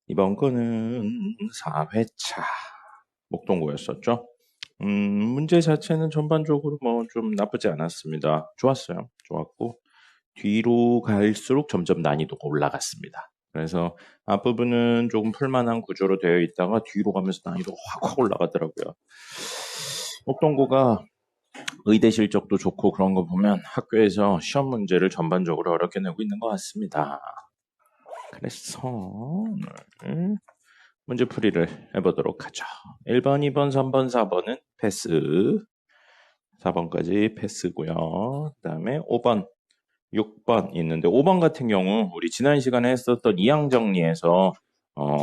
이번 거는 4회차 목동고였었죠. 문제 자체는 전반적으로 뭐 좀 나쁘지 않았습니다. 좋았어요. 좋았고 뒤로 갈수록 점점 난이도가 올라갔습니다. 그래서 앞부분은 조금 풀만한 구조로 되어 있다가 뒤로 가면서 난이도가 확 올라가더라고요. 목동고가 의대 실적도 좋고 그런 거 보면 학교에서 시험 문제를 전반적으로 어렵게 내고 있는 것 같습니다. 그래서 오늘 문제풀이를 해보도록 하죠. 1번, 2번, 3번, 4번은 패스. 4번까지 패스고요. 그 다음에 5번, 6번 있는데 5번 같은 경우 우리 지난 시간에 했었던 이항 정리에서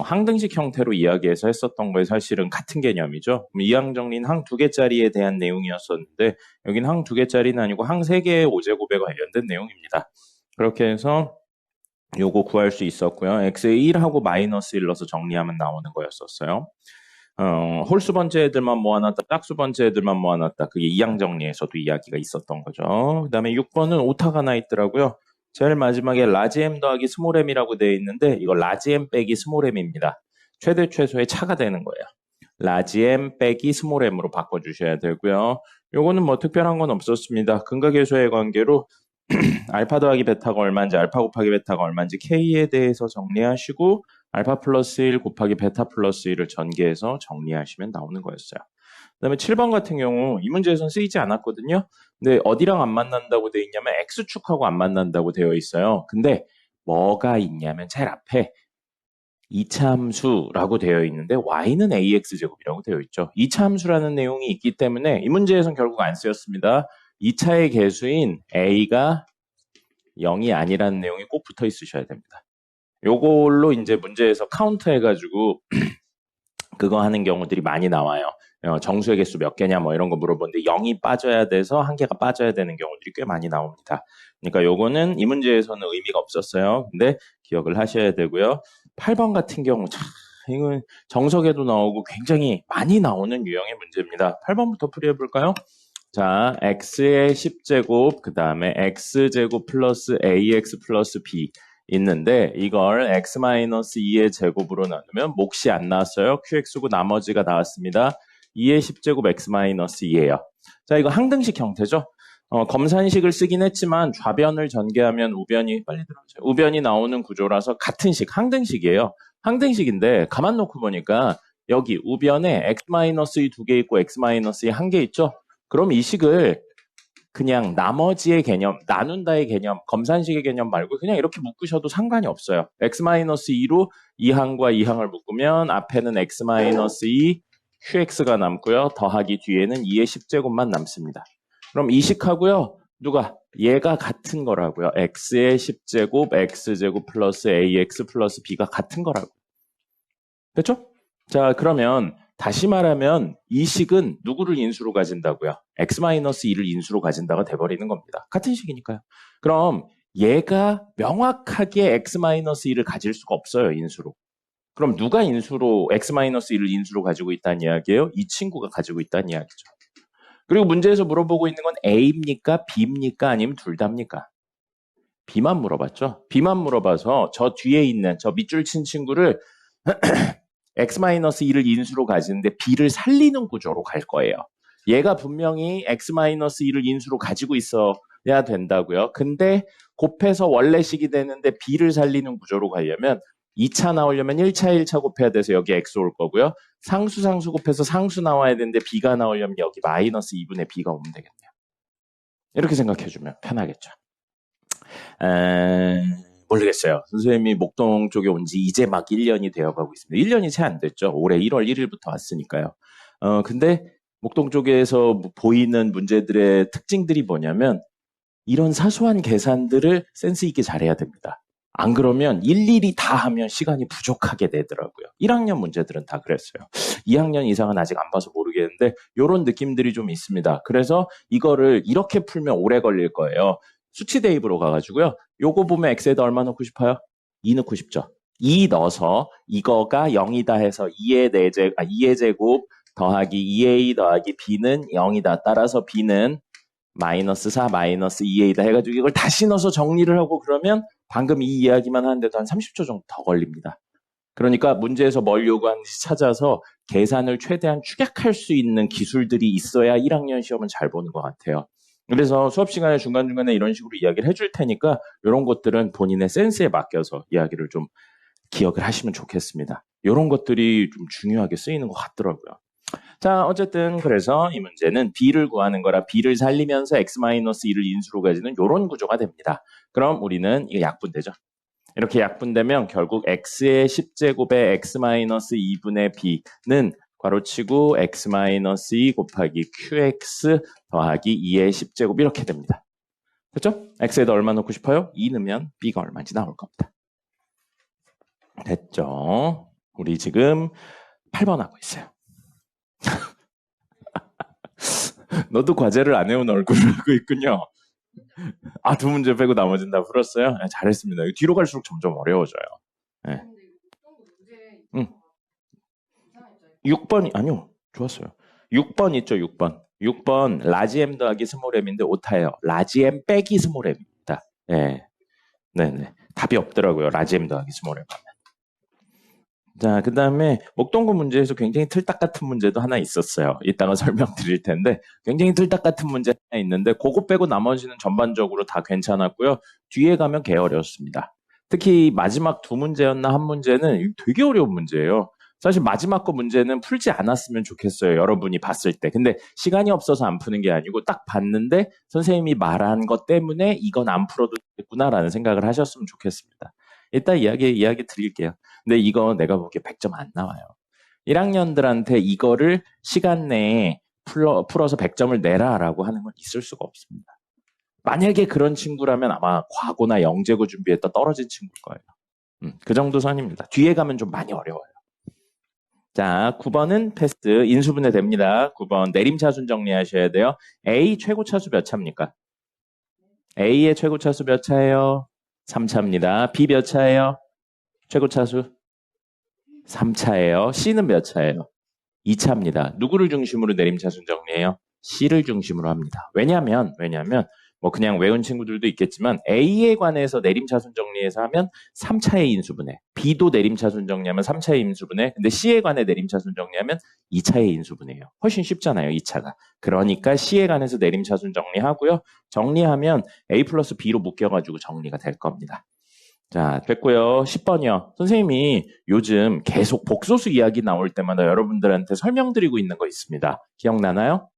항등식 형태로 이야기해서 했었던 거에 사실은 같은 개념이죠. 이항 정리는 항 2개짜리에 대한 내용이었었는데 여기는 항 2개짜리는 아니고 항 3개의 오제곱에 관련된 내용입니다. 그렇게 해서 요거 구할 수 있었고요. x에 1하고 마이너스 1 넣어서 정리하면 나오는 거였었어요. 홀수 번째 애들만 모아놨다, 짝수 번째 애들만 모아놨다. 그게 이항 정리에서도 이야기가 있었던 거죠. 그 다음에 6번은 오타가 하나 있더라고요. 제일 마지막에 라지 m 더하기 스몰 m이라고 되어 있는데 이거 라지 m 빼기 스몰 m입니다. 최대 최소의 차가 되는 거예요. 라지 m 빼기 스몰 m으로 바꿔주셔야 되고요. 요거는 뭐 특별한 건 없었습니다. 근각계수의 관계로 알파 더하기 베타가 얼마인지, 알파 곱하기 베타가 얼마인지 K에 대해서 정리하시고 알파 플러스 1 곱하기 베타 플러스 1을 전개해서 정리하시면 나오는 거였어요. 그 다음에 7번 같은 경우 이 문제에서는 쓰이지 않았거든요. 근데 어디랑 안 만난다고 되어 있냐면 X축하고 안 만난다고 되어 있어요. 근데 뭐가 있냐면 제일 앞에 이차함수라고 되어 있는데 y는 ax제곱이라고 되어 있죠. 이차함수라는 내용이 있기 때문에 이 문제에서는 결국 안 쓰였습니다. 2차의 개수인 a가 0이 아니라는 내용이 꼭 붙어 있으셔야 됩니다. 요걸로 이제 문제에서 카운트 해가지고 그거 하는 경우들이 많이 나와요. 정수의 개수 몇 개냐 뭐 이런 거 물어보는데 0이 빠져야 돼서 한 개가 빠져야 되는 경우들이 꽤 많이 나옵니다. 그러니까 요거는 이 문제에서는 의미가 없었어요. 근데 기억을 하셔야 되고요. 8번 같은 경우 참 이건 정석에도 나오고 굉장히 많이 나오는 유형의 문제입니다. 8번부터 풀이해 볼까요? 자, x의 10제곱 그 다음에 x제곱 플러스 ax 플러스 b 있는데 이걸 x-2의 제곱으로 나누면 몫이 안 나왔어요. qx고 나머지가 나왔습니다. 2의 10제곱 x-2예요. 자, 이거 항등식 형태죠. 검산식을 쓰긴 했지만 좌변을 전개하면 우변이 빨리 들어오세요. 우변이 나오는 구조라서 같은 식, 항등식이에요. 항등식인데 가만 놓고 보니까 여기 우변에 x-2 두 개 있고 x-2 한 개 있죠. 그럼 이 식을 그냥 나머지의 개념, 나눈다의 개념, 검산식의 개념 말고 그냥 이렇게 묶으셔도 상관이 없어요. x-2로 2항과 2항을 묶으면 앞에는 x-2 qx가 남고요. 더하기 뒤에는 2의 10제곱만 남습니다. 그럼 이 식하고요. 누가? 얘가 같은 거라고요. x의 10제곱, x제곱 플러스 ax 플러스 b가 같은 거라고. 됐죠? 자, 그러면 다시 말하면 이 식은 누구를 인수로 가진다고요? x-2를 인수로 가진다가 돼버리는 겁니다. 같은 식이니까요. 그럼 얘가 명확하게 x-2를 가질 수가 없어요, 인수로. 그럼 누가 인수로 x-1을 인수로 가지고 있다는 이야기예요? 이 친구가 가지고 있다는 이야기죠. 그리고 문제에서 물어보고 있는 건 A입니까? B입니까? 아니면 둘 다입니까? B만 물어봤죠. B만 물어봐서 저 뒤에 있는 저 밑줄 친 친구를 x-1을 인수로 가지는데 b를 살리는 구조로 갈 거예요. 얘가 분명히 x-1을 인수로 가지고 있어야 된다고요. 근데 곱해서 원래식이 되는데 b를 살리는 구조로 가려면 2차 나오려면 1차 곱해야 돼서 여기 x 올 거고요. 상수 곱해서 상수 나와야 되는데 b가 나오려면 여기 마이너스 2분의 b가 오면 되겠네요. 이렇게 생각해주면 편하겠죠. 모르겠어요. 선생님이 목동 쪽에 온 지 이제 막 1년이 되어가고 있습니다. 1년이 채 안 됐죠. 올해 1월 1일부터 왔으니까요. 근데 목동 쪽에서 보이는 문제들의 특징들이 뭐냐면 이런 사소한 계산들을 센스 있게 잘해야 됩니다. 안 그러면 일일이 다 하면 시간이 부족하게 되더라고요. 1학년 문제들은 다 그랬어요. 2학년 이상은 아직 안 봐서 모르겠는데 이런 느낌들이 좀 있습니다. 그래서 이거를 이렇게 풀면 오래 걸릴 거예요. 수치 대입으로 가가지고요. 요거 보면 x에다 얼마 넣고 싶어요? 2 넣고 싶죠. 2 넣어서 이거가 0이다 해서 2의 제곱 더하기 2a 더하기 b는 0이다. 따라서 b는 마이너스 4 마이너스 2a다 해가지고 이걸 다시 넣어서 정리를 하고 그러면 방금 이 이야기만 하는데도 한 30초 정도 더 걸립니다. 그러니까 문제에서 뭘 요구하는지 찾아서 계산을 최대한 축약할 수 있는 기술들이 있어야 1학년 시험은 잘 보는 것 같아요. 그래서 수업 시간에 중간중간에 이런 식으로 이야기를 해줄 테니까 이런 것들은 본인의 센스에 맡겨서 이야기를 좀 기억을 하시면 좋겠습니다. 이런 것들이 좀 중요하게 쓰이는 것 같더라고요. 자, 어쨌든 그래서 이 문제는 b를 구하는 거라 b를 살리면서 x-2를 인수로 가지는 이런 구조가 됩니다. 그럼 우리는 이게 약분되죠. 이렇게 약분되면 결국 x의 10제곱에 x-2분의 b는 괄호치고 x-2 곱하기 qx 더하기 2의 10제곱 이렇게 됩니다. 됐죠? x에다 얼마 넣고 싶어요? 2 넣으면 b가 얼마인지 나올 겁니다. 됐죠? 우리 지금 8번 하고 있어요. 너도 과제를 안 해온 얼굴을 하고 있군요. 아, 2문제 빼고 나머지는 다 풀었어요? 네, 잘했습니다. 뒤로 갈수록 점점 어려워져요. 네. 6번이, 아니요. 좋았어요. 6번 있죠, 6번. 6번, 라지 M 더하기 스몰 M인데 오타예요. 라지 M 빼기 스몰 M입니다. 네. 네네. 답이 없더라고요. 라지 M 더하기 스몰 M. 자, 그 다음에 목동구 문제에서 굉장히 틀딱 같은 문제도 하나 있었어요. 이따가 설명드릴 텐데 굉장히 틀딱 같은 문제 하나 있는데 그거 빼고 나머지는 전반적으로 다 괜찮았고요. 뒤에 가면 개 어려웠습니다. 특히 마지막 2문제였나 한 문제는 되게 어려운 문제예요. 사실 마지막 거 문제는 풀지 않았으면 좋겠어요. 여러분이 봤을 때. 근데 시간이 없어서 안 푸는 게 아니고 딱 봤는데 선생님이 말한 것 때문에 이건 안 풀어도 되겠구나라는 생각을 하셨으면 좋겠습니다. 이따 이야기 드릴게요. 근데 이거 내가 보기에 100점 안 나와요. 1학년들한테 이거를 시간 내에 풀어서 100점을 내라라고 하는 건 있을 수가 없습니다. 만약에 그런 친구라면 아마 과거나 영재고 준비했다 떨어진 친구일 거예요. 그 정도 선입니다. 뒤에 가면 좀 많이 어려워요. 자, 9번은 패스, 인수분해 됩니다. 9번 내림차순 정리하셔야 돼요. A 최고차수 몇 차입니까? A의 최고차수 몇 차예요? 3차입니다. B 몇 차예요? 최고차수? 3차예요. C는 몇 차예요? 2차입니다. 누구를 중심으로 내림차순 정리해요? C를 중심으로 합니다. 왜냐하면 뭐 그냥 외운 친구들도 있겠지만 A에 관해서 내림차순 정리해서 하면 3차의 인수분해, B도 내림차순 정리하면 3차의 인수분해, 근데 C에 관해 내림차순 정리하면 2차의 인수분해예요. 훨씬 쉽잖아요, 2차가. 그러니까 C에 관해서 내림차순 정리하고요. 정리하면 A 플러스 B로 묶여가지고 정리가 될 겁니다. 자, 됐고요. 10번이요. 선생님이 요즘 계속 복소수 이야기 나올 때마다 여러분들한테 설명드리고 있는 거 있습니다. 기억나나요?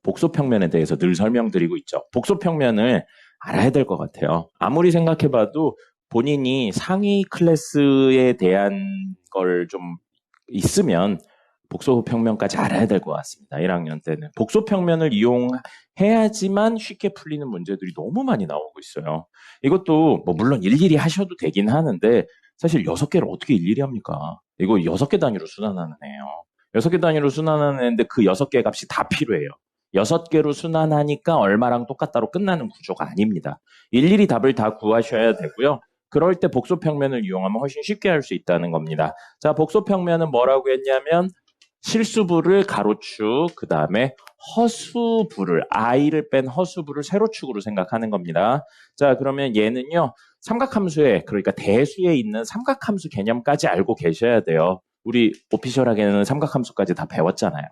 복소평면에 대해서 늘 설명드리고 있죠. 복소평면을 알아야 될 것 같아요. 아무리 생각해봐도 본인이 상위 클래스에 대한 걸 좀 있으면 복소평면까지 알아야 될 것 같습니다. 1학년 때는. 복소평면을 이용해야지만 쉽게 풀리는 문제들이 너무 많이 나오고 있어요. 이것도 뭐 물론 일일이 하셔도 되긴 하는데 사실 6개를 어떻게 일일이 합니까? 이거 6개 단위로 순환하는 애예요. 6개 단위로 순환하는 애인데 그 6개 값이 다 필요해요. 6개로 순환하니까 얼마랑 똑같다로 끝나는 구조가 아닙니다. 일일이 답을 다 구하셔야 되고요. 그럴 때 복소평면을 이용하면 훨씬 쉽게 할 수 있다는 겁니다. 자, 복소평면은 뭐라고 했냐면 실수부를 가로축, 그 다음에 허수부를, i를 뺀 허수부를 세로축으로 생각하는 겁니다. 자, 그러면 얘는요, 삼각함수에, 그러니까 대수에 있는 삼각함수 개념까지 알고 계셔야 돼요. 우리 오피셜하게는 삼각함수까지 다 배웠잖아요.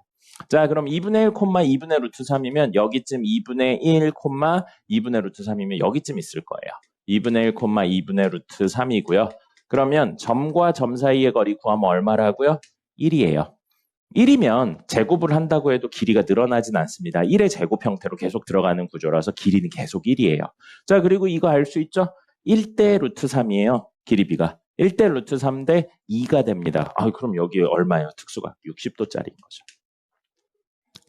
자, 그럼 2분의 1, 2분의 루트 3이면 여기쯤 2분의 1, 2분의 루트 3이면 여기쯤 있을 거예요. 2분의 1, 2분의 루트 3이고요. 그러면 점과 점 사이의 거리 구하면 얼마라고요? 1이에요. 1이면 제곱을 한다고 해도 길이가 늘어나진 않습니다. 1의 제곱 형태로 계속 들어가는 구조라서 길이는 계속 1이에요. 자, 그리고 이거 알 수 있죠? 1대 루트 3이에요. 길이비가. 1대 루트 3대 2가 됩니다. 아, 그럼 여기 얼마예요? 특수가 60도짜리인 거죠.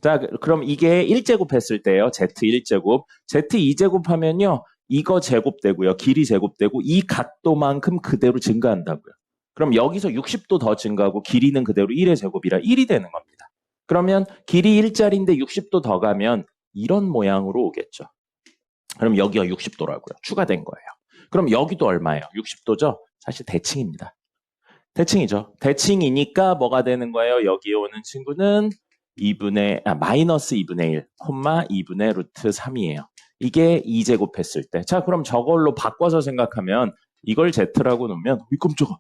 자, 그럼 이게 1제곱 했을 때요. Z1제곱. Z2제곱 하면요. 이거 제곱되고요. 길이 제곱되고 이 각도만큼 그대로 증가한다고요. 그럼 여기서 60도 더 증가하고 길이는 그대로 1의 제곱이라 1이 되는 겁니다. 그러면 길이 1짜리인데 60도 더 가면 이런 모양으로 오겠죠. 그럼 여기가 60도라고요. 추가된 거예요. 그럼 여기도 얼마예요? 60도죠? 사실 대칭입니다. 대칭이죠. 대칭이니까 뭐가 되는 거예요? 여기에 오는 친구는 마이너스 2분의 1, 2분의 루트 3이에요. 이게 2제곱 했을 때. 자, 그럼 저걸로 바꿔서 생각하면 이걸 Z라고 놓으면 깜짝아.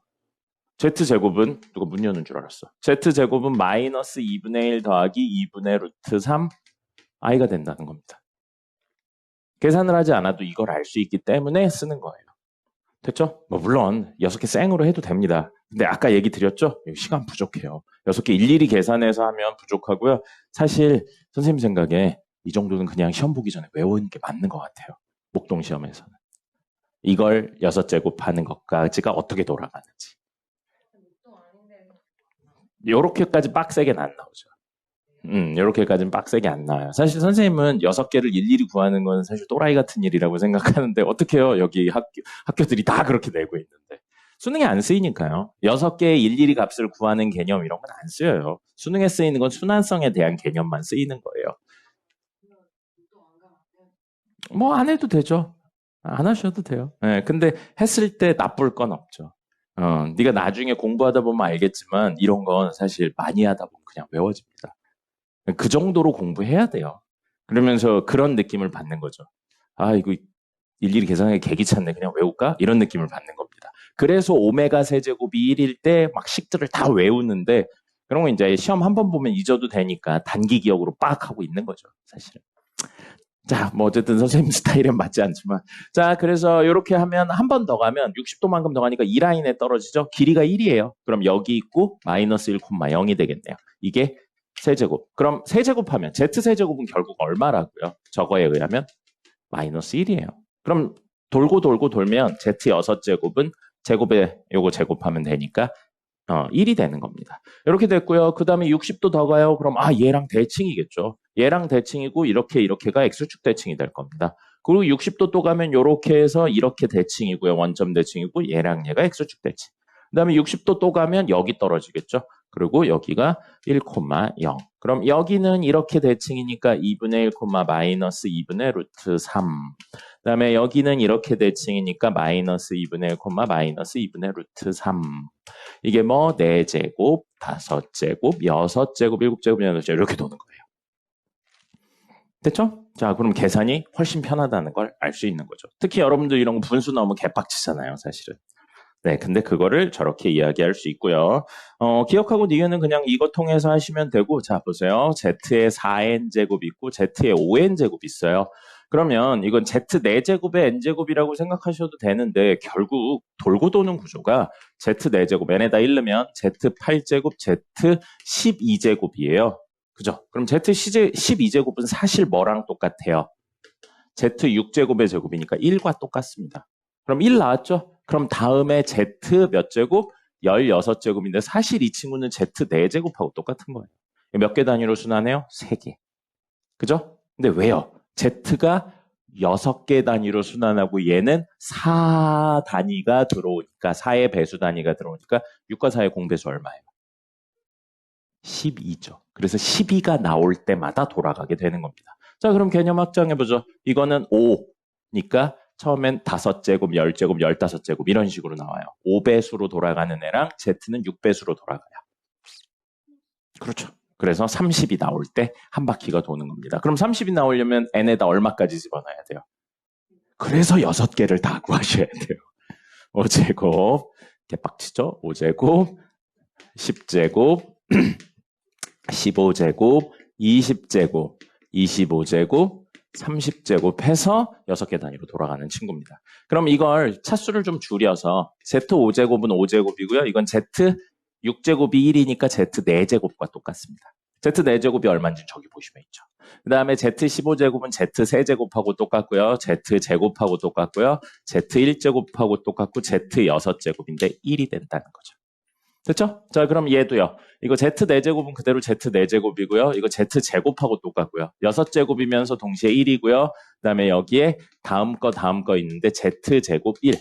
Z제곱은 누가 문 여는 줄 알았어. Z제곱은 마이너스 2분의 1 더하기 2분의 루트 3 i가 된다는 겁니다. 계산을 하지 않아도 이걸 알 수 있기 때문에 쓰는 거예요. 됐죠? 뭐 물론 6개 생으로 해도 됩니다. 근데 아까 얘기 드렸죠? 시간 부족해요. 6개 일일이 계산해서 하면 부족하고요. 사실 선생님 생각에 이 정도는 그냥 시험 보기 전에 외우는 게 맞는 것 같아요. 목동 시험에서는. 이걸 6제곱하는 것까지가 어떻게 돌아가는지. 요렇게까지 빡세게는 안 나오죠. 요렇게까지는 빡세게 안 나와요. 사실 선생님은 6개를 일일이 구하는 건 사실 또라이 같은 일이라고 생각하는데 어떡해요? 여기 학교들이 다 그렇게 내고 있는데. 수능에 안 쓰이니까요. 6개의 일일이 값을 구하는 개념 이런 건 안 쓰여요. 수능에 쓰이는 건 순환성에 대한 개념만 쓰이는 거예요. 뭐 안 해도 되죠. 안 하셔도 돼요. 네, 근데 했을 때 나쁠 건 없죠. 네가 나중에 공부하다 보면 알겠지만 이런 건 사실 많이 하다 보면 그냥 외워집니다. 그 정도로 공부해야 돼요. 그러면서 그런 느낌을 받는 거죠. 아, 이거 일일이 계산하기 개귀찮네. 그냥 외울까? 이런 느낌을 받는 겁니다. 그래서 오메가 세제곱이 1일 때 막 식들을 다 외우는데 그런 거 이제 시험 한 번 보면 잊어도 되니까 단기 기억으로 빡 하고 있는 거죠. 사실은. 자, 뭐 어쨌든 선생님 스타일은 맞지 않지만 자, 그래서 이렇게 하면 한 번 더 가면 60도만큼 더 가니까 이 라인에 떨어지죠. 길이가 1이에요. 그럼 여기 있고 마이너스 1,0이 되겠네요. 이게 세제곱. 그럼 세제곱하면 Z세제곱은 결국 얼마라고요? 저거에 의하면 마이너스 1이에요. 그럼 돌고 돌고 돌면 Z6제곱은 제곱에 요거 제곱하면 되니까 1이 되는 겁니다. 이렇게 됐고요. 그 다음에 60도 더 가요. 그럼 얘랑 대칭이겠죠. 얘랑 대칭이고 이렇게가 X축 대칭이 될 겁니다. 그리고 60도 또 가면 이렇게 해서 이렇게 대칭이고요. 원점 대칭이고 얘랑 얘가 X축 대칭. 그 다음에 60도 또 가면 여기 떨어지겠죠. 그리고 여기가 1,0. 그럼 여기는 이렇게 대칭이니까 2분의 1, 마이너스 2분의 루트 3. 그 다음에 여기는 이렇게 대칭이니까 마이너스 2분의 1, 마이너스 2분의 루트 3. 이게 뭐 4제곱, 5제곱, 6제곱, 7제곱, 8제곱 이렇게 도는 거예요. 됐죠? 자, 그럼 계산이 훨씬 편하다는 걸 알 수 있는 거죠. 특히 여러분들 이런 거 분수 너무 개빡치잖아요, 사실은. 네, 근데 그거를 저렇게 이야기할 수 있고요. 기억하고 니은은 그냥 이거 통해서 하시면 되고, 자, 보세요. Z에 4n제곱 있고, Z에 5n제곱 있어요. 그러면 이건 Z 4제곱의 n제곱이라고 생각하셔도 되는데, 결국 돌고 도는 구조가 Z 4제곱, n에다 1 넣으면 Z 8제곱, Z 12제곱이에요. 그죠? 그럼 Z 12제곱은 사실 뭐랑 똑같아요? Z 6제곱의 제곱이니까 1과 똑같습니다. 그럼 1 나왔죠? 그럼 다음에 Z 몇 제곱? 16제곱인데 사실 이 친구는 Z 4제곱하고 똑같은 거예요. 몇 개 단위로 순환해요? 3개. 그죠? 근데 왜요? Z가 6개 단위로 순환하고 얘는 4 단위가 들어오니까 4의 배수 단위가 들어오니까 6과 4의 공배수 얼마예요? 12죠. 그래서 12가 나올 때마다 돌아가게 되는 겁니다. 자, 그럼 개념 확장해보죠. 이거는 5니까 처음엔 5제곱, 10제곱, 15제곱 이런 식으로 나와요. 5배수로 돌아가는 애랑 Z는 6배수로 돌아가요. 그렇죠. 그래서 30이 나올 때 한 바퀴가 도는 겁니다. 그럼 30이 나오려면 n에다 얼마까지 집어넣어야 돼요? 그래서 6개를 다 구하셔야 돼요. 5제곱, 개빡치죠? 5제곱, 10제곱, 15제곱, 20제곱, 25제곱, 30제곱 해서 6개 단위로 돌아가는 친구입니다. 그럼 이걸 차수를 좀 줄여서 Z5제곱은 5제곱이고요. 이건 Z6제곱이 1이니까 Z4제곱과 똑같습니다. Z4제곱이 얼마인지 저기 보시면 있죠. 그 다음에 Z15제곱은 Z3제곱하고 똑같고요. Z제곱하고 똑같고요. Z1제곱하고 똑같고 Z6제곱인데 1이 된다는 거죠. 됐죠? 자, 그럼 얘도요. 이거 Z4제곱은 그대로 Z4제곱이고요. 이거 Z제곱하고 똑같고요. 6제곱이면서 동시에 1이고요. 그 다음에 여기에 다음 거 있는데 Z제곱 1.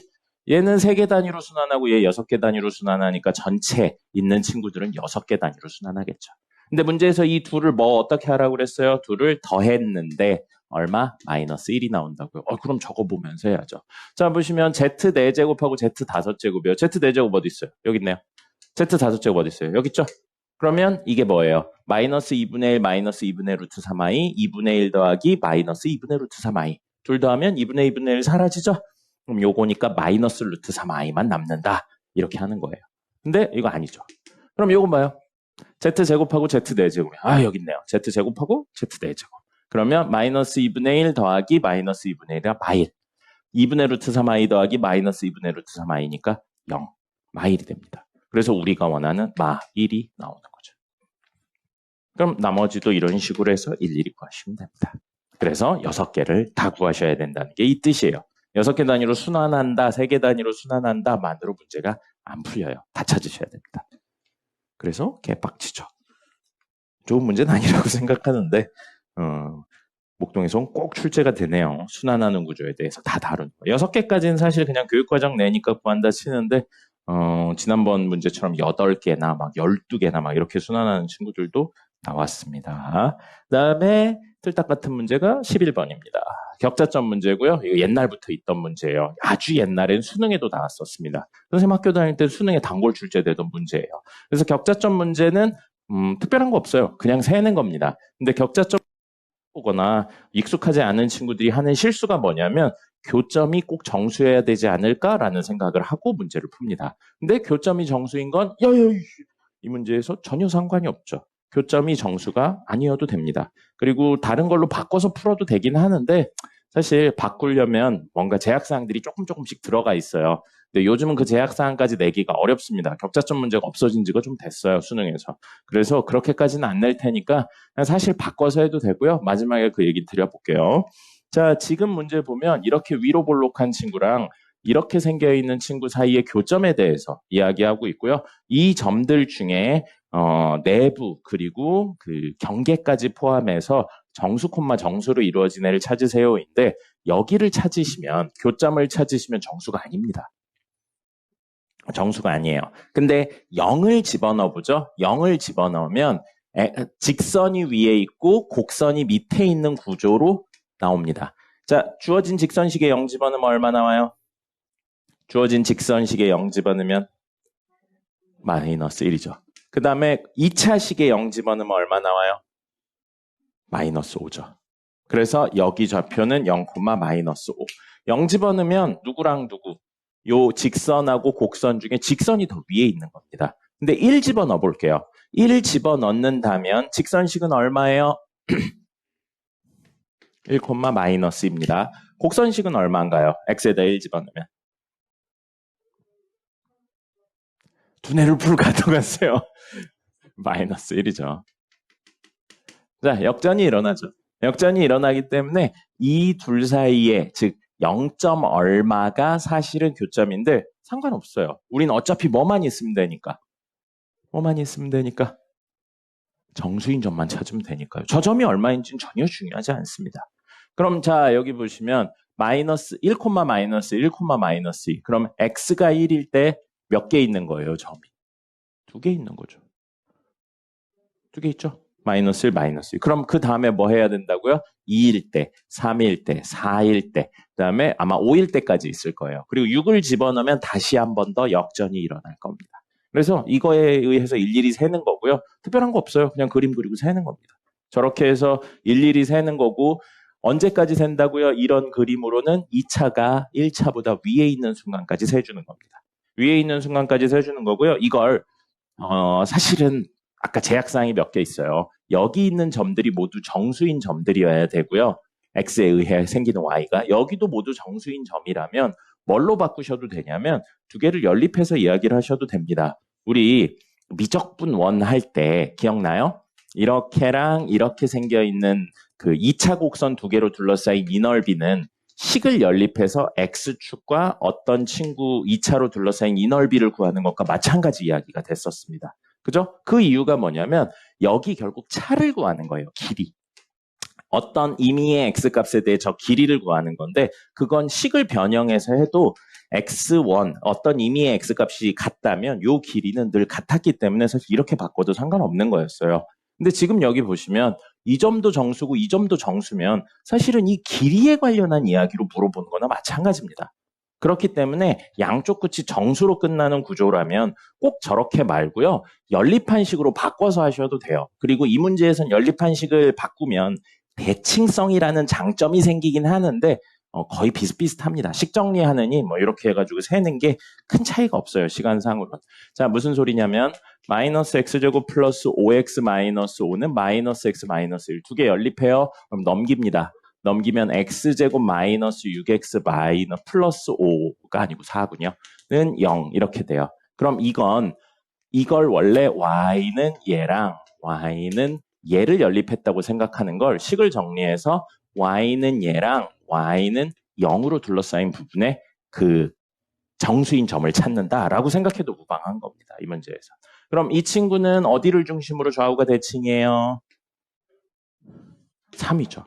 얘는 3개 단위로 순환하고 얘 6개 단위로 순환하니까 전체 있는 친구들은 6개 단위로 순환하겠죠. 근데 문제에서 이 둘을 뭐 어떻게 하라고 그랬어요? 둘을 더했는데 얼마? 마이너스 1이 나온다고요. 그럼 저거 보면서 해야죠. 자, 보시면 Z4제곱하고 Z5제곱이에요. Z4제곱 어디 있어요? 여기 있네요. Z5제곱 어디 있어요? 여기 있죠? 그러면 이게 뭐예요? 마이너스 2분의 1 마이너스 2분의 루트 3i 2분의 1 더하기 마이너스 2분의 루트 3i 둘 더하면 2분의 2분의 1 사라지죠? 그럼 요거니까 마이너스 루트 3i만 남는다. 이렇게 하는 거예요. 근데 이거 아니죠. 그럼 이건 봐요. z제곱하고 z4제곱. 여기 있네요. z제곱하고 z4제곱. 그러면 마이너스 2분의 1 더하기 마이너스 2분의 1이라 마일. 2분의 루트 3i 더하기 마이너스 2분의 루트 3i니까 0. 마일이 됩니다. 그래서 우리가 원하는 마1이 나오는 거죠. 그럼 나머지도 이런 식으로 해서 일일이 구하시면 됩니다. 그래서 6개를 다 구하셔야 된다는 게 이 뜻이에요. 6개 단위로 순환한다, 3개 단위로 순환한다 만으로 문제가 안 풀려요. 다 찾으셔야 됩니다. 그래서 개빡치죠. 좋은 문제는 아니라고 생각하는데 목동에서는 꼭 출제가 되네요. 순환하는 구조에 대해서 다 다룬 거. 6개까지는 사실 그냥 교육과정 내니까 구한다 치는데 지난번 문제처럼 8개나 막 12개나 막 이렇게 순환하는 친구들도 나왔습니다. 그다음에 틀딱 같은 문제가 11번입니다. 격자점 문제고요. 이거 옛날부터 있던 문제예요. 아주 옛날엔 수능에도 나왔었습니다. 선생님 학교 다닐 때 수능에 단골 출제되던 문제예요. 그래서 격자점 문제는 특별한 거 없어요. 그냥 세는 겁니다. 근데 격자점 보거나 익숙하지 않은 친구들이 하는 실수가 뭐냐면 교점이 꼭 정수여야 되지 않을까라는 생각을 하고 문제를 풉니다. 근데 교점이 정수인 건 이 문제에서 전혀 상관이 없죠. 교점이 정수가 아니어도 됩니다. 그리고 다른 걸로 바꿔서 풀어도 되긴 하는데 사실 바꾸려면 뭔가 제약사항들이 조금씩 들어가 있어요. 근데 요즘은 그 제약사항까지 내기가 어렵습니다. 격자점 문제가 없어진 지가 좀 됐어요, 수능에서. 그래서 그렇게까지는 안 낼 테니까 사실 바꿔서 해도 되고요. 마지막에 그 얘기 드려볼게요. 자, 지금 문제 보면 이렇게 위로 볼록한 친구랑 이렇게 생겨있는 친구 사이의 교점에 대해서 이야기하고 있고요. 이 점들 중에 내부 그리고 그 경계까지 포함해서 정수, 정수로 이루어진 애를 찾으세요인데 여기를 찾으시면 교점을 찾으시면 정수가 아닙니다. 정수가 아니에요. 근데 0을 집어넣어 보죠. 0을 집어넣으면 직선이 위에 있고 곡선이 밑에 있는 구조로 나옵니다. 자, 주어진 직선식에 0 집어넣으면 얼마 나와요? 주어진 직선식에 0 집어넣으면 마이너스 1이죠. 그 다음에 2차 식에 0 집어넣으면 얼마 나와요? 마이너스 5죠. 그래서 여기 좌표는 0, 마이너스 5. 0 집어넣으면 누구랑 누구? 요 직선하고 곡선 중에 직선이 더 위에 있는 겁니다. 근데 1 집어넣어 볼게요. 1 집어넣는다면 직선식은 얼마예요? 1, 마이너스입니다. 곡선식은 얼마인가요? x에다 1 집어넣으면. 두뇌를 풀 가져갔어요. 마이너스 1이죠. 자, 역전이 일어나죠. 역전이 일어나기 때문에 이 둘 사이에 즉 0점 얼마가 사실은 교점인데 상관없어요. 우린 어차피 뭐만 있으면 되니까. 뭐만 있으면 되니까. 정수인 점만 찾으면 되니까요. 저 점이 얼마인지는 전혀 중요하지 않습니다. 그럼 자, 여기 보시면 마이너스 1, 마이너스 1, 마이너스 2. 그럼 x가 1일 때 몇 개 있는 거예요, 점이? 2개 있는 거죠. 2개 있죠? 마이너스 1, 마이너스 2. 그럼 그 다음에 뭐 해야 된다고요? 2일 때, 3일 때, 4일 때, 그 다음에 아마 5일 때까지 있을 거예요. 그리고 6을 집어넣으면 다시 한 번 더 역전이 일어날 겁니다. 그래서 이거에 의해서 일일이 세는 거고요. 특별한 거 없어요. 그냥 그림 그리고 세는 겁니다. 저렇게 해서 일일이 세는 거고 언제까지 센다고요? 이런 그림으로는 2차가 1차보다 위에 있는 순간까지 세주는 겁니다. 위에 있는 순간까지 세주는 거고요. 이걸 사실은 아까 제약사항이 몇 개 있어요. 여기 있는 점들이 모두 정수인 점들이어야 되고요. x에 의해 생기는 y가 여기도 모두 정수인 점이라면 뭘로 바꾸셔도 되냐면 두 개를 연립해서 이야기를 하셔도 됩니다. 우리 미적분 원 할 때 기억나요? 이렇게랑 이렇게 생겨있는 그 2차 곡선 두 개로 둘러싸인 이 넓이는 식을 연립해서 x축과 어떤 친구 2차로 둘러싸인 이 넓이를 구하는 것과 마찬가지 이야기가 됐었습니다. 그죠? 그 이유가 뭐냐면 여기 결국 차를 구하는 거예요. 길이. 어떤 임의의 x값에 대해 저 길이를 구하는 건데 그건 식을 변형해서 해도 x1 어떤 임의의 x값이 같다면 요 길이는 늘 같았기 때문에 사실 이렇게 바꿔도 상관없는 거였어요. 근데 지금 여기 보시면 이 점도 정수고 이 점도 정수면 사실은 이 길이에 관련한 이야기로 물어보는 거나 마찬가지입니다. 그렇기 때문에 양쪽 끝이 정수로 끝나는 구조라면 꼭 저렇게 말고요. 연립한식으로 바꿔서 하셔도 돼요. 그리고 이 문제에서는 연립한식을 바꾸면 대칭성이라는 장점이 생기긴 하는데 거의 비슷비슷합니다. 식정리하느니 뭐 이렇게 해가지고 세는 게 큰 차이가 없어요. 시간상으로. 자, 무슨 소리냐면 마이너스 x제곱 플러스 5x 마이너스 5는 마이너스 x 마이너스 1 두 개 연립해요. 그럼 넘깁니다. 넘기면 x제곱 마이너스 6x 마이너스 플러스 5가 아니고 4군요. 는 0 이렇게 돼요. 그럼 이걸 원래 y는 얘를 연립했다고 생각하는 걸 식을 정리해서 y는 얘랑 y는 0으로 둘러싸인 부분에 그 정수인 점을 찾는다라고 생각해도 무방한 겁니다. 이 문제에서. 그럼 이 친구는 어디를 중심으로 좌우가 대칭이에요? 3이죠.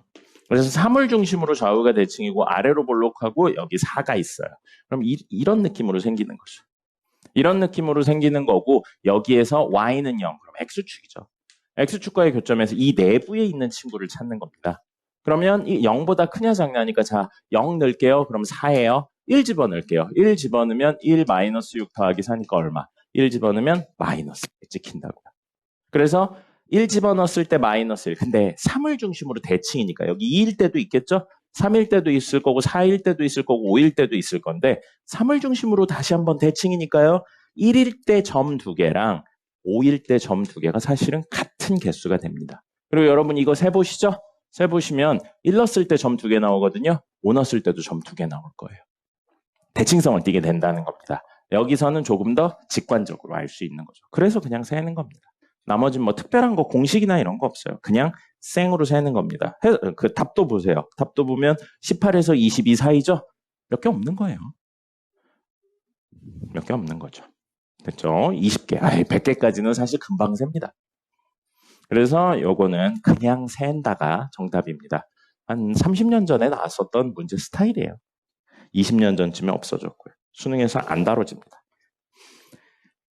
그래서 3을 중심으로 좌우가 대칭이고 아래로 볼록하고 여기 4가 있어요. 그럼 이런 느낌으로 생기는 거죠. 이런 느낌으로 생기는 거고 여기에서 y는 0, 그럼 x축이죠. x축과의 교점에서 이 내부에 있는 친구를 찾는 겁니다. 그러면 이 0보다 크냐 작냐니까 자, 0 넣을게요. 그럼 4예요. 1 집어넣을게요. 1 집어넣으면 1 마이너스 6 더하기 4니까 얼마? 1 집어넣으면 마이너스 찍힌다고요. 그래서 1 집어넣었을 때 마이너스 1. 근데 3을 중심으로 대칭이니까 여기 2일 때도 있겠죠? 3일 때도 있을 거고 4일 때도 있을 거고 5일 때도 있을 건데 3을 중심으로 다시 한번 대칭이니까요. 1일 때 점 2개랑 5일 때 점 2개가 사실은 같은 개수가 됩니다. 그리고 여러분 이거 세보시죠? 세보시면 1 넣었을 때 점 2개 나오거든요. 5 넣었을 때도 점 2개 나올 거예요. 대칭성을 띠게 된다는 겁니다. 여기서는 조금 더 직관적으로 알 수 있는 거죠. 그래서 그냥 세는 겁니다. 나머지는 뭐 특별한 거 공식이나 이런 거 없어요. 그냥 생으로 세는 겁니다. 그 답도 보세요. 답도 보면 18에서 22 사이죠? 몇 개 없는 거예요. 몇 개 없는 거죠. 됐죠? 20개, 100개까지는 사실 금방 셉니다. 그래서 요거는 그냥 센다가 정답입니다. 한 30년 전에 나왔었던 문제 스타일이에요. 20년 전쯤에 없어졌고요. 수능에서 안 다뤄집니다.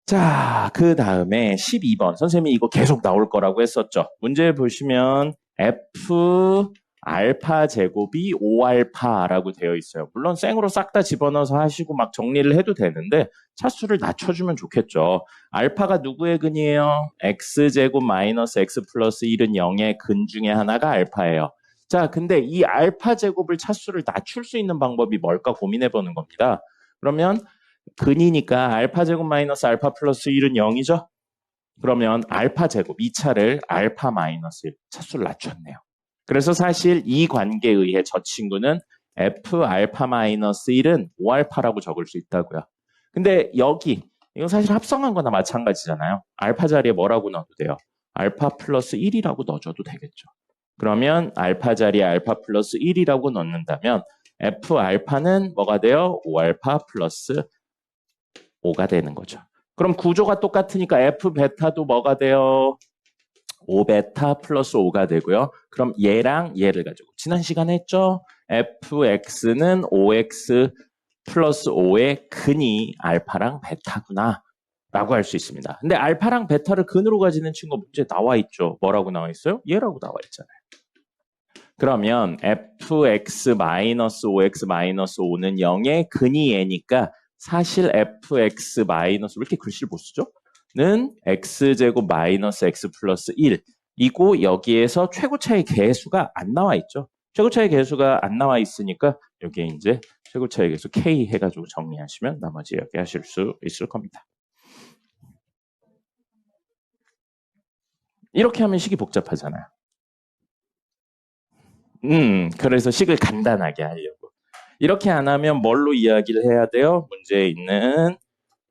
자, 그 다음에 12번. 선생님이 이거 계속 나올 거라고 했었죠. 문제 보시면 F 알파 제곱이 5알파라고 되어 있어요. 물론 생으로 싹 다 집어넣어서 하시고 막 정리를 해도 되는데 차수를 낮춰주면 좋겠죠. 알파가 누구의 근이에요? x제곱 마이너스 x 플러스 1은 0의 근 중에 하나가 알파예요. 자, 근데 이 알파 제곱을 차수를 낮출 수 있는 방법이 뭘까 고민해보는 겁니다. 그러면 근이니까 알파 제곱 마이너스 알파 플러스 1은 0이죠? 그러면 알파 제곱 2차를 알파 마이너스 1 차수를 낮췄네요. 그래서 사실 이 관계에 의해 저 친구는 f 알파 마이너스 1은 5알파라고 적을 수 있다고요. 근데 여기 이건 사실 합성한 거나 마찬가지잖아요. 알파 자리에 뭐라고 넣어도 돼요? 알파 플러스 1이라고 넣어줘도 되겠죠. 그러면 알파 자리에 알파 플러스 1이라고 넣는다면 f 알파는 뭐가 돼요? 5알파 플러스 5가 되는 거죠. 그럼 구조가 똑같으니까 F 베타도 뭐가 돼요? 5베타 플러스 5가 되고요. 그럼 얘랑 얘를 가지고 지난 시간에 했죠? fx는 5x 플러스 5의 근이 알파랑 베타구나 라고 할 수 있습니다. 근데 알파랑 베타를 근으로 가지는 친구 문제 나와 있죠. 뭐라고 나와 있어요? 얘라고 나와 있잖아요. 그러면 fx-5x-5는 0의 근이 얘니까 사실 fx 마이너스 왜 이렇게 글씨를 못 쓰죠? 는 x제곱 마이너스 x 플러스 1 이고 여기에서 최고차의 개수가 안 나와 있죠. 최고차의 개수가 안 나와 있으니까 여기에 이제 최고차의 개수 k 해가지고 정리하시면 나머지 여기 하실 수 있을 겁니다. 이렇게 하면 식이 복잡하잖아요. 그래서 식을 간단하게 하려고. 이렇게 안 하면 뭘로 이야기를 해야 돼요? 문제에 있는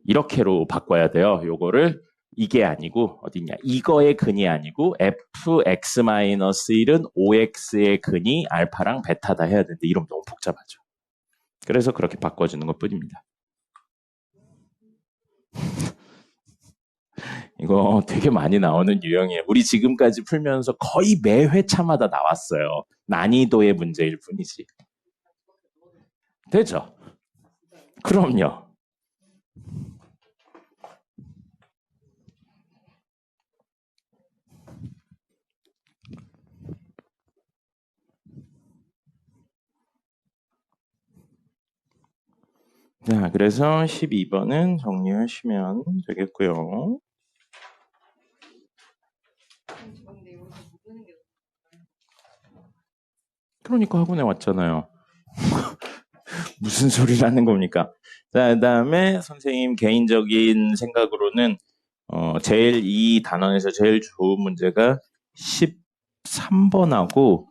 이렇게로 바꿔야 돼요. 요거를 이게 아니고 어디냐? 이거의 근이 아니고 fx-1은 5x의 근이 알파랑 베타다 해야 되는데 이러면 너무 복잡하죠. 그래서 그렇게 바꿔주는 것 뿐입니다. 이거 되게 많이 나오는 유형이에요. 우리 지금까지 풀면서 거의 매 회차마다 나왔어요. 난이도의 문제일 뿐이지. 되죠? 그럼요. 자, 그래서 12번은 정리하시면 되겠고요. 그러니까 학원에 왔잖아요. 무슨 소리라는 겁니까? 자, 그다음에 선생님 개인적인 생각으로는 제일 이 단원에서 제일 좋은 문제가 13번하고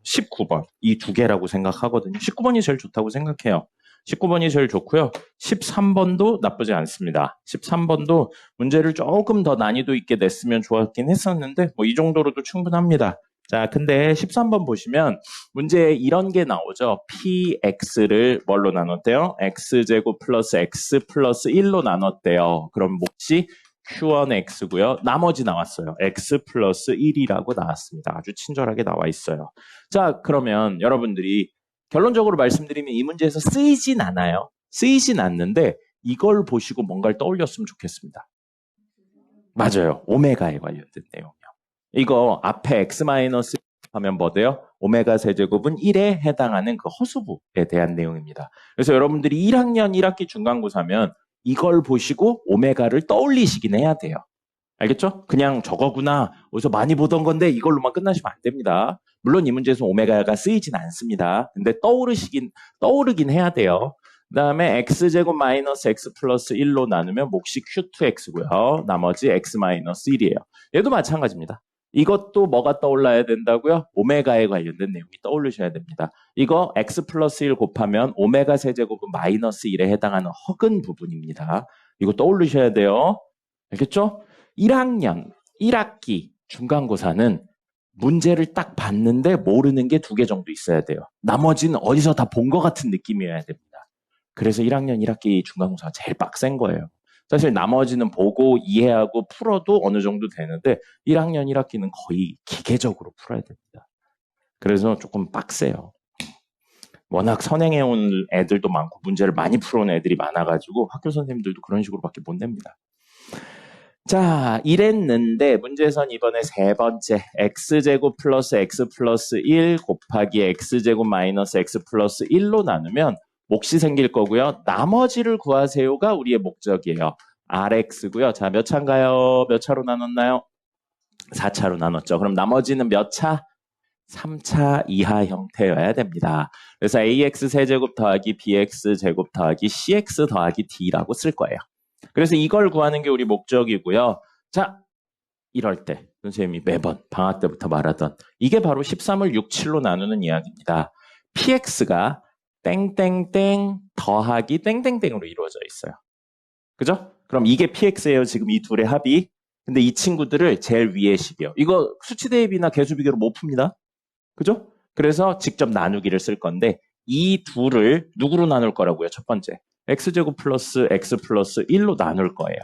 19번 이 두 개라고 생각하거든요. 19번이 제일 좋다고 생각해요. 19번이 제일 좋고요. 13번도 나쁘지 않습니다. 13번도 문제를 조금 더 난이도 있게 냈으면 좋았긴 했었는데 뭐 이 정도로도 충분합니다. 자, 근데 13번 보시면 문제에 이런 게 나오죠. px를 뭘로 나눴대요? x제곱 플러스 x 플러스 1로 나눴대요. 그럼 몫이 q1x고요. 나머지 나왔어요. x 플러스 1이라고 나왔습니다. 아주 친절하게 나와 있어요. 자, 그러면 여러분들이 결론적으로 말씀드리면 이 문제에서 쓰이진 않아요. 쓰이진 않는데 이걸 보시고 뭔가를 떠올렸으면 좋겠습니다. 맞아요. 오메가에 관련된 내용이요. 이거 앞에 x 마이너스 하면 뭐 돼요? 오메가 세제곱은 1에 해당하는 그 허수부에 대한 내용입니다. 그래서 여러분들이 1학년 1학기 중간고사면 이걸 보시고 오메가를 떠올리시긴 해야 돼요. 알겠죠? 그냥 저거구나. 어디서 많이 보던 건데 이걸로만 끝나시면 안 됩니다. 물론 이 문제에서 오메가가 쓰이진 않습니다. 근데 떠오르긴 해야 돼요. 그 다음에 x제곱 마이너스 x 플러스 1로 나누면 몫이 q2x고요. 나머지 x 마이너스 1이에요. 얘도 마찬가지입니다. 이것도 뭐가 떠올라야 된다고요? 오메가에 관련된 내용이 떠올리셔야 됩니다. 이거 x 플러스 1 곱하면 오메가 세제곱은 마이너스 1에 해당하는 허근 부분입니다. 이거 떠올리셔야 돼요. 알겠죠? 1학년, 1학기 중간고사는 문제를 딱 봤는데 모르는 게 2개 정도 있어야 돼요. 나머지는 어디서 다 본 것 같은 느낌이어야 됩니다. 그래서 1학년 1학기 중간고사가 제일 빡센 거예요. 사실 나머지는 보고 이해하고 풀어도 어느 정도 되는데 1학년 1학기는 거의 기계적으로 풀어야 됩니다. 그래서 조금 빡세요. 워낙 선행해온 애들도 많고 문제를 많이 풀어온 애들이 많아가지고 학교 선생님들도 그런 식으로밖에 못 냅니다. 자, 이랬는데 문제선 이번에 세 번째 x제곱 플러스 x 플러스 1 곱하기 x제곱 마이너스 x 플러스 1로 나누면 몫이 생길 거고요. 나머지를 구하세요가 우리의 목적이에요. rx고요. 자, 몇 차인가요? 몇 차로 나눴나요? 4차로 나눴죠. 그럼 나머지는 몇 차? 3차 이하 형태여야 됩니다. 그래서 ax 세제곱 더하기 bx 제곱 더하기 cx 더하기 d라고 쓸 거예요. 그래서 이걸 구하는 게 우리 목적이고요. 자, 이럴 때 선생님이 매번 방학 때부터 말하던 이게 바로 13을 6, 7로 나누는 이야기입니다. px가 땡땡땡 더하기 땡땡땡으로 이루어져 있어요. 그죠? 그럼 이게 px예요. 지금 이 둘의 합이. 근데 이 친구들을 제일 위에 식이요. 이거 수치 대입이나 개수 비교로 못 풉니다. 그죠? 그래서 직접 나누기를 쓸 건데 이 둘을 누구로 나눌 거라고요? 첫 번째. x제곱 플러스 x 플러스 1로 나눌 거예요.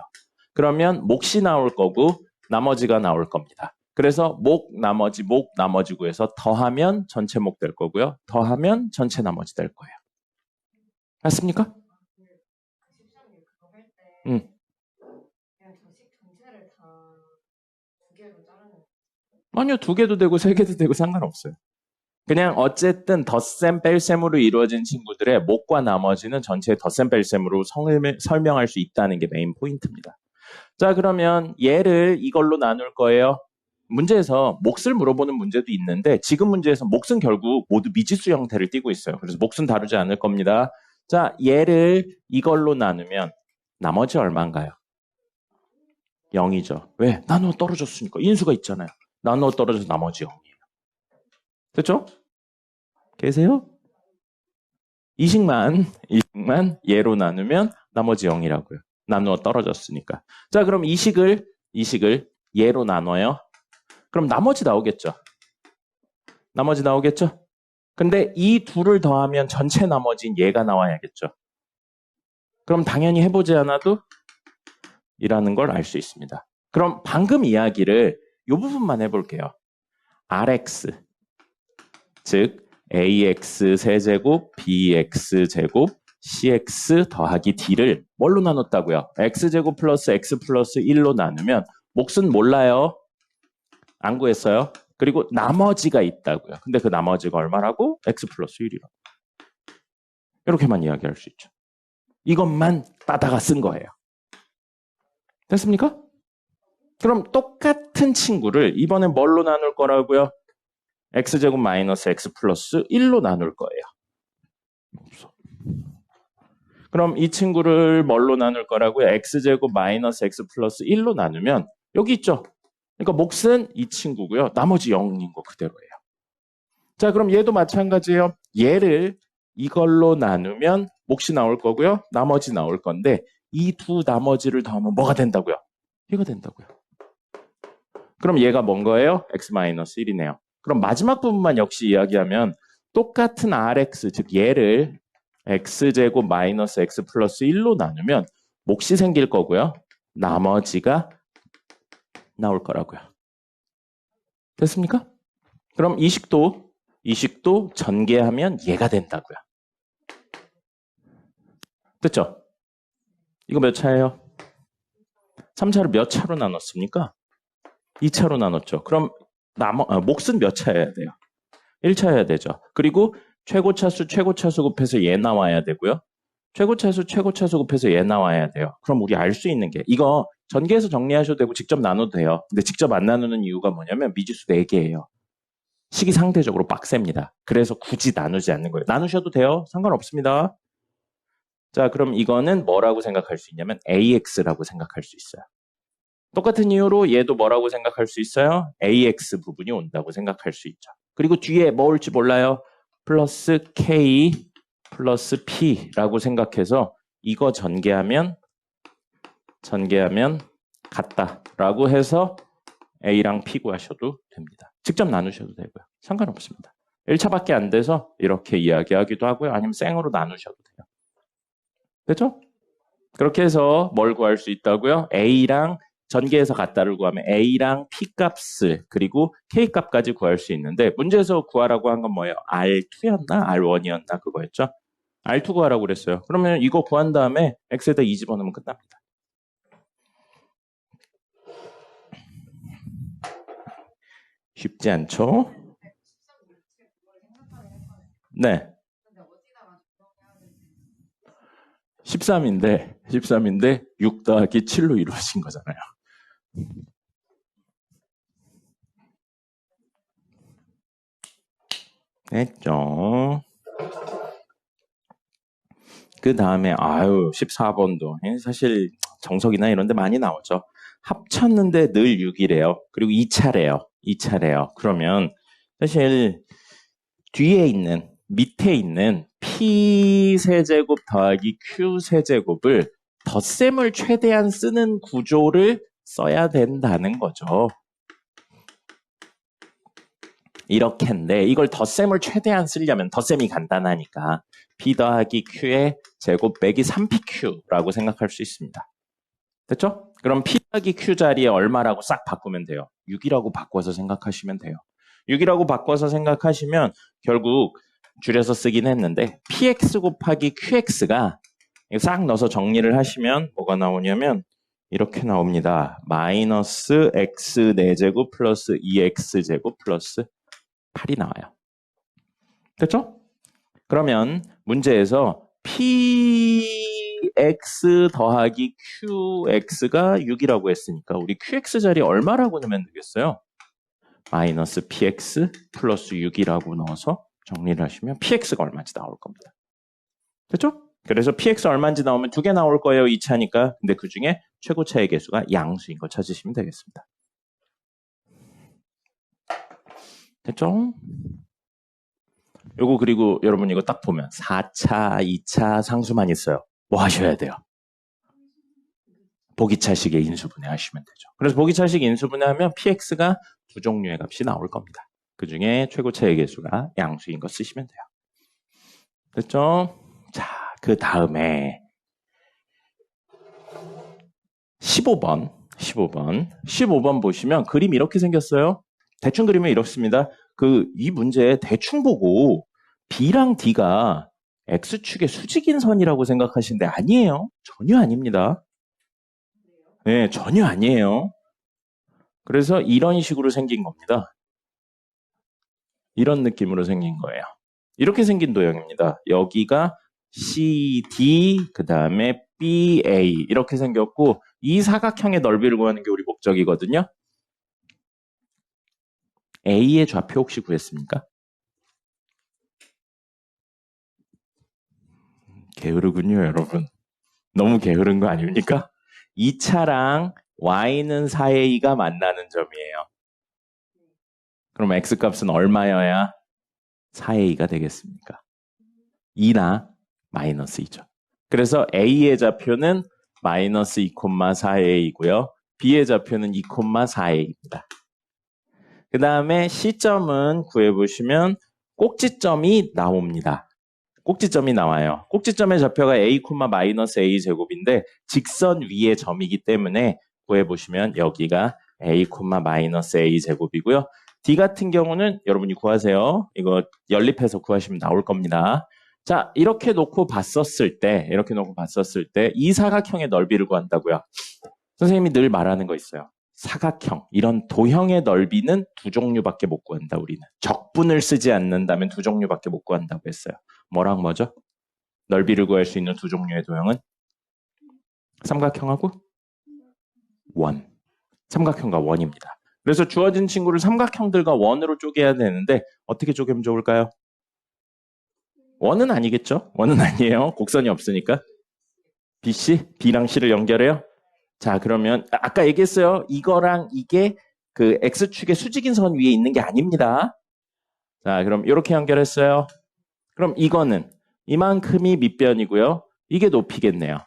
그러면 몫이 나올 거고 나머지가 나올 겁니다. 그래서 목 나머지 구해서 더하면 전체 목 될 거고요. 더하면 전체 나머지 될 거예요. 맞습니까? 응. 아니요, 2개도 되고 3개도 되고 상관없어요. 그냥 어쨌든 덧셈 뺄셈으로 이루어진 친구들의 목과 나머지는 전체 덧셈 뺄셈으로 설명할 수 있다는 게 메인 포인트입니다. 자, 그러면 얘를 이걸로 나눌 거예요. 문제에서 몫을 물어보는 문제도 있는데 지금 문제에서 몫은 결국 모두 미지수 형태를 띠고 있어요. 그래서 몫은 다루지 않을 겁니다. 자, 얘를 이걸로 나누면 나머지 얼마인가요? 0이죠. 왜? 나누어 떨어졌으니까. 인수가 있잖아요. 나누어 떨어져서 나머지 0이에요. 됐죠? 계세요? 이식만 얘로 나누면 나머지 0이라고요. 나누어 떨어졌으니까. 자, 그럼 이식을 얘로 나눠요. 그럼 나머지 나오겠죠? 나머지 나오겠죠? 근데 이 둘을 더하면 전체 나머지인 얘가 나와야겠죠? 그럼 당연히 해보지 않아도 이라는 걸 알 수 있습니다. 그럼 방금 이야기를 이 부분만 해볼게요. rx, 즉 ax 세제곱, bx 제곱, cx 더하기 d를 뭘로 나눴다고요? x제곱 플러스 x 플러스 1로 나누면 몫은 몰라요. 안 구했어요. 그리고 나머지가 있다고요. 근데 그 나머지가 얼마라고? x 플러스 1이라고. 이렇게만 이야기할 수 있죠. 이것만 따다가 쓴 거예요. 됐습니까? 그럼 똑같은 친구를 이번엔 뭘로 나눌 거라고요? x제곱 마이너스 x 플러스 1로 나눌 거예요. 그럼 이 친구를 뭘로 나눌 거라고요? x제곱 마이너스 x 플러스 1로 나누면 여기 있죠? 그러니까 몫은 이 친구고요. 나머지 0인 거 그대로예요. 자, 그럼 얘도 마찬가지예요. 얘를 이걸로 나누면 몫이 나올 거고요. 나머지 나올 건데 이 두 나머지를 더하면 뭐가 된다고요? 얘가 된다고요. 그럼 얘가 뭔 거예요? x-1이네요. 그럼 마지막 부분만 역시 이야기하면 똑같은 rx, 즉 얘를 x제곱 마이너스 x 플러스 1로 나누면 몫이 생길 거고요. 나머지가 나올 거라고요. 됐습니까? 그럼 이 식도 전개하면 얘가 된다고요. 됐죠? 이거 몇 차예요? 3차를 몇 차로 나눴습니까? 2차로 나눴죠. 그럼 몫은 몇 차여야 돼요? 1차여야 되죠. 그리고 최고차수 곱해서 얘 나와야 되고요. 최고차수 곱해서 얘 나와야 돼요. 그럼 우리 알 수 있는 게 이거 전개해서 정리하셔도 되고 직접 나눠도 돼요. 근데 직접 안 나누는 이유가 뭐냐면 미지수 4개예요. 식이 상대적으로 빡셉니다. 그래서 굳이 나누지 않는 거예요. 나누셔도 돼요. 상관없습니다. 자, 그럼 이거는 뭐라고 생각할 수 있냐면 AX라고 생각할 수 있어요. 똑같은 이유로 얘도 뭐라고 생각할 수 있어요? AX 부분이 온다고 생각할 수 있죠. 그리고 뒤에 뭐 올지 몰라요? 플러스 K 플러스 P라고 생각해서 이거 전개하면 같다라고 해서 A랑 P 구하셔도 됩니다. 직접 나누셔도 되고요. 상관없습니다. 1차밖에 안 돼서 이렇게 이야기하기도 하고요. 아니면 생으로 나누셔도 돼요. 됐죠? 그렇게 해서 뭘 구할 수 있다고요? A랑 전개해서 같다를 구하면 A랑 P 값을 그리고 K 값까지 구할 수 있는데 문제에서 구하라고 한 건 뭐예요? R2였나? R1이었나? 그거였죠? R2 구하라고 그랬어요. 그러면 이거 구한 다음에 X에다 2 집어넣으면 끝납니다. 쉽지 않죠? 네. 13인데 6 더하기 7로 이루어진 거잖아요. 됐죠? 그 다음에 14번도 사실 정석이나 이런 데 많이 나오죠. 합쳤는데 늘 6이래요. 그리고 2차래요. 그러면 사실 밑에 있는 P 세제곱 더하기 Q 세제곱을 덧셈을 최대한 쓰는 구조를 써야 된다는 거죠. 이렇게인데 이걸 덧셈을 최대한 쓰려면 덧셈이 간단하니까 P 더하기 Q의 제곱 빼기 3PQ라고 생각할 수 있습니다. 됐죠? 그럼 P 더하기 Q 자리에 얼마라고 싹 바꾸면 돼요? 6이라고 바꿔서 생각하시면 돼요. 6이라고 바꿔서 생각하시면 결국 줄여서 쓰긴 했는데 PX 곱하기 QX가 싹 넣어서 정리를 하시면 뭐가 나오냐면 이렇게 나옵니다. 마이너스 X 4제곱 플러스 2X제곱 플러스 8이 나와요. 됐죠? 그러면 문제에서 PX 더하기 QX가 6이라고 했으니까 우리 QX 자리에 얼마라고 넣으면 되겠어요? 마이너스 PX 플러스 6이라고 넣어서 정리를 하시면 PX가 얼마인지 나올 겁니다. 됐죠? 그래서 PX 얼마인지 나오면 2개 나올 거예요. 2차니까. 근데 그 중에 최고차의 개수가 양수인 거 찾으시면 되겠습니다. 됐죠? 요거 그리고 여러분 이거 딱 보면 4차, 2차 상수만 있어요. 뭐 하셔야 돼요? 보기차식의 인수분해 하시면 되죠. 그래서 보기차식 인수분해하면 PX가 두 종류의 값이 나올 겁니다. 그 중에 최고차의 개수가 양수인 거 쓰시면 돼요. 됐죠? 자, 그 다음에 15번 보시면 그림 이렇게 생겼어요. 대충 그리면 이렇습니다. 이 문제 대충 보고 B랑 D가 X축의 수직인 선이라고 생각하시는데 아니에요. 전혀 아닙니다. 네, 전혀 아니에요. 그래서 이런 식으로 생긴 겁니다. 이런 느낌으로 생긴 거예요. 이렇게 생긴 도형입니다. 여기가 CD, 그 다음에 BA 이렇게 생겼고 이 사각형의 넓이를 구하는 게 우리 목적이거든요. A의 좌표 혹시 구했습니까? 게으르군요, 여러분. 너무 게으른 거 아닙니까? 이 차랑 y는 4a가 만나는 점이에요. 그럼 x값은 얼마여야 4a가 되겠습니까? 2나 마이너스 2죠. 그래서 a의 좌표는 마이너스 2,4a이고요. b의 좌표는 2,4a입니다. 그 다음에 C점은 구해보시면 꼭지점이 나옵니다. 꼭지점이 나와요. 꼭지점의 좌표가 a, 마이너스 a 제곱인데 직선 위의 점이기 때문에 구해보시면 여기가 a, 마이너스 a 제곱이고요. D 같은 경우는 여러분이 구하세요. 이거 연립해서 구하시면 나올 겁니다. 자, 이렇게 놓고 봤었을 때 이 사각형의 넓이를 구한다고요. 선생님이 늘 말하는 거 있어요. 사각형, 이런 도형의 넓이는 두 종류밖에 못 구한다, 우리는. 적분을 쓰지 않는다면 두 종류밖에 못 구한다고 했어요. 뭐랑 뭐죠? 넓이를 구할 수 있는 두 종류의 도형은? 삼각형하고 원. 삼각형과 원입니다. 그래서 주어진 친구를 삼각형들과 원으로 쪼개야 되는데 어떻게 쪼개면 좋을까요? 원은 아니겠죠? 원은 아니에요. 곡선이 없으니까. BC? B랑 C를 연결해요? 자, 그러면 아까 얘기했어요. 이거랑 이게 그 X축의 수직인 선 위에 있는 게 아닙니다. 자, 그럼 이렇게 연결했어요. 그럼 이거는 이만큼이 밑변이고요. 이게 높이겠네요.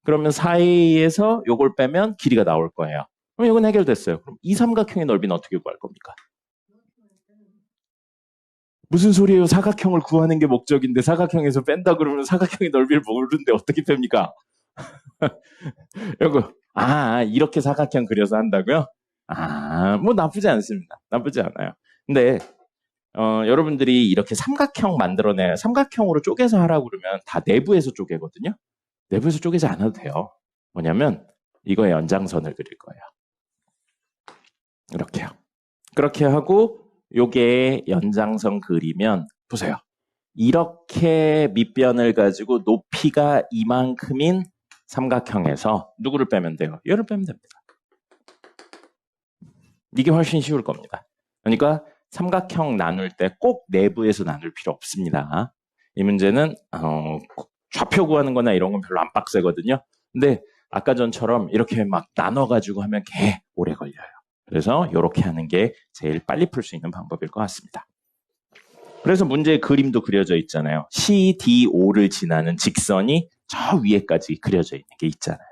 그러면 사이에서 요걸 빼면 길이가 나올 거예요. 그럼 이건 해결됐어요. 그럼 이 삼각형의 넓이는 어떻게 구할 겁니까? 무슨 소리예요? 사각형을 구하는 게 목적인데 사각형에서 뺀다 그러면 사각형의 넓이를 모르는데 어떻게 뺍니까? 이거 이렇게 사각형 그려서 한다고요? 뭐 나쁘지 않습니다. 나쁘지 않아요. 근데 여러분들이 이렇게 삼각형 만들어내요. 삼각형으로 쪼개서 하라고 그러면 다 내부에서 쪼개거든요. 내부에서 쪼개지 않아도 돼요. 뭐냐면 이거의 연장선을 그릴 거예요. 이렇게요. 그렇게 하고 요게 연장선 그리면 보세요. 이렇게 밑변을 가지고 높이가 이만큼인 삼각형에서 누구를 빼면 돼요? 얘를 빼면 됩니다. 이게 훨씬 쉬울 겁니다. 그러니까 삼각형 나눌 때 꼭 내부에서 나눌 필요 없습니다. 이 문제는 좌표 구하는 거나 이런 건 별로 안 빡세거든요. 근데 아까 전처럼 이렇게 막 나눠가지고 하면 개 오래 걸려요. 그래서 이렇게 하는 게 제일 빨리 풀 수 있는 방법일 것 같습니다. 그래서 문제의 그림도 그려져 있잖아요. CDO를 지나는 직선이 저 위에까지 그려져 있는 게 있잖아요.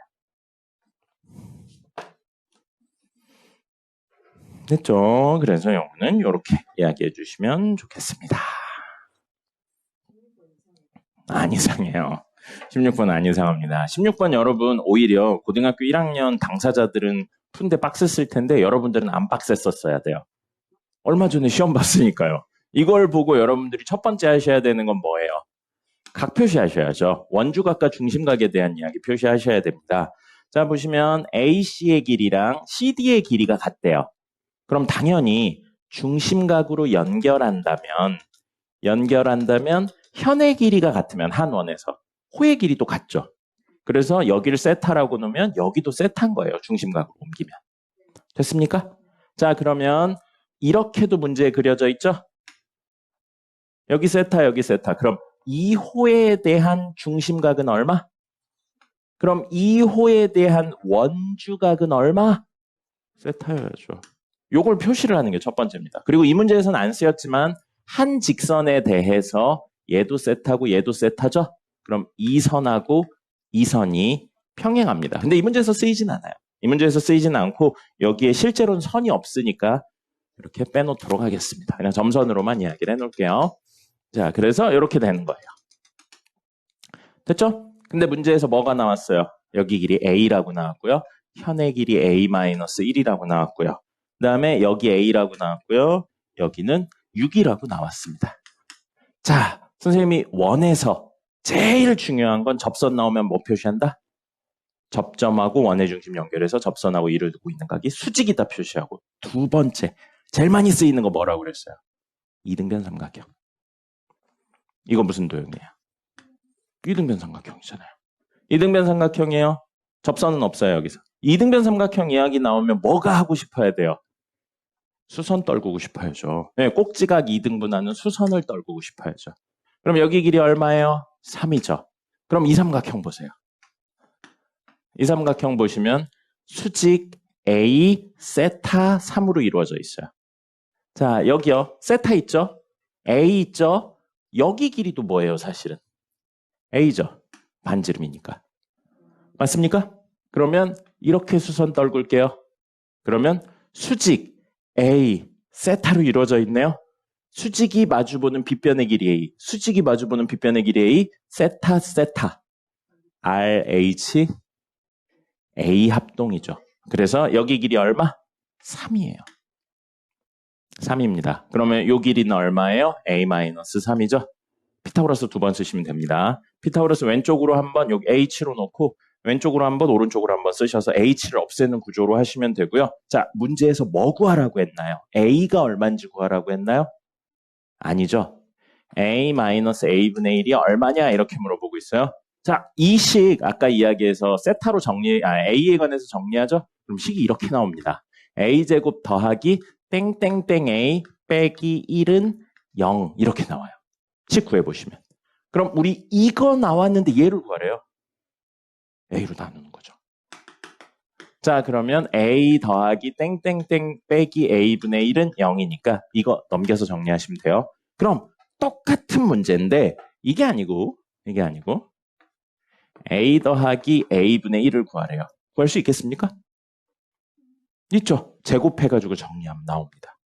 됐죠? 그래서 영어는 이렇게 이야기해 주시면 좋겠습니다. 안 이상해요. 16번 안 이상합니다. 16번 여러분 오히려 고등학교 1학년 당사자들은 푼데 빡셌 쓸 텐데 여러분들은 안 빡셌었어야 돼요. 얼마 전에 시험 봤으니까요. 이걸 보고 여러분들이 첫 번째 하셔야 되는 건 뭐예요? 각 표시하셔야죠. 원주각과 중심각에 대한 이야기 표시하셔야 됩니다. 자, 보시면 AC의 길이랑 CD의 길이가 같대요. 그럼 당연히 중심각으로 연결한다면 현의 길이가 같으면 한 원에서 호의 길이도 같죠. 그래서 여기를 세타라고 놓으면 여기도 세타인 거예요. 중심각으로 옮기면. 됐습니까? 자, 그러면 이렇게도 문제에 그려져 있죠? 여기 세타, 여기 세타. 그럼 2호에 대한 중심각은 얼마? 그럼 2호에 대한 원주각은 얼마? 세타여야죠. 요걸 표시를 하는 게 첫 번째입니다. 그리고 이 문제에서는 안 쓰였지만 한 직선에 대해서 얘도 세타고 얘도 세타죠? 그럼 이 선하고 이 선이 평행합니다. 근데 이 문제에서 쓰이진 않아요. 이 문제에서 쓰이진 않고 여기에 실제로는 선이 없으니까 이렇게 빼놓도록 하겠습니다. 그냥 점선으로만 이야기를 해놓을게요. 자, 그래서 이렇게 되는 거예요. 됐죠? 근데 문제에서 뭐가 나왔어요? 여기 길이 A라고 나왔고요. 현의 길이 A-1이라고 나왔고요. 그 다음에 여기 A라고 나왔고요. 여기는 6이라고 나왔습니다. 자, 선생님이 원에서 제일 중요한 건 접선 나오면 뭐 표시한다? 접점하고 원의 중심 연결해서 접선하고 2를 두고 있는 각이 수직이다 표시하고 두 번째, 제일 많이 쓰이는 거 뭐라고 그랬어요? 이등변 삼각형. 이거 무슨 도형이에요? 이등변 삼각형이잖아요. 이등변 삼각형이에요. 접선은 없어요, 여기서. 이등변 삼각형 이야기 나오면 뭐가 하고 싶어야 돼요? 수선 떨구고 싶어야죠. 네, 꼭지각 2등분하는 수선을 떨구고 싶어야죠. 그럼 여기 길이 얼마예요? 3이죠. 그럼 이 삼각형 보세요. 이 삼각형 보시면 수직 A 세타 3으로 이루어져 있어요. 자, 여기요. 세타 있죠? A 있죠? 여기 길이도 뭐예요, 사실은? A죠. 반지름이니까. 맞습니까? 그러면 이렇게 수선 떨굴게요. 그러면 수직 A 세타로 이루어져 있네요. 수직이 마주보는 빗변의 길이 A, 수직이 마주보는 빗변의 길이 A, 세타 세타 RH A 합동이죠. 그래서 여기 길이 얼마? 3이에요. 3입니다. 그러면 요 길이는 얼마예요? A-3이죠. 피타고라스 두 번 쓰시면 됩니다. 피타고라스 왼쪽으로 한번 여기 H로 놓고 왼쪽으로 한번 오른쪽으로 한번 쓰셔서 H를 없애는 구조로 하시면 되고요. 자, 문제에서 뭐 구하라고 했나요? A가 얼마인지 구하라고 했나요? 아니죠. A-A분의 1이 얼마냐 이렇게 물어보고 있어요. 자, 이 식 아까 이야기해서 세타로 A에 관해서 정리하죠. 그럼 식이 이렇게 나옵니다. A제곱 더하기 땡땡땡 A 빼기 1은 0 이렇게 나와요. 식 구해보시면. 그럼 우리 이거 나왔는데 얘를 구하래요. A로 나누는 거죠. 자, 그러면 A 더하기 땡땡땡 빼기 A분의 1은 0이니까 이거 넘겨서 정리하시면 돼요. 그럼 똑같은 문제인데 이게 아니고 A 더하기 A분의 1을 구하래요. 구할 수 있겠습니까? 있죠. 제곱해가지고 정리하면 나옵니다.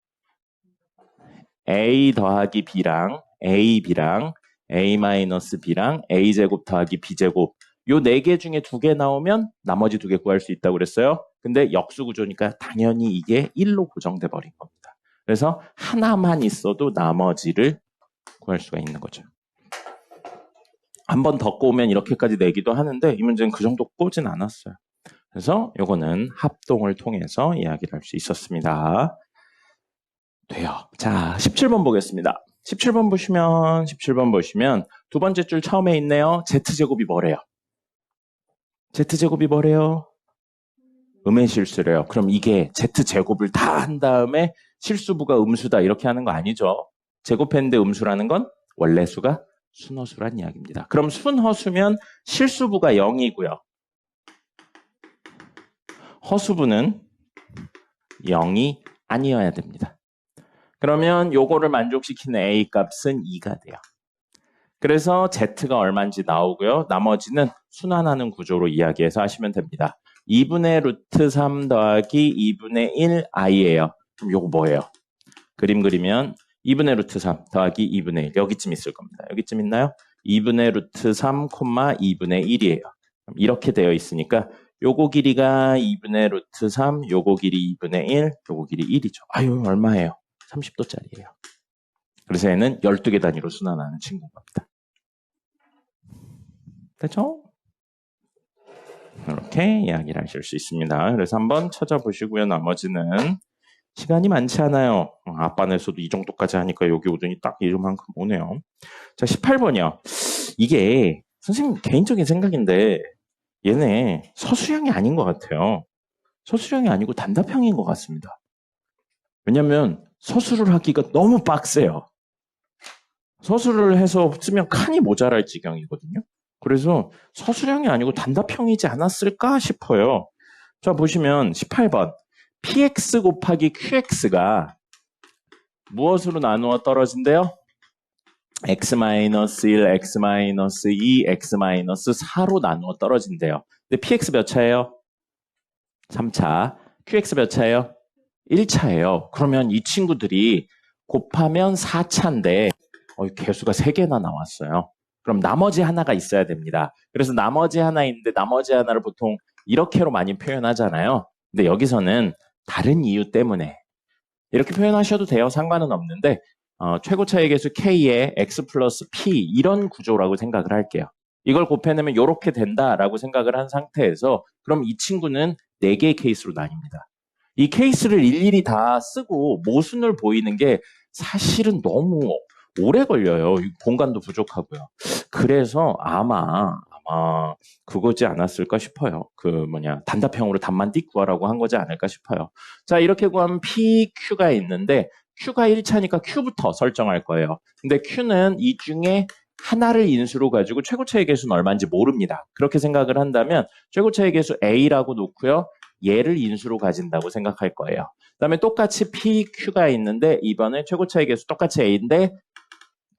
A 더하기 B랑 AB랑 A-B랑 A제곱 더하기 B제곱 요 4개 중에 2개 나오면 나머지 2개 구할 수 있다고 그랬어요. 근데 역수 구조니까 당연히 이게 1로 고정돼 버린 겁니다. 그래서 하나만 있어도 나머지를 구할 수가 있는 거죠. 한 번 더 꼬우면 이렇게까지 내기도 하는데 이 문제는 그 정도 꼬진 않았어요. 그래서 요거는 합동을 통해서 이야기를 할 수 있었습니다. 돼요. 자, 17번 보겠습니다. 17번 보시면 두 번째 줄 처음에 있네요. Z제곱이 뭐래요? Z제곱이 뭐래요? 음의 실수래요. 그럼 이게 Z제곱을 다 한 다음에 실수부가 음수다 이렇게 하는 거 아니죠? 제곱했는데 음수라는 건 원래 수가 순허수란 이야기입니다. 그럼 순허수면 실수부가 0이고요. 허수부는 0이 아니어야 됩니다. 그러면 요거를 만족시키는 A 값은 2가 돼요. 그래서 Z가 얼마인지 나오고요. 나머지는 순환하는 구조로 이야기해서 하시면 됩니다. 2분의 루트 3 더하기 2분의 1 i예요. 그럼 요거 뭐예요? 그림 그리면 2분의 루트 3 더하기 2분의 1 여기쯤 있을 겁니다. 여기쯤 있나요? 2분의 루트 3, 2분의 1이에요. 이렇게 되어 있으니까 요거 길이가 2분의 루트 3, 요거 길이 2분의 1, 요거 길이 1이죠. 아유, 얼마예요? 30도짜리예요. 그래서 얘는 12개 단위로 순환하는 친구인 겁니다. 됐죠? 이렇게 이야기를 하실 수 있습니다. 그래서 한번 찾아보시고요. 나머지는 시간이 많지 않아요. 앞반에서도 이 정도까지 하니까 여기 오더니 딱 이만큼 오네요. 자, 18번이요. 이게 선생님 개인적인 생각인데 얘네 서술형이 아닌 것 같아요. 서술형이 아니고 단답형인 것 같습니다. 왜냐면 서술을 하기가 너무 빡세요. 서술을 해서 쓰면 칸이 모자랄 지경이거든요. 그래서 서술형이 아니고 단답형이지 않았을까 싶어요. 자, 보시면 18번. px 곱하기 qx가 무엇으로 나누어 떨어진대요? x-1, x-2, x-4로 나누어 떨어진대요. 근데 px 몇 차예요? 3차. qx 몇 차예요? 1차예요. 그러면 이 친구들이 곱하면 4차인데 개수가 3개나 나왔어요. 그럼 나머지 하나가 있어야 됩니다. 그래서 나머지 하나 있는데 나머지 하나를 보통 이렇게로 많이 표현하잖아요. 근데 여기서는 다른 이유 때문에 이렇게 표현하셔도 돼요. 상관은 없는데 최고차의 개수 K에 X 플러스 P 이런 구조라고 생각을 할게요. 이걸 곱해내면 이렇게 된다라고 생각을 한 상태에서 그럼 이 친구는 4개의 케이스로 나뉩니다. 이 케이스를 일일이 다 쓰고 모순을 보이는 게 사실은 너무 오래 걸려요. 공간도 부족하고요. 그래서 아마 그거지 않았을까 싶어요. 단답형으로 답만 띡 구하라고 한 거지 않을까 싶어요. 자, 이렇게 구하면 PQ가 있는데 Q가 1차니까 Q부터 설정할 거예요. 근데 Q는 이 중에 하나를 인수로 가지고 최고차의 개수는 얼마인지 모릅니다. 그렇게 생각을 한다면 최고차의 개수 A라고 놓고요. 얘를 인수로 가진다고 생각할 거예요. 그 다음에 똑같이 PQ가 있는데 이번에 최고차의 개수 똑같이 A인데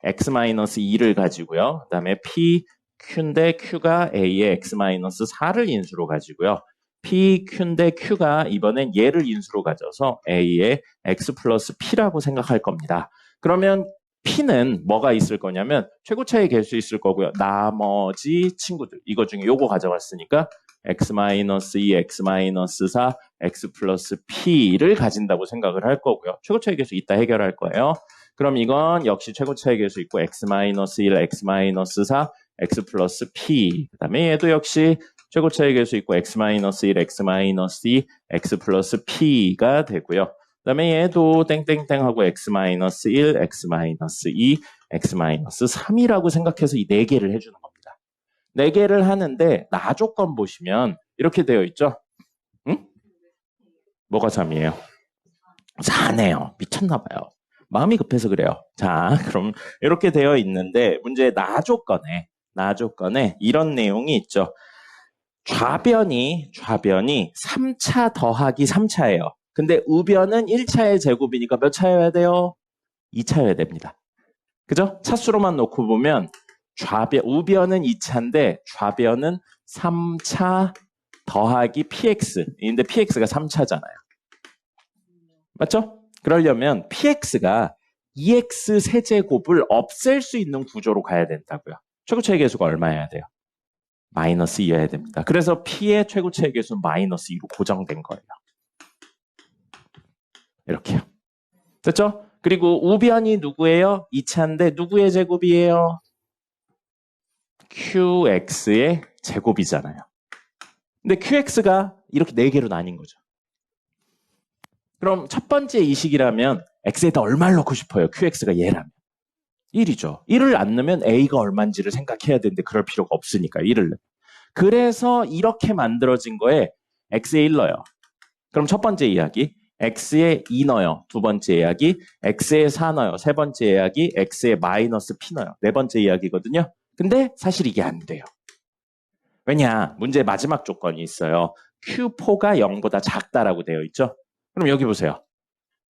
X-2를 가지고요. 그 다음에 PQ인데 Q가 A의 X-4를 인수로 가지고요. PQ인데 Q가 이번엔 얘를 인수로 가져서 A의 X 플러스 P라고 생각할 겁니다. 그러면 P는 뭐가 있을 거냐면 최고차의 개수 있을 거고요. 나머지 친구들 이거 중에 요거 가져왔으니까 X-2, X-4, X 플러스 P를 가진다고 생각을 할 거고요. 최고차의 개수 이따 해결할 거예요. 그럼 이건 역시 최고차의 개수 있고 X-1, X-4, X 플러스 P. 그 다음에 얘도 역시 최고차의 개수 있고 X-1, X-2, X 플러스 P가 되고요. 그 다음에 얘도 땡땡땡하고 X-1, X-2, X-3이라고 생각해서 이 4개를 해주는 겁니다. 4개를 하는데 나 조건 보시면 이렇게 되어 있죠? 응? 뭐가 3이에요? 4네요. 미쳤나 봐요. 마음이 급해서 그래요. 자, 그럼 이렇게 되어 있는데 문제의 나 조건에 이런 내용이 있죠. 좌변이 3차 더하기 3차예요. 근데 우변은 1차의 제곱이니까 몇 차여야 돼요? 2차여야 됩니다. 그죠? 차수로만 놓고 보면 우변은 2차인데 좌변은 3차 더하기 px. 근데 px가 3차잖아요. 맞죠? 그러려면 px가 2x 세제곱을 없앨 수 있는 구조로 가야 된다고요. 최고차의 개수가 얼마여야 돼요? 마이너스 2여야 됩니다. 그래서 p의 최고차의 개수는 마이너스 2로 고정된 거예요. 이렇게요. 됐죠? 그리고 우변이 누구예요? 2차인데 누구의 제곱이에요? qx의 제곱이잖아요. 근데 qx가 이렇게 4개로 나뉜 거죠. 그럼 첫 번째 이식이라면 x에다 얼마를 넣고 싶어요? qx가 얘라면. 1이죠. 1을 안 넣으면 a가 얼마인지를 생각해야 되는데 그럴 필요가 없으니까 1을 넣어요. 그래서 이렇게 만들어진 거에 x에 1 넣어요. 그럼 첫 번째 이야기 x에 2 넣어요. 두 번째 이야기 x에 4 넣어요. 세 번째 이야기 x에 마이너스 p 넣어요. 네 번째 이야기거든요. 근데 사실 이게 안 돼요. 왜냐? 문제 마지막 조건이 있어요. Q4가 0보다 작다라고 되어 있죠? 그럼 여기 보세요.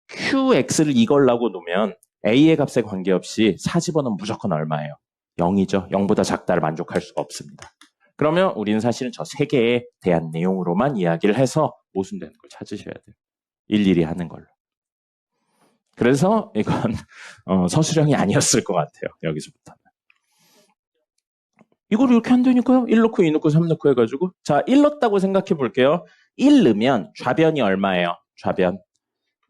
QX를 이걸라고 놓으면 A의 값에 관계없이 4 집어넣으면 무조건 얼마예요? 0이죠. 0보다 작다를 만족할 수가 없습니다. 그러면 우리는 사실은 저 3개에 대한 내용으로만 이야기를 해서 모순되는 걸 찾으셔야 돼요. 일일이 하는 걸로. 그래서 이건 서술형이 아니었을 것 같아요. 여기서부터는. 이걸 이렇게 한다니까요. 1 넣고 2 넣고 3 넣고 해가지고 자, 1 넣었다고 생각해 볼게요. 1 넣으면 좌변이 얼마예요? 좌변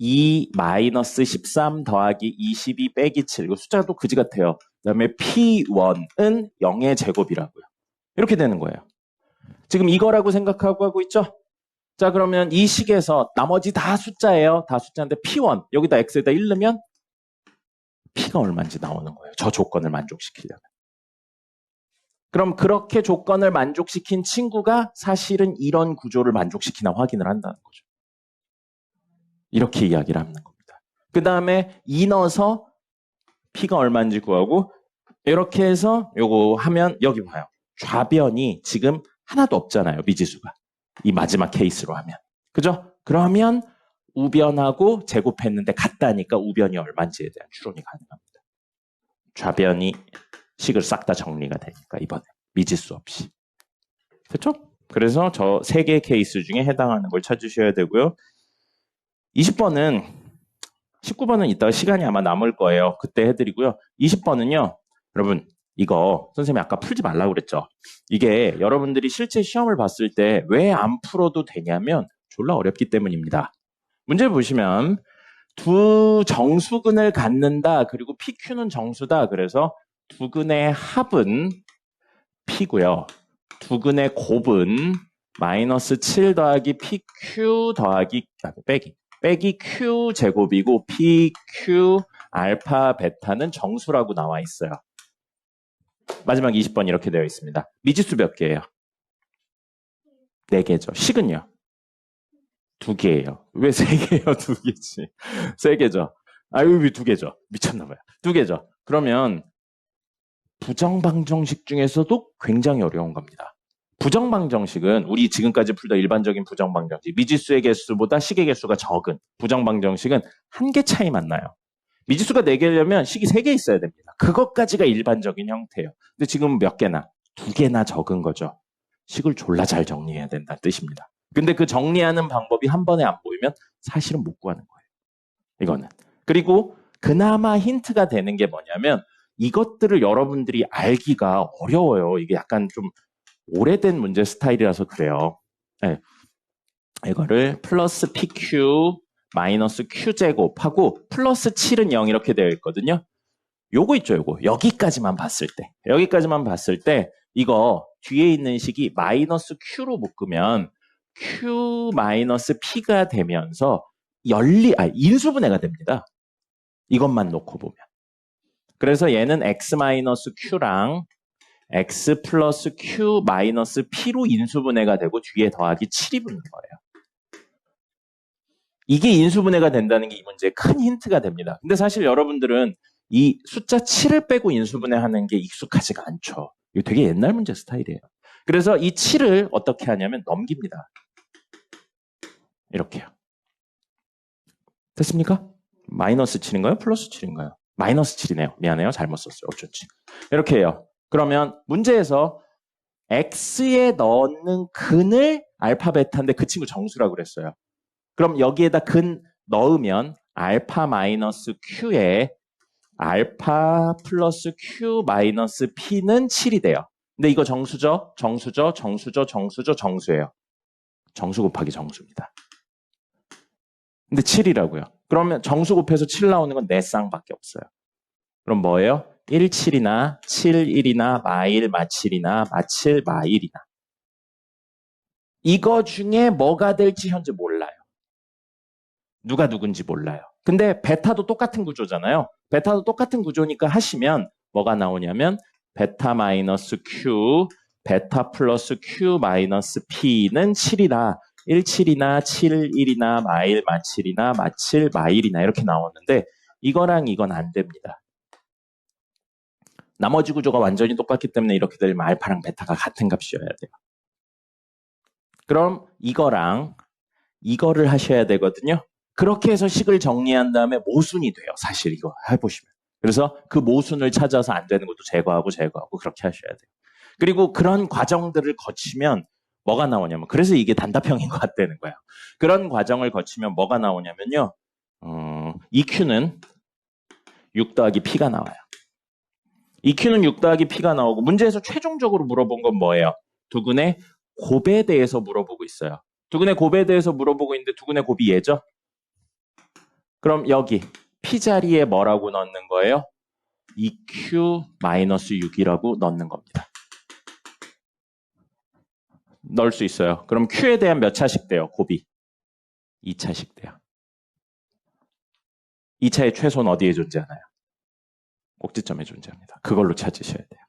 2-13 더하기 22 빼기 7. 이거 숫자도 그지 같아요. 그 다음에 P1은 0의 제곱이라고요. 이렇게 되는 거예요. 지금 이거라고 생각하고 하고 있죠? 자, 그러면 이 식에서 나머지 다 숫자예요. 다 숫자인데 P1 여기다 X에다 1 넣으면 P가 얼마인지 나오는 거예요. 저 조건을 만족시키려면. 그럼 그렇게 조건을 만족시킨 친구가 사실은 이런 구조를 만족시키나 확인을 한다는 거죠. 이렇게 이야기를 하는 겁니다. 그 다음에 2 넣어서 P가 얼마인지 구하고 이렇게 해서 요거 하면 여기 봐요. 좌변이 지금 하나도 없잖아요. 미지수가. 이 마지막 케이스로 하면. 그죠? 그러면 우변하고 제곱했는데 같다니까 우변이 얼마인지에 대한 추론이 가능합니다. 좌변이 식을 싹 다 정리가 되니까 이번에 미지수 없이. 그렇죠? 그래서 저 3개 케이스 중에 해당하는 걸 찾으셔야 되고요. 20번은 19번은 이따가 시간이 아마 남을 거예요. 그때 해드리고요. 20번은요. 여러분 이거 선생님이 아까 풀지 말라고 그랬죠. 이게 여러분들이 실제 시험을 봤을 때 왜 안 풀어도 되냐면 졸라 어렵기 때문입니다. 문제 보시면 두 정수근을 갖는다. 그리고 PQ는 정수다. 그래서 두 근의 합은 P고요. 두 근의 곱은 마이너스 7 더하기 PQ 더하기 빼기 Q 제곱이고 PQ 알파 베타는 정수라고 나와 있어요. 마지막 20번 이렇게 되어 있습니다. 미지수 몇 개예요? 4개죠. 식은요? 2개예요. 왜 3개예요? 2개지. 3개죠. 아유, 왜 2개죠? 미쳤나봐요. 2개죠. 그러면 부정방정식 중에서도 굉장히 어려운 겁니다. 부정방정식은 우리 지금까지 풀던 일반적인 부정방정식, 미지수의 개수보다 식의 개수가 적은 부정방정식은 1개 차이만 나요. 미지수가 4개려면 식이 3개 있어야 됩니다. 그것까지가 일반적인 형태예요. 근데 지금 몇 개나? 2개나 적은 거죠. 식을 졸라 잘 정리해야 된다는 뜻입니다. 근데 그 정리하는 방법이 한 번에 안 보이면 사실은 못 구하는 거예요. 이거는. 그리고 그나마 힌트가 되는 게 뭐냐면 이것들을 여러분들이 알기가 어려워요. 이게 약간 좀 오래된 문제 스타일이라서 그래요. 네. 이거를 플러스 PQ 마이너스 Q제곱하고 플러스 7은 0 이렇게 되어 있거든요. 요거 있죠, 요거. 여기까지만 봤을 때 이거 뒤에 있는 식이 마이너스 Q로 묶으면 Q 마이너스 P가 되면서 인수분해가 됩니다. 이것만 놓고 보면. 그래서 얘는 X 마이너스 Q랑 X 플러스 Q 마이너스 P로 인수분해가 되고 뒤에 더하기 7이 붙는 거예요. 이게 인수분해가 된다는 게 이 문제의 큰 힌트가 됩니다. 근데 사실 여러분들은 이 숫자 7을 빼고 인수분해하는 게 익숙하지가 않죠. 이거 되게 옛날 문제 스타일이에요. 그래서 이 7을 어떻게 하냐면 넘깁니다. 이렇게요. 됐습니까? 마이너스 7인가요? 플러스 7인가요? 마이너스 7이네요. 미안해요. 잘못 썼어요. 어쩐지. 이렇게 해요. 그러면 문제에서 X에 넣는 근을 알파 베타인데 그 친구 정수라고 그랬어요. 그럼 여기에다 근 넣으면 알파 마이너스 Q에 알파 플러스 Q 마이너스 P는 7이 돼요. 근데 이거 정수죠? 정수예요. 정수 곱하기 정수입니다. 근데 7이라고요. 그러면 정수 곱해서 7 나오는 건 4쌍밖에 없어요. 그럼 뭐예요? 1, 7이나 7, 1이나 마1, 마7이나 마7, 마1이나. 이거 중에 뭐가 될지 현재 몰라요. 누가 누군지 몰라요. 근데 베타도 똑같은 구조잖아요. 베타도 똑같은 구조니까 하시면 뭐가 나오냐면 베타 마이너스 Q, 베타 플러스 Q 마이너스 P는 7이라 1, 7이나 7, 1이나 마1, 마7이나 마7, 마1이나 이렇게 나오는데 이거랑 이건 안 됩니다. 나머지 구조가 완전히 똑같기 때문에 이렇게 되면 알파랑 베타가 같은 값이어야 돼요. 그럼 이거랑 이거를 하셔야 되거든요. 그렇게 해서 식을 정리한 다음에 모순이 돼요. 사실 이거 해보시면. 그래서 그 모순을 찾아서 안 되는 것도 제거하고 그렇게 하셔야 돼요. 그리고 그런 과정들을 거치면 뭐가 나오냐면 그래서 이게 단답형인 것 같다는 거예요. 그런 과정을 거치면 뭐가 나오냐면요. EQ는 6 더하기 P가 나와요. EQ는 6 더하기 P가 나오고 문제에서 최종적으로 물어본 건 뭐예요? 두근의 곱에 대해서 물어보고 있어요. 두근의 곱에 대해서 물어보고 있는데 두근의 곱이 얘죠? 그럼 여기 P 자리에 뭐라고 넣는 거예요? EQ-6이라고 넣는 겁니다. 넣을 수 있어요. 그럼 Q에 대한 몇 차씩 돼요? 곱이 2차씩 돼요. 2차의 최소는 어디에 존재하나요? 꼭지점에 존재합니다. 그걸로 찾으셔야 돼요.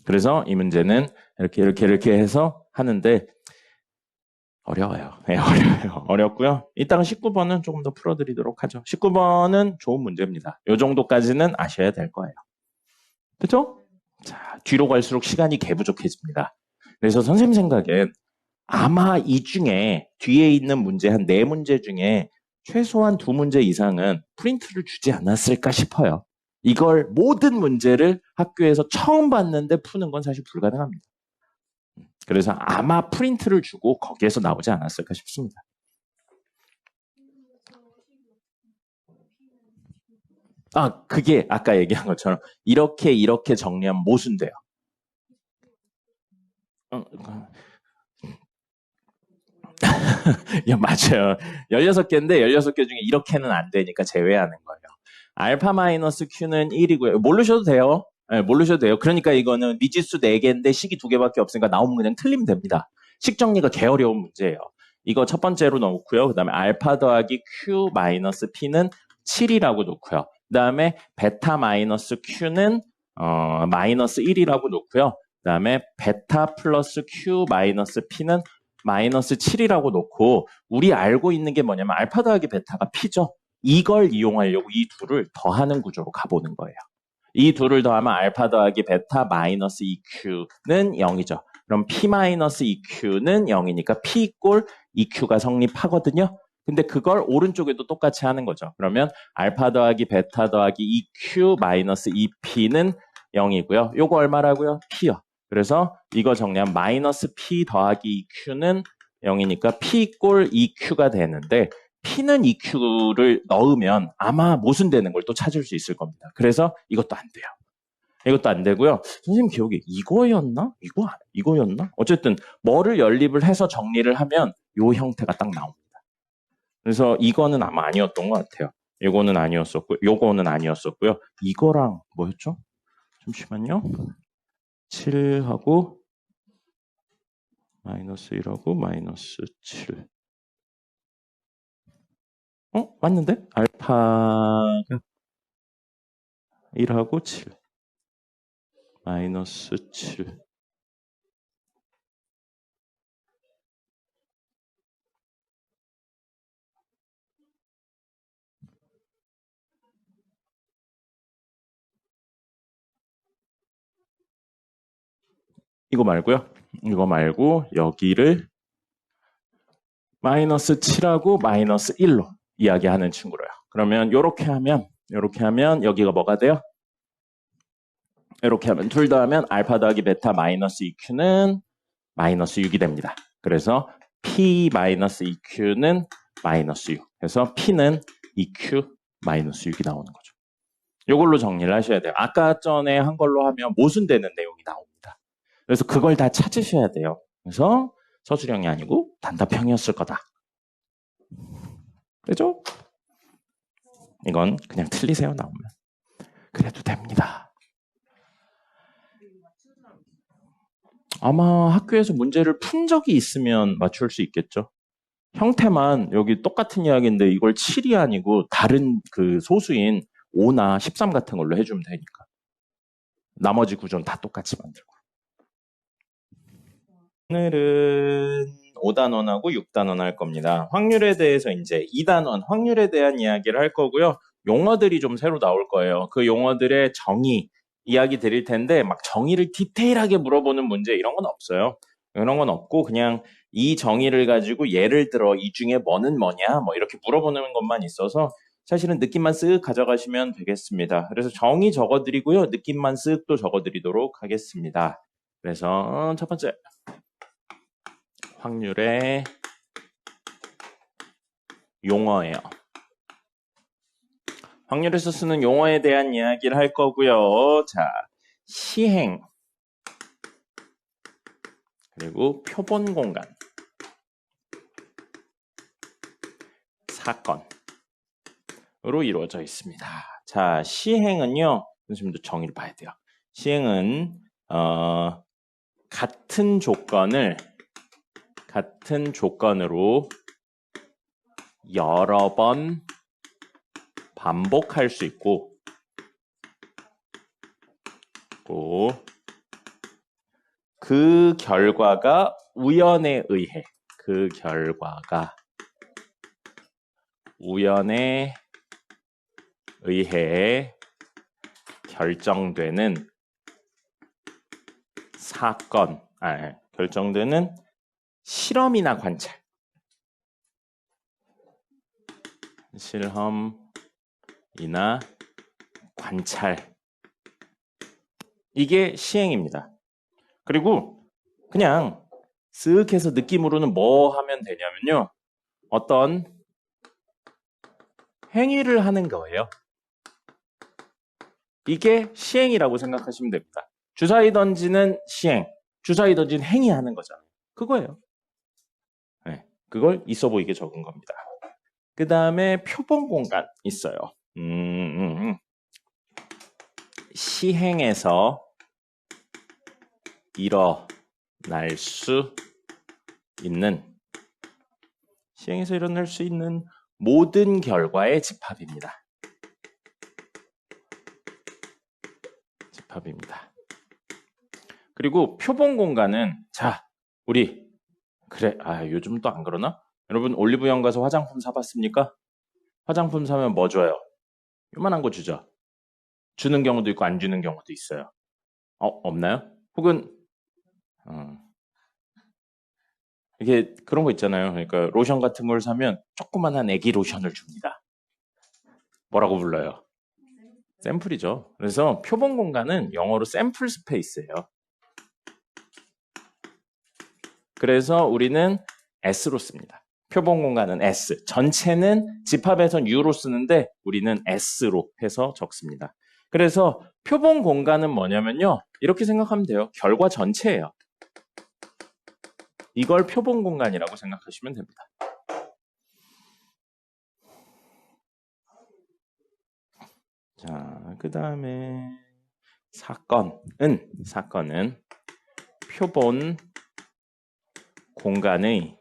그래서 이 문제는 이렇게 해서 하는데 어려워요. 네, 어려워요. 어렵고요. 이따가 19번은 조금 더 풀어드리도록 하죠. 19번은 좋은 문제입니다. 이 정도까지는 아셔야 될 거예요. 그렇죠? 자, 뒤로 갈수록 시간이 개부족해집니다. 그래서 선생님 생각엔 아마 이 중에 뒤에 있는 문제 한 4문제 중에 최소한 2문제 이상은 프린트를 주지 않았을까 싶어요. 이걸 모든 문제를 학교에서 처음 봤는데 푸는 건 사실 불가능합니다. 그래서 아마 프린트를 주고 거기에서 나오지 않았을까 싶습니다. 그게 아까 얘기한 것처럼 이렇게 정리하면 모순돼요. 맞아요. 16개인데 16개 중에 이렇게는 안 되니까 제외하는 거예요. 알파 마이너스 Q는 1이고요. 모르셔도 돼요. 네, 모르셔도 돼요. 그러니까 이거는 미지수 4개인데 식이 2개밖에 없으니까 나오면 그냥 틀리면 됩니다. 식 정리가 개 어려운 문제예요. 이거 첫 번째로 넣고요. 그 다음에 알파 더하기 Q 마이너스 P는 7이라고 놓고요. 그 다음에 베타 마이너스 Q는 마이너스 1이라고 놓고요. 그 다음에 베타 플러스 q 마이너스 p는 마이너스 7이라고 놓고 우리 알고 있는 게 뭐냐면 알파 더하기 베타가 p죠. 이걸 이용하려고 이 둘을 더하는 구조로 가보는 거예요. 이 둘을 더하면 알파 더하기 베타 마이너스 2q는 0이죠. 그럼 p 마이너스 2q는 0이니까 p 이꼴 2q가 성립하거든요. 근데 그걸 오른쪽에도 똑같이 하는 거죠. 그러면 알파 더하기 베타 더하기 2q 마이너스 2p는 0이고요. 요거 얼마라고요? p요. 그래서 이거 정리하면 마이너스 p 더하기 2q는 0이니까 p 이꼴 2q가 되는데 p는 2q를 넣으면 아마 모순되는 걸 또 찾을 수 있을 겁니다. 그래서 이것도 안 돼요. 이것도 안 되고요. 선생님 기억에 이거였나? 이거였나? 어쨌든 뭐를 연립을 해서 정리를 하면 요 형태가 딱 나옵니다. 그래서 이거는 아마 아니었던 것 같아요. 요거는 아니었었고, 요거는 아니었었고요. 이거랑 뭐였죠? 잠시만요. 7하고 마이너스 1하고 마이너스 7. 맞는데? 알파가 1하고 7. 마이너스 7. 이거 말고요. 이거 말고 여기를 마이너스 7하고 마이너스 1로 이야기하는 친구로요. 그러면 이렇게 하면 여기가 뭐가 돼요? 이렇게 하면 둘 더하면 알파 더하기 베타 마이너스 2q는 마이너스 6이 됩니다. 그래서 p 마이너스 2q는 마이너스 6. 그래서 p는 2q 마이너스 6이 나오는 거죠. 이걸로 정리를 하셔야 돼요. 아까 전에 한 걸로 하면 모순되는 내용이 나옵니다. 그래서 그걸 다 찾으셔야 돼요. 그래서 서술형이 아니고 단답형이었을 거다. 그죠? 이건 그냥 틀리세요 나오면. 그래도 됩니다. 아마 학교에서 문제를 푼 적이 있으면 맞출 수 있겠죠. 형태만 여기 똑같은 이야기인데 이걸 7이 아니고 다른 그 소수인 5나 13 같은 걸로 해주면 되니까. 나머지 구조는 다 똑같이 만들고. 오늘은 5단원하고 6단원 할 겁니다. 확률에 대해서 이제 2단원 확률에 대한 이야기를 할 거고요. 용어들이 좀 새로 나올 거예요. 그 용어들의 정의 이야기 드릴 텐데 막 정의를 디테일하게 물어보는 문제 이런 건 없어요. 이런 건 없고 그냥 이 정의를 가지고 예를 들어 이 중에 뭐는 뭐냐 뭐 이렇게 물어보는 것만 있어서 사실은 느낌만 쓱 가져가시면 되겠습니다. 그래서 정의 적어드리고요. 느낌만 쓱 또 적어드리도록 하겠습니다. 그래서 첫 번째 확률의 용어예요. 확률에서 쓰는 용어에 대한 이야기를 할 거고요. 자, 시행 그리고 표본 공간 사건으로 이루어져 있습니다. 자, 시행은요. 선생님도 정의를 봐야 돼요. 시행은 같은 조건으로 여러 번 반복할 수 있고 그 결과가 우연에 의해 결정되는 결정되는 실험이나 관찰. 이게 시행입니다. 그리고 그냥 쓱 해서 느낌으로는 뭐 하면 되냐면요. 어떤 행위를 하는 거예요. 이게 시행이라고 생각하시면 됩니다. 주사위 던지는 시행, 주사위 던지는 행위하는 거잖아요. 그거예요. 네, 그걸 있어 보이게 적은 겁니다. 그 다음에 표본 공간 있어요. 시행에서 일어날 수 있는 모든 결과의 집합입니다. 답입니다. 그리고 표본 공간은 자, 우리 그래, 요즘 또 안 그러나? 여러분 올리브영 가서 화장품 사봤습니까? 화장품 사면 뭐 줘요? 요만한 거 주죠. 주는 경우도 있고 안 주는 경우도 있어요. 없나요? 혹은 이게 그런 거 있잖아요. 그러니까 로션 같은 걸 사면 조그만한 애기 로션을 줍니다. 뭐라고 불러요? 샘플이죠. 그래서 표본 공간은 영어로 샘플 스페이스예요. 그래서 우리는 S로 씁니다. 표본 공간은 S. 전체는 집합에선 U로 쓰는데 우리는 S로 해서 적습니다. 그래서 표본 공간은 뭐냐면요. 이렇게 생각하면 돼요. 결과 전체예요. 이걸 표본 공간이라고 생각하시면 됩니다. 자, 그 다음에 사건은 표본 공간의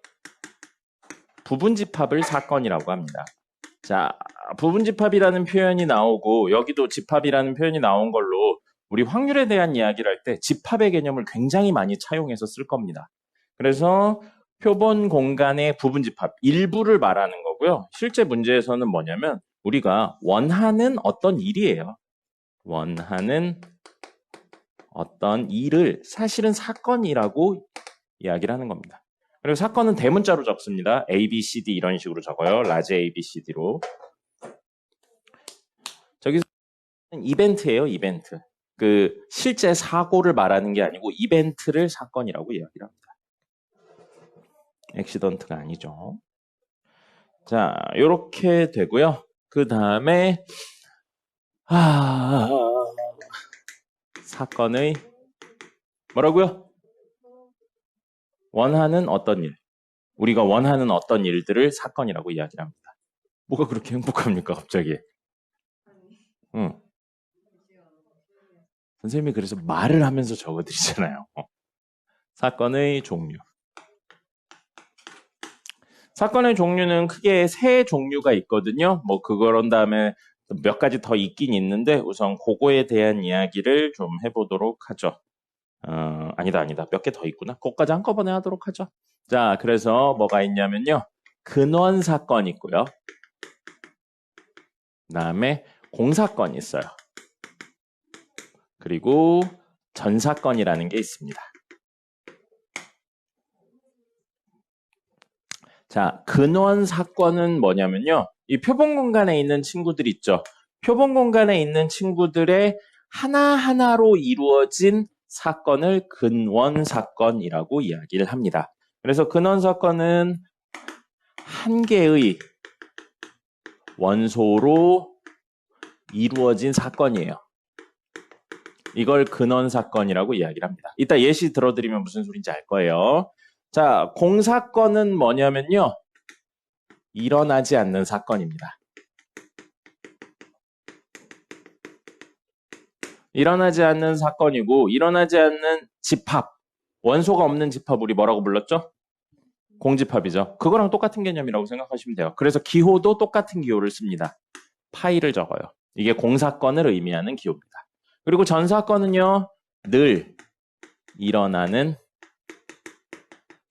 부분집합을 사건이라고 합니다. 자, 부분집합이라는 표현이 나오고 여기도 집합이라는 표현이 나온 걸로 우리 확률에 대한 이야기를 할 때 집합의 개념을 굉장히 많이 차용해서 쓸 겁니다. 그래서 표본 공간의 부분집합, 일부를 말하는 거고요. 실제 문제에서는 뭐냐면 우리가 원하는 어떤 일이에요. 원하는 어떤 일을 사실은 사건이라고 이야기를 하는 겁니다. 그리고 사건은 대문자로 적습니다. A, B, C, D 이런 식으로 적어요. 라지 A, B, C, D로. 저기서 이벤트예요. 이벤트. 그 실제 사고를 말하는 게 아니고 이벤트를 사건이라고 이야기를 합니다. 액시던트가 아니죠. 자, 요렇게 되고요. 그 다음에 사건의 뭐라고요? 원하는 어떤 일. 우리가 원하는 어떤 일들을 사건이라고 이야기를 합니다. 뭐가 그렇게 행복합니까, 갑자기? 응. 선생님이 그래서 말을 하면서 적어드리잖아요. 사건의 종류. 사건의 종류는 크게 세 종류가 있거든요. 뭐 그런 다음에 몇 가지 더 있긴 있는데 우선 그거에 대한 이야기를 좀 해보도록 하죠. 아니다. 몇 개 더 있구나. 그것까지 한꺼번에 하도록 하죠. 자, 그래서 뭐가 있냐면요. 근원 사건 있고요. 그 다음에 공사건이 있어요. 그리고 전사건이라는 게 있습니다. 자, 근원 사건은 뭐냐면요. 이 표본 공간에 있는 친구들 있죠. 표본 공간에 있는 친구들의 하나하나로 이루어진 사건을 근원 사건이라고 이야기를 합니다. 그래서 근원 사건은 한 개의 원소로 이루어진 사건이에요. 이걸 근원 사건이라고 이야기를 합니다. 이따 예시 들어드리면 무슨 소린지 알 거예요. 자, 공사건은 뭐냐면요. 일어나지 않는 사건입니다. 일어나지 않는 사건이고 일어나지 않는 집합, 원소가 없는 집합 우리 뭐라고 불렀죠? 공집합이죠. 그거랑 똑같은 개념이라고 생각하시면 돼요. 그래서 기호도 똑같은 기호를 씁니다. 파이를 적어요. 이게 공사건을 의미하는 기호입니다. 그리고 전사건은요. 늘 일어나는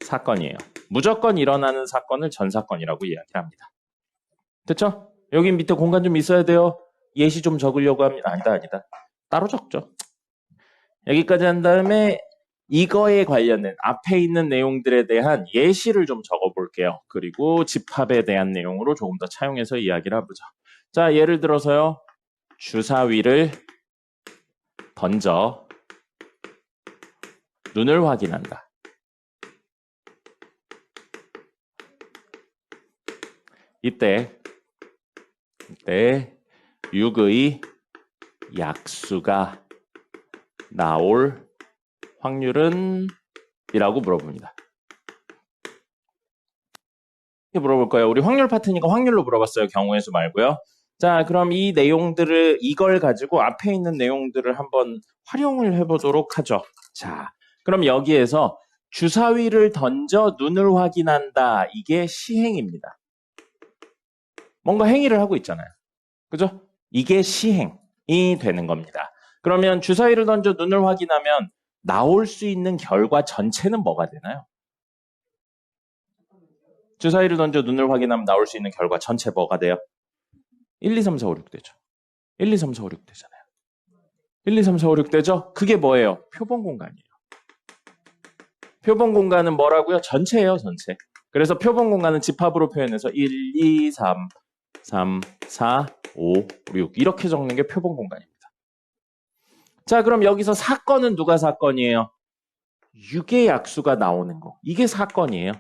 사건이에요. 무조건 일어나는 사건을 전사건이라고 이야기를 합니다. 됐죠? 여기 밑에 공간 좀 있어야 돼요. 예시 좀 적으려고 합니다. 아니다. 따로 적죠. 여기까지 한 다음에 이거에 관련된 앞에 있는 내용들에 대한 예시를 좀 적어볼게요. 그리고 집합에 대한 내용으로 조금 더 차용해서 이야기를 해보죠. 자, 예를 들어서요. 주사위를 던져 눈을 확인한다. 이때 6의 약수가 나올 확률은? 이라고 물어봅니다. 이렇게 물어볼 거예요. 우리 확률 파트니까 확률로 물어봤어요. 경우의 수 말고요. 자, 그럼 이 내용들을 이걸 가지고 앞에 있는 내용들을 한번 활용을 해보도록 하죠. 자, 그럼 여기에서 주사위를 던져 눈을 확인한다. 이게 시행입니다. 뭔가 행위를 하고 있잖아요. 그죠? 이게 시행이 되는 겁니다. 그러면 주사위를 던져 눈을 확인하면 나올 수 있는 결과 전체는 뭐가 되나요? 주사위를 던져 눈을 확인하면 나올 수 있는 결과 전체 뭐가 돼요? 1, 2, 3, 4, 5, 6 되죠. 1, 2, 3, 4, 5, 6 되잖아요. 1, 2, 3, 4, 5, 6 되죠? 그게 뭐예요? 표본 공간이에요. 표본 공간은 뭐라고요? 전체예요, 전체. 그래서 표본 공간은 집합으로 표현해서 1, 2, 3, 4, 5, 6 이렇게 적는 게 표본 공간입니다. 자, 그럼 여기서 사건은 누가 사건이에요? 6의 약수가 나오는 거. 이게 사건이에요.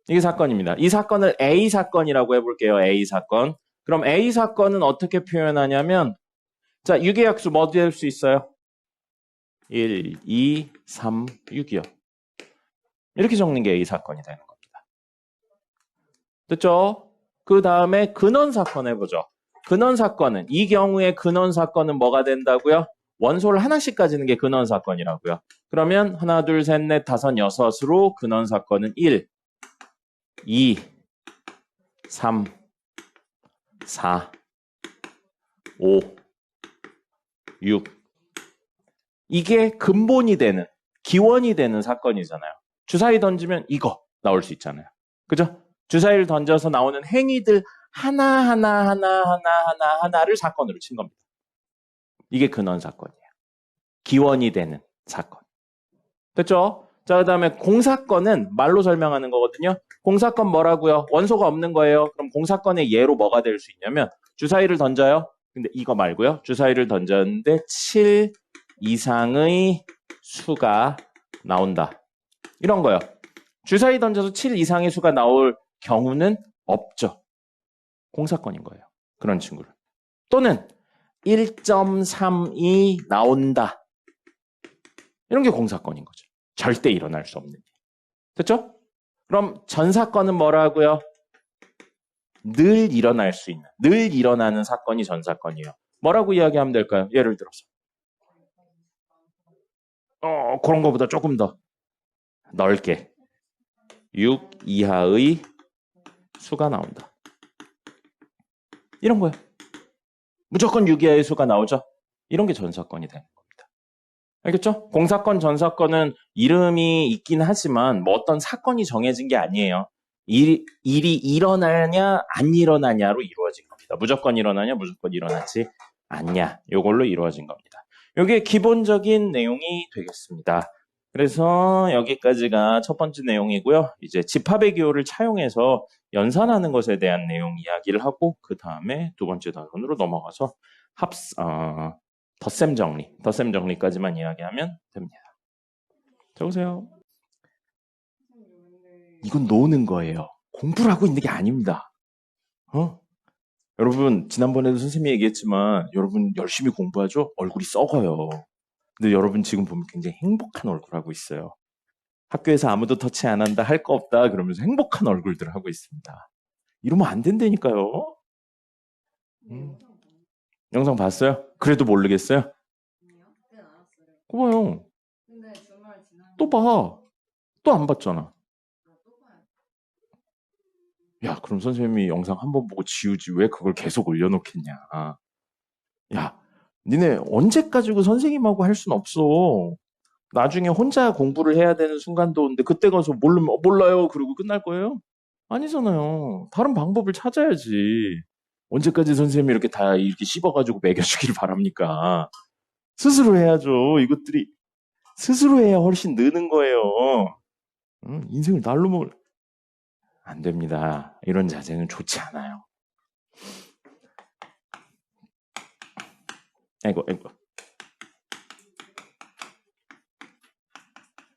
이게 사건입니다. 이 사건을 A 사건이라고 해볼게요. A 사건. 그럼 A 사건은 어떻게 표현하냐면 자, 6의 약수 뭐 될 수 있어요? 1, 2, 3, 6이요. 이렇게 적는 게 A 사건이 되는 겁니다. 됐죠? 그 다음에 근원 사건 해보죠. 근원 사건은 이 경우에 근원 사건은 뭐가 된다고요? 원소를 하나씩 가지는 게 근원 사건이라고요. 그러면 하나, 둘, 셋, 넷, 다섯, 여섯으로 근원 사건은 1, 2, 3, 4, 5, 6 이게 근본이 되는 기원이 되는 사건이잖아요. 주사위 던지면 이거 나올 수 있잖아요. 그죠? 주사위를 던져서 나오는 행위들 하나를 사건으로 친 겁니다. 이게 근원 사건이에요. 기원이 되는 사건. 됐죠? 자, 그 다음에 공사건은 말로 설명하는 거거든요. 공사건 뭐라고요? 원소가 없는 거예요. 그럼 공사건의 예로 뭐가 될 수 있냐면 주사위를 던져요. 근데 이거 말고요. 주사위를 던졌는데 7 이상의 수가 나온다. 이런 거요. 주사위 던져서 7 이상의 수가 나올 경우는 없죠. 공사건인 거예요. 그런 친구를. 또는 1.32 나온다. 이런 게 공사건인 거죠. 절대 일어날 수 없는 일. 됐죠? 그럼 전사건은 뭐라고요? 늘 일어날 수 있는, 늘 일어나는 사건이 전사건이에요. 뭐라고 이야기하면 될까요? 예를 들어서. 그런 거보다 조금 더 넓게. 6 이하의 수가 나온다. 이런 거예요. 무조건 6 이하의 수가 나오죠? 이런 게 전사건이 되는 겁니다. 알겠죠? 공사건, 전사건은 이름이 있긴 하지만 뭐 어떤 사건이 정해진 게 아니에요. 일이 일어나냐 안 일어나냐로 이루어진 겁니다. 무조건 일어나냐 무조건 일어나지 않냐 이걸로 이루어진 겁니다. 이게 기본적인 내용이 되겠습니다. 그래서 여기까지가 첫 번째 내용이고요. 이제 집합의 기호를 차용해서 연산하는 것에 대한 내용 이야기를 하고 그 다음에 두 번째 단원으로 넘어가서 덧셈 정리까지만 이야기하면 됩니다. 적으세요. 이건 노는 거예요. 공부를 하고 있는 게 아닙니다. 여러분 지난번에도 선생님이 얘기했지만 여러분 열심히 공부하죠? 얼굴이 썩어요. 근데 여러분 지금 보면 굉장히 행복한 얼굴 하고 있어요. 학교에서 아무도 터치 안 한다, 할 거 없다 그러면서 행복한 얼굴들 하고 있습니다. 이러면 안 된다니까요. 영상 봤어요? 그래도 모르겠어요? 봐요. 또 봐. 또 안 봤잖아. 야, 그럼 선생님이 영상 한 번 보고 지우지 왜 그걸 계속 올려놓겠냐. 야, 니네 언제까지 그 선생님하고 할 순 없어. 나중에 혼자 공부를 해야 되는 순간도 오는데 그때 가서 몰라요 그러고 끝날 거예요? 아니잖아요. 다른 방법을 찾아야지. 언제까지 선생님이 이렇게 다 이렇게 씹어가지고 먹여주기를 바랍니까? 스스로 해야죠. 이것들이 스스로 해야 훨씬 느는 거예요. 인생을 날로 먹을 안 됩니다. 이런 자세는 좋지 않아요. 아이고.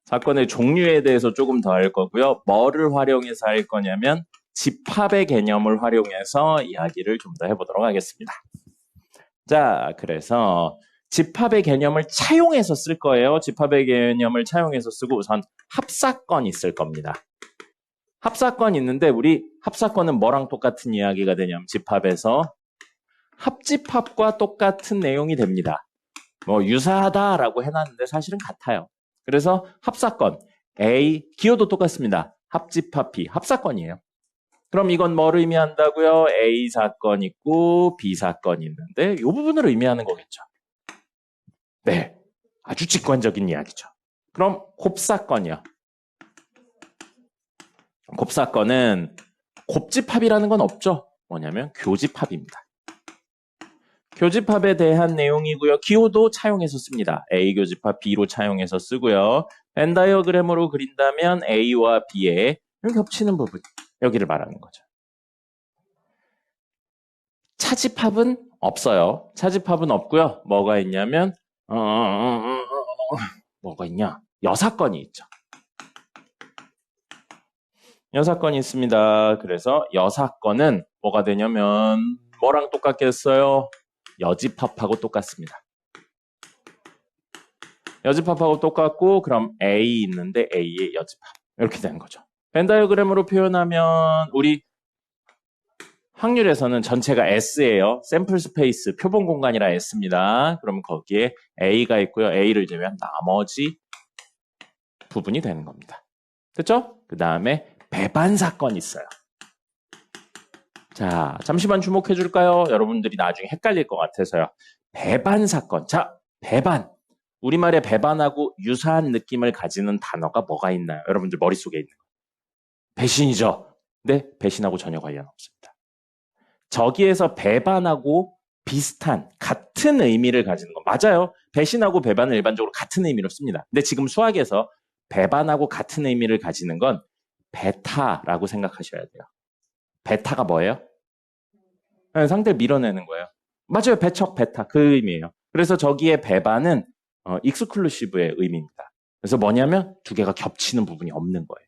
사건의 종류에 대해서 조금 더 할 거고요. 뭐를 활용해서 할 거냐면 집합의 개념을 활용해서 이야기를 좀 더 해보도록 하겠습니다. 자, 그래서 집합의 개념을 차용해서 쓸 거예요. 집합의 개념을 차용해서 쓰고 우선 합사건 있을 겁니다. 합사건 있는데 우리 합사건은 뭐랑 똑같은 이야기가 되냐면 집합에서 합집합과 똑같은 내용이 됩니다. 뭐 유사하다라고 해놨는데 사실은 같아요. 그래서 합사건 A 기호도 똑같습니다. 합집합 B 합사건이에요. 그럼 이건 뭘 의미한다고요? A 사건 있고 B 사건 있는데 이 부분을 의미하는 거겠죠. 네, 아주 직관적인 이야기죠. 그럼 곱사건이요. 곱사건은 곱집합이라는 건 없죠. 뭐냐면 교집합입니다. 교집합에 대한 내용이고요. 기호도 차용해서 씁니다. A 교집합 B로 차용해서 쓰고요. 벤 다이어그램으로 그린다면 A와 B의 겹치는 부분, 여기를 말하는 거죠. 차집합은 없어요. 차집합은 없고요. 뭐가 있냐면 뭐가 있냐? 여사건이 있죠. 여사건이 있습니다. 그래서 여사건은 뭐가 되냐면 뭐랑 똑같겠어요? 여집합하고 똑같습니다. 여집합하고 똑같고 그럼 A 있는데 A의 여집합 이렇게 되는 거죠. 벤 다이어그램으로 표현하면 우리 확률에서는 전체가 S예요. 샘플 스페이스, 표본 공간이라 S입니다. 그럼 거기에 A가 있고요. A를 제외한 나머지 부분이 되는 겁니다. 됐죠? 그 다음에 배반 사건이 있어요. 자, 잠시만 주목해 줄까요? 여러분들이 나중에 헷갈릴 것 같아서요. 배반 사건. 자, 배반. 우리말의 배반하고 유사한 느낌을 가지는 단어가 뭐가 있나요? 여러분들 머릿속에 있는 거. 배신이죠. 근데 배신하고 전혀 관련 없습니다. 저기에서 배반하고 비슷한 같은 의미를 가지는 거 맞아요. 배신하고 배반은 일반적으로 같은 의미로 씁니다. 근데 지금 수학에서 배반하고 같은 의미를 가지는 건 베타라고 생각하셔야 돼요. 베타가 뭐예요? 네, 상대를 밀어내는 거예요. 맞아요. 배척, 베타 그 의미예요. 그래서 저기에 배반은 익스클루시브의 의미입니다. 그래서 뭐냐면 두 개가 겹치는 부분이 없는 거예요.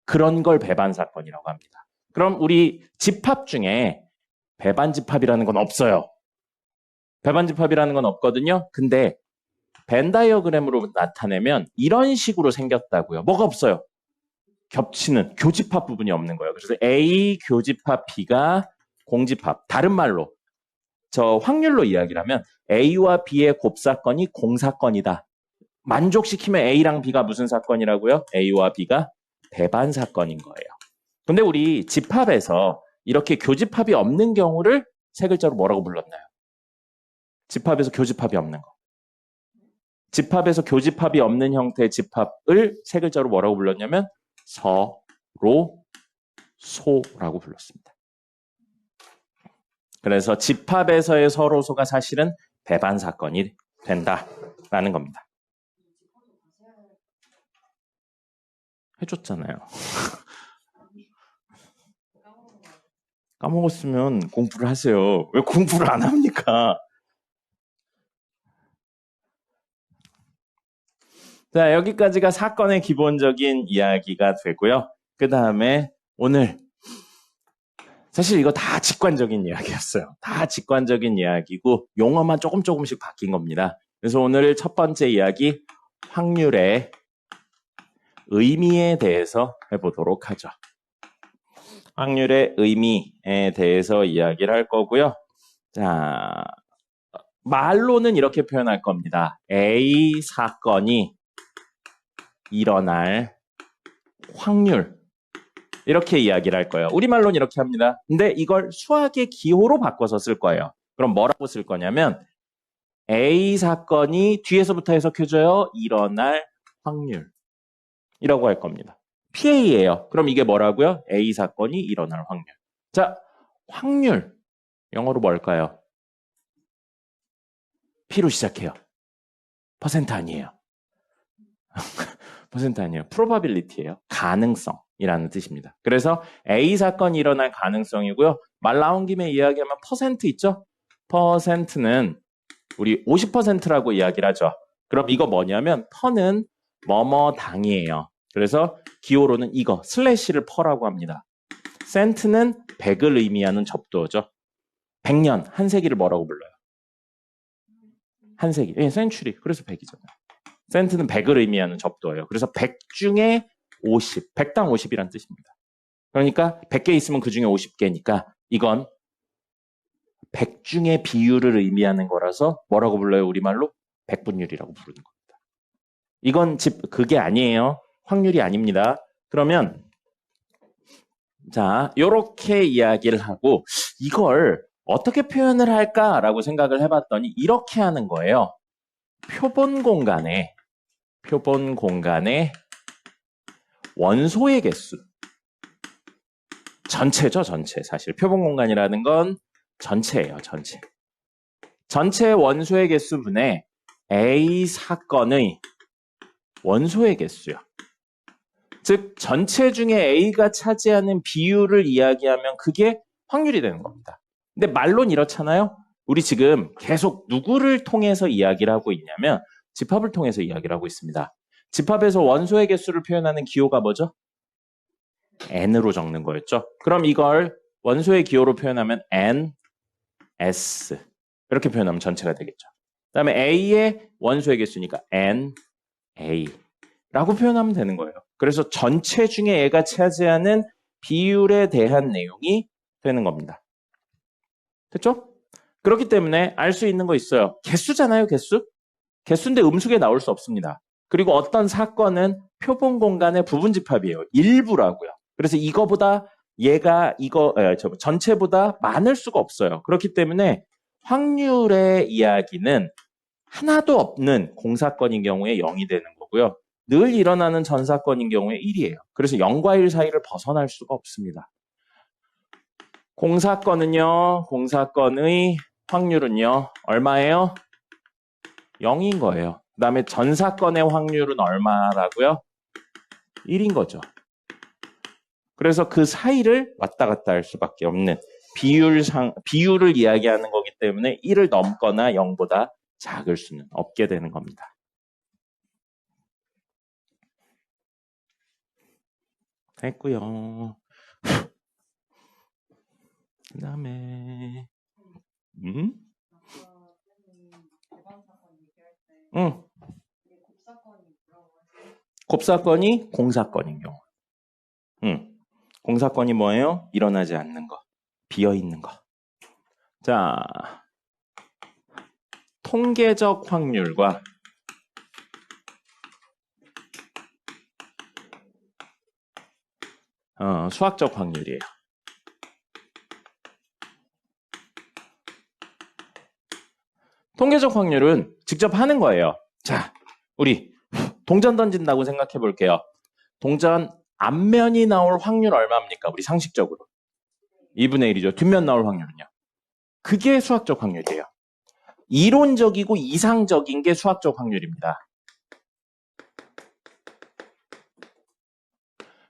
그런 걸 배반 사건이라고 합니다. 그럼 우리 집합 중에 배반 집합이라는 건 없어요. 배반 집합이라는 건 없거든요. 근데 벤 다이어그램으로 나타내면 이런 식으로 생겼다고요. 뭐가 없어요? 겹치는 교집합 부분이 없는 거예요. 그래서 A 교집합 B가 공집합. 다른 말로 저 확률로 이야기를 하면 A와 B의 곱사건이 공사건이다. 만족시키면 A랑 B가 무슨 사건이라고요? A와 B가 배반 사건인 거예요. 근데 우리 집합에서 이렇게 교집합이 없는 경우를 세 글자로 뭐라고 불렀나요? 집합에서 교집합이 없는 거. 집합에서 교집합이 없는 형태의 집합을 세 글자로 뭐라고 불렀냐면 서로 소라고 불렀습니다. 그래서 집합에서의 서로소가 사실은 배반 사건이 된다라는 겁니다. 해줬잖아요. 까먹었으면 공부를 하세요. 왜 공부를 안 합니까? 자, 여기까지가 사건의 기본적인 이야기가 되고요. 그 다음에 오늘 사실 이거 다 직관적인 이야기였어요. 다 직관적인 이야기고 용어만 조금씩 바뀐 겁니다. 그래서 오늘 첫 번째 이야기 확률의 의미에 대해서 해보도록 하죠. 확률의 의미에 대해서 이야기를 할 거고요. 자, 말로는 이렇게 표현할 겁니다. A 사건이 일어날 확률 이렇게 이야기를 할 거예요. 우리말로는 이렇게 합니다. 근데 이걸 수학의 기호로 바꿔서 쓸 거예요. 그럼 뭐라고 쓸 거냐면 A 사건이 뒤에서부터 해석해줘요. 일어날 확률이라고 할 겁니다. PA예요. 그럼 이게 뭐라고요? A 사건이 일어날 확률. 자, 확률 영어로 뭘까요? P로 시작해요. 퍼센트 아니에요. 퍼센트 아니에요. probability예요. 가능성이라는 뜻입니다. 그래서 A 사건이 일어날 가능성이고요. 말 나온 김에 이야기하면 퍼센트 있죠? 퍼센트는 우리 50%라고 이야기를 하죠. 그럼 이거 뭐냐면 퍼는 뭐뭐 당이에요. 그래서 기호로는 이거 슬래시를 퍼라고 합니다. 센트는 100을 의미하는 접두어죠. 100년, 한 세기를 뭐라고 불러요? 한 세기. 예, 센츄리. 그래서 100이잖아요. 센트는 100을 의미하는 접두어예요. 그래서 100 중에 50. 100당 50이란 뜻입니다. 그러니까 100개 있으면 그 중에 50개니까 이건 100 중에 비율을 의미하는 거라서 뭐라고 불러요? 우리말로? 백분율이라고 부르는 겁니다. 이건 그게 아니에요. 확률이 아닙니다. 그러면 자, 요렇게 이야기를 하고 이걸 어떻게 표현을 할까라고 생각을 해봤더니 이렇게 하는 거예요. 표본 공간에 원소의 개수. 전체죠, 전체. 사실 표본 공간이라는 건 전체예요, 전체. 전체 원소의 개수분의 A 사건의 원소의 개수요. 즉 전체 중에 A가 차지하는 비율을 이야기하면 그게 확률이 되는 겁니다. 근데 말론 이렇잖아요. 우리 지금 계속 누구를 통해서 이야기를 하고 있냐면 집합을 통해서 이야기를 하고 있습니다. 집합에서 원소의 개수를 표현하는 기호가 뭐죠? N으로 적는 거였죠. 그럼 이걸 원소의 기호로 표현하면 N, S 이렇게 표현하면 전체가 되겠죠. 그 다음에 A의 원소의 개수니까 N, A 라고 표현하면 되는 거예요. 그래서 전체 중에 얘가 차지하는 비율에 대한 내용이 되는 겁니다. 됐죠? 그렇기 때문에 알 수 있는 거 있어요. 개수잖아요, 개수. 개수인데 음수에 나올 수 없습니다. 그리고 어떤 사건은 표본 공간의 부분 집합이에요. 일부라고요. 그래서 이거보다 얘가 전체보다 많을 수가 없어요. 그렇기 때문에 확률의 이야기는 하나도 없는 공사건인 경우에 0이 되는 거고요. 늘 일어나는 전사건인 경우에 1이에요. 그래서 0과 1 사이를 벗어날 수가 없습니다. 공사건의 확률은요. 얼마예요? 0인 거예요. 그 다음에 전사건의 확률은 얼마라고요? 1인 거죠. 그래서 그 사이를 왔다 갔다 할 수밖에 없는 비율을 이야기하는 거기 때문에 1을 넘거나 0보다 작을 수는 없게 되는 겁니다. 됐고요. 그 다음에 곱사건이 공사건인 경우. 공사건이 뭐예요? 일어나지 않는 거. 비어있는 거. 자, 통계적 확률과 수학적 확률이에요. 통계적 확률은 직접 하는 거예요. 자, 우리 동전 던진다고 생각해 볼게요. 동전 앞면이 나올 확률 얼마입니까? 우리 상식적으로. 2분의 1이죠. 뒷면 나올 확률은요. 그게 수학적 확률이에요. 이론적이고 이상적인 게 수학적 확률입니다.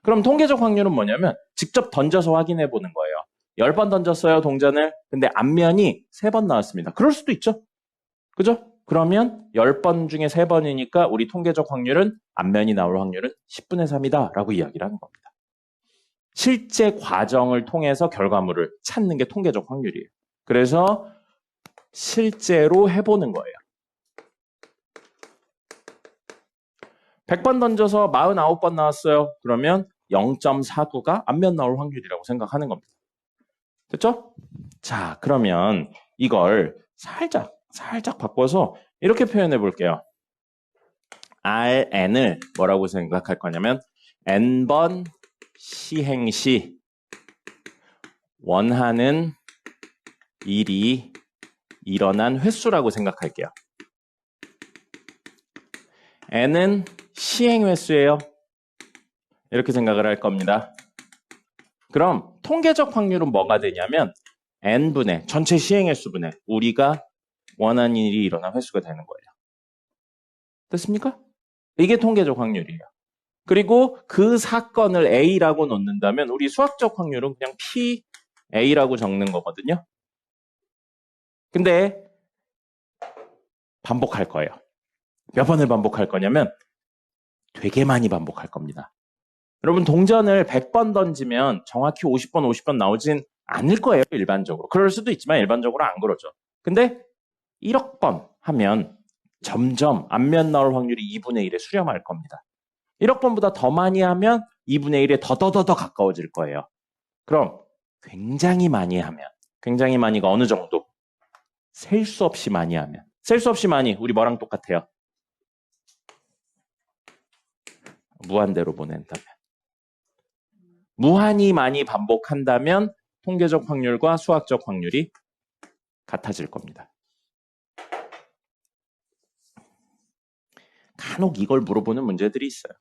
그럼 통계적 확률은 뭐냐면 직접 던져서 확인해 보는 거예요. 10번 던졌어요, 동전을. 근데 앞면이 3번 나왔습니다. 그럴 수도 있죠. 그죠? 그러면 10번 중에 3번이니까 우리 통계적 확률은 앞면이 나올 확률은 10분의 3이다 라고 이야기를 하는 겁니다. 실제 과정을 통해서 결과물을 찾는 게 통계적 확률이에요. 그래서 실제로 해보는 거예요. 100번 던져서 49번 나왔어요. 그러면 0.49가 앞면 나올 확률이라고 생각하는 겁니다. 됐죠? 자, 그러면 이걸 살짝 바꿔서 이렇게 표현해 볼게요. Rn을 뭐라고 생각할 거냐면 n번 시행 시 원하는 일이 일어난 횟수라고 생각할게요. n은 시행 횟수예요. 이렇게 생각을 할 겁니다. 그럼 통계적 확률은 뭐가 되냐면 n분의 전체 시행 횟수분의 우리가 원하는 일이 일어난 횟수가 되는 거예요. 됐습니까? 이게 통계적 확률이에요. 그리고 그 사건을 A라고 놓는다면 우리 수학적 확률은 그냥 PA라고 적는 거거든요. 근데 반복할 거예요. 몇 번을 반복할 거냐면 되게 많이 반복할 겁니다. 여러분 동전을 100번 던지면 정확히 50번 나오진 않을 거예요. 일반적으로. 그럴 수도 있지만 일반적으로 안 그러죠. 근데 1억 번 하면 점점 앞면 나올 확률이 2분의 1에 수렴할 겁니다. 1억 번보다 더 많이 하면 2분의 1에 더 가까워질 거예요. 그럼 굉장히 많이 하면 굉장히 많이가 어느 정도? 셀 수 없이 많이 하면 셀 수 없이 많이 우리 뭐랑 똑같아요? 무한대로 보낸다면 무한히 많이 반복한다면 통계적 확률과 수학적 확률이 같아질 겁니다. 간혹 이걸 물어보는 문제들이 있어요.